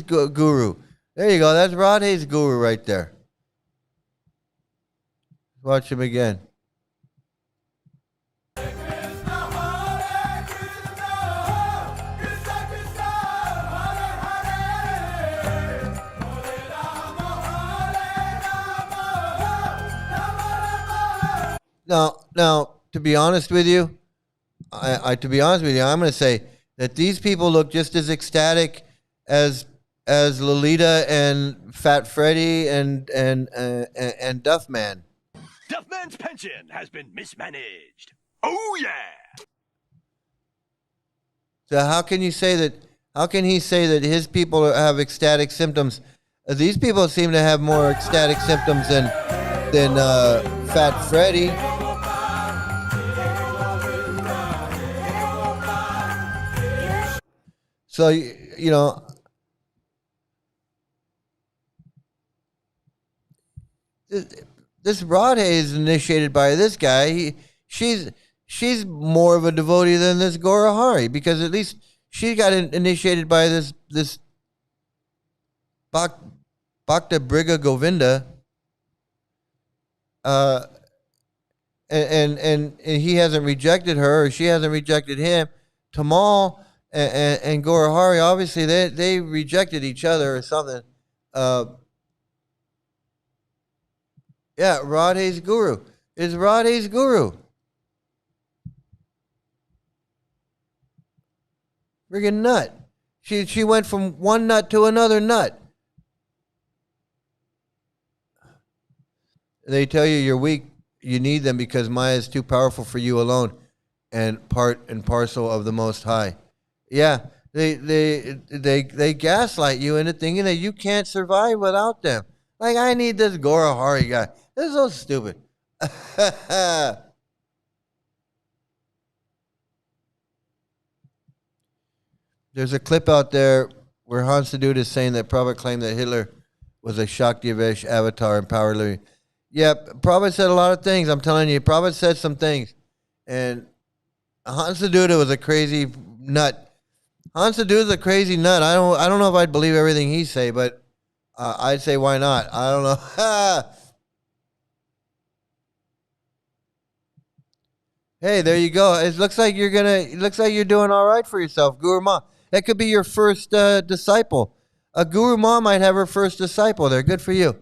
guru. There you go. That's Radhe's guru right there. Watch him again. Now, to be honest with you, I'm going to say that these people look just as ecstatic as Lolita and Fat Freddy and Duffman. Duffman's pension has been mismanaged. Oh yeah. So how can he say that his people have ecstatic symptoms? These people seem to have more ecstatic symptoms than Fat Freddy. So this Radhe is initiated by this guy. She's more of a devotee than this Gorahari, because at least she got initiated by this Bhakta Briga Govinda. And he hasn't rejected her, or she hasn't rejected him. Tamal and Gorahari, obviously they rejected each other or something. Yeah, Radhe's guru is Radhe's guru. Friggin' nut. She went from one nut to another nut. They tell you you're weak you need them because Maya is too powerful for you alone, and part and parcel of the Most High. Yeah, they gaslight you into thinking that you can't survive without them. Like, I need this Gora Hari guy. This is so stupid. There's a clip out there where Hans Dude is saying that Prabhupada claimed that Hitler was a Shakti-Vesh avatar and power living. Yeah, Prabhupada said a lot of things. I'm telling you, Prabhupada said some things. And Hans Dude was a crazy nut. Hans Dude is a crazy nut. I don't know if I'd believe everything he say, but I'd say why not? I don't know. Hey, there you go. It looks like you're doing all right for yourself, Guru Ma. That could be your first disciple. A Guru Ma might have her first disciple there. Good for you.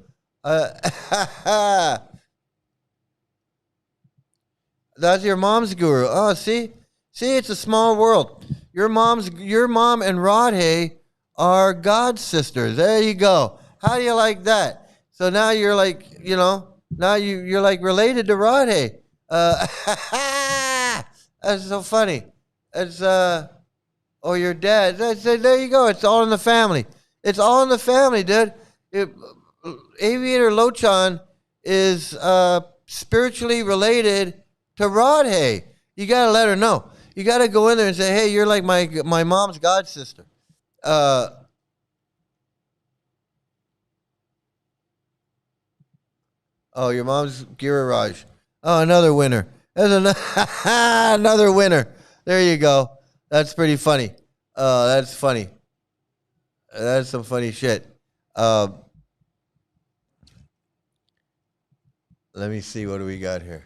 That's your mom's guru. Oh, see, it's a small world. Your mom and Radhe are god sisters. There you go. How do you like that? So now you're like, now you're like related to Radhe. That's so funny. It's or your dad. There you go. It's all in the family. It's all in the family, dude. Aviator Lochan is spiritually related to Radhe. You gotta let her know. You gotta go in there and say, "Hey, you're like my mom's god sister." Oh, your mom's Giriraj. Oh, another winner. There's another winner. There you go. That's pretty funny. That's funny. That's some funny shit. Let me see. What do we got here?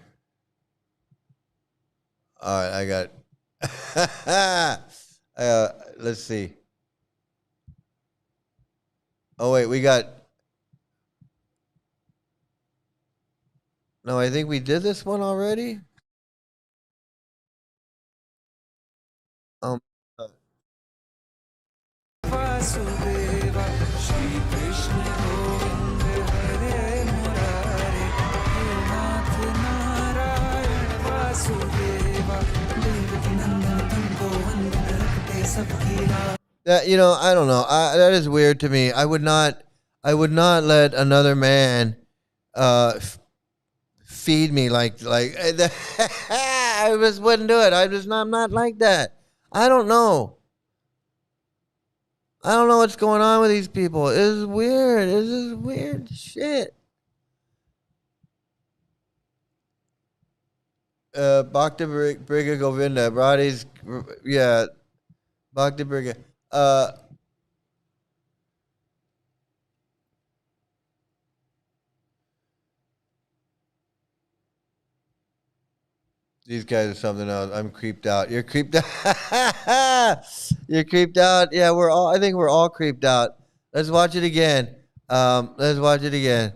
All right, I got. Let's see. Oh wait, we got. No, I think we did this one already. That, I don't know. That is weird to me. I would not let another man feed me like I just wouldn't do it. I'm not like that. I don't know. I don't know what's going on with these people. It's weird. This is weird shit. Bhakti Briga Govinda. Radhe's, yeah. Bhakti Briga. These guys are something else. I'm creeped out. You're creeped out. You're creeped out. Yeah, I think we're all creeped out. Let's watch it again. Let's watch it again.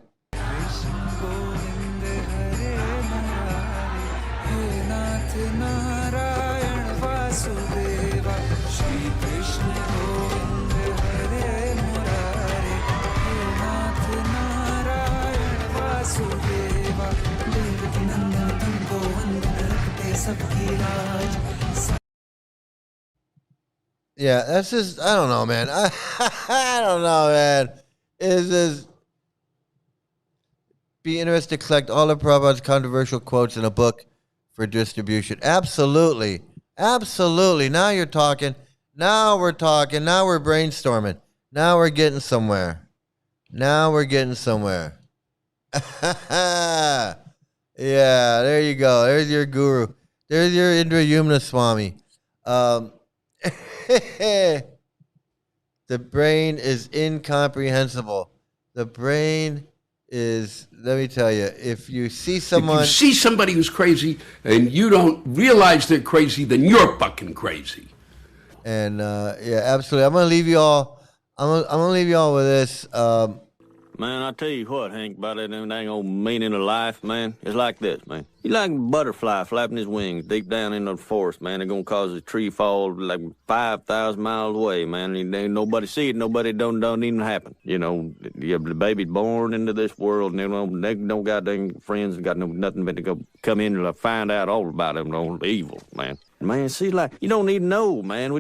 Yeah, that's just, I don't know, man. I don't know, man. Is this be interested to collect all of Prabhupada's controversial quotes in a book for distribution? Absolutely. Absolutely. Now you're talking. Now we're talking. Now we're brainstorming. Now we're getting somewhere. Now we're getting somewhere. Yeah, there you go. There's your guru. There's your Indra Yumna Swami. The brain is incomprehensible. The brain is, let me tell you, if you see someone... If you see somebody who's crazy and you don't realize they're crazy, then you're fucking crazy. And yeah, absolutely. I'm gonna leave you all with this. Man, I tell you what, Hank, about that dang old meaning of life, man. It's like this, man. He like a butterfly flapping his wings deep down in the forest, man. They're gonna cause a tree fall like 5,000 miles away, man. Ain't nobody see it, nobody don't even happen. You know, the baby's born into this world, and they don't got dang friends, got nothing but to go come in and find out all about them, no evil, man. Man, see, like, you don't need to know, man.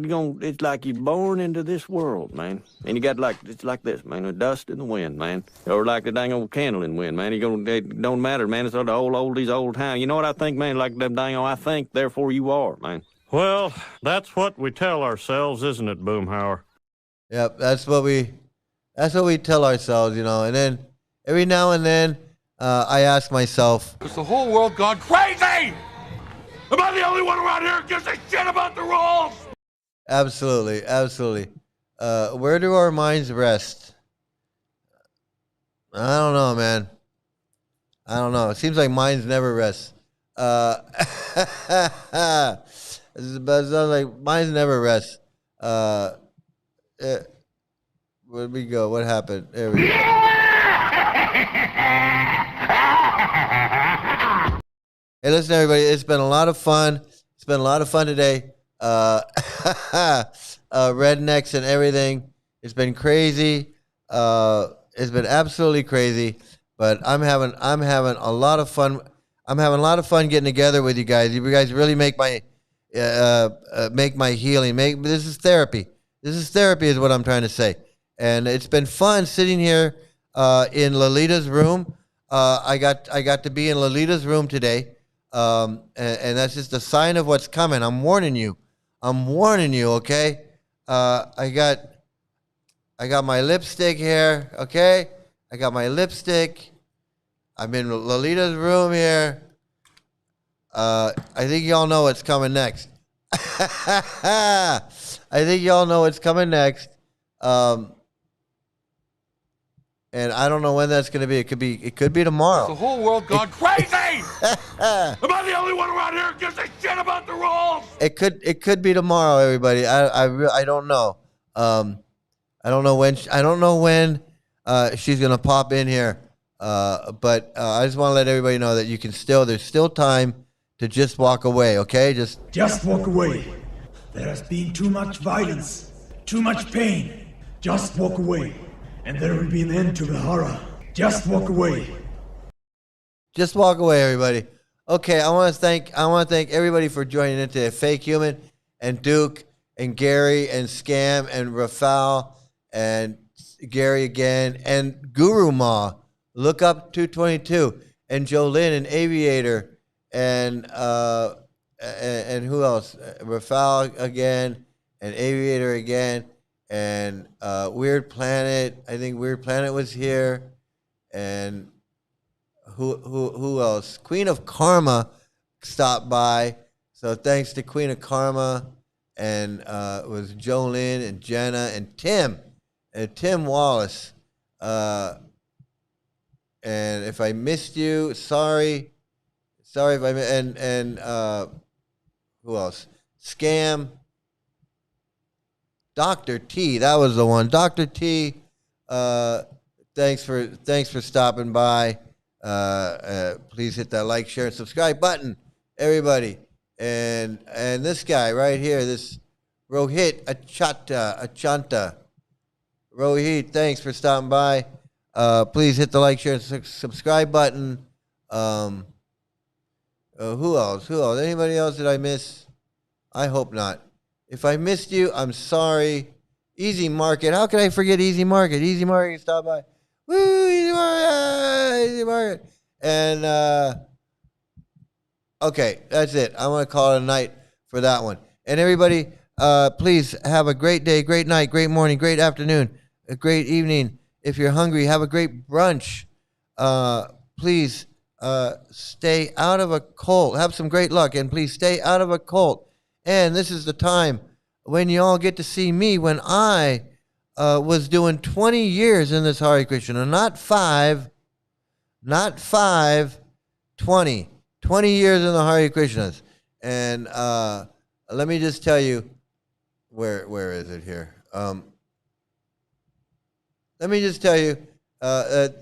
It's like you're born into this world, man. And you got it's like this, man, the dust in the wind, man. Or like the dang old candle in the wind, man. It don't matter, man. It's all the oldies, old time. You know what I think, man? Like them dang old, I think, therefore you are, man. Well, that's what we tell ourselves, isn't it, Boomhauer? Yep, that's what we tell ourselves, you know. And then every now and then, I ask myself, Is the whole world gone crazy? Am I the only one around here who gives a shit about the rules? absolutely, absolutely. Where do our minds rest? I don't know, man. I don't know. It seems like minds never rest. It sounds like minds never rest. Where'd we go? What happened? There we go. Hey, listen, everybody. It's been a lot of fun. It's been a lot of fun today. Rednecks and everything. It's been crazy. It's been absolutely crazy. But I'm having a lot of fun. I'm having a lot of fun getting together with you guys. You guys really make my healing. This is therapy. This is therapy, is what I'm trying to say. And it's been fun sitting here in Lolita's room. I got to be in Lolita's room today. And that's just a sign of what's coming. I'm warning you. Okay? I got my lipstick here, okay? I got my lipstick. I'm in Lolita's room here. I think y'all know what's coming next. I think y'all know what's coming next. And I don't know when that's going to be. It could be tomorrow. Is the whole world gone crazy? Am I the only one around here who gives a shit about the rules? It could be tomorrow, everybody. I don't know. I don't know when she's gonna pop in here. But I just want to let everybody know that there's still time to just walk away. Okay, just walk away. There has been too much violence, too much pain. Just walk away, and there will be an end to the horror. Just walk away. Just walk away, everybody. Okay, I want to thank everybody for joining in today. Fake Human and Duke and Gary and Scam and Rafal and Gary again and Guru Ma. Look up 222 and Jolyn and Aviator and who else? Rafal again and Aviator again and Weird Planet. I think Weird Planet was here and who else? Queen of Karma stopped by. So thanks to Queen of Karma and it was Jolyn and Jenna and Tim Wallace. And if I missed you, sorry if I and who else? Scam. Dr. T, that was the one. Dr. T, thanks for stopping by. Please hit that like, share, and subscribe button, everybody. And this guy right here, this Rohit Achanta. Rohit, thanks for stopping by. Please hit the like, share, and subscribe button. Who else? Anybody else that I miss? I hope not. If I missed you, I'm sorry. Easy Market. How could I forget Easy Market? Easy Market, stop by. Woo, Easy Market. Easy Market. And, okay, that's it. I'm going to call it a night for that one. And everybody, please have a great day, great night, great morning, great afternoon, a great evening. If you're hungry, have a great brunch. Please stay out of a cult. Have some great luck, and please stay out of a cult. And this is the time when you all get to see me when I was doing 20 years in this Hare Krishna. Not 5, 20. 20 years in the Hare Krishnas. And let me just tell you, where is it here? Let me just tell you,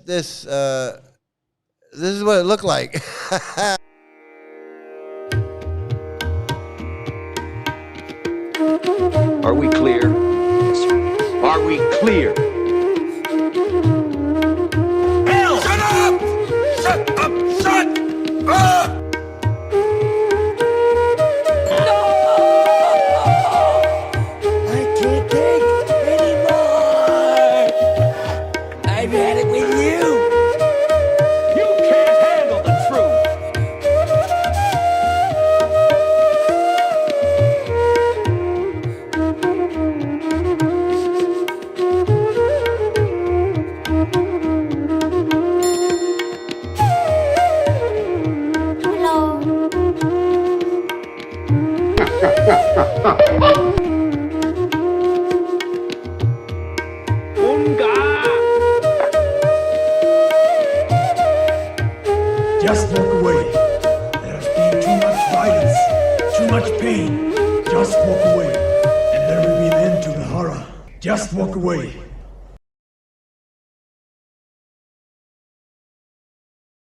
this is what it looked like. Are we clear? Yes, sir. Are we clear? Hell! Shut up! Shut up! Shut up! I can't take anymore. I've had it with you. You can't handle the truth. Just walk away. There has been too much violence, too much pain. Just walk away, and there will be an end to the horror. Just walk away.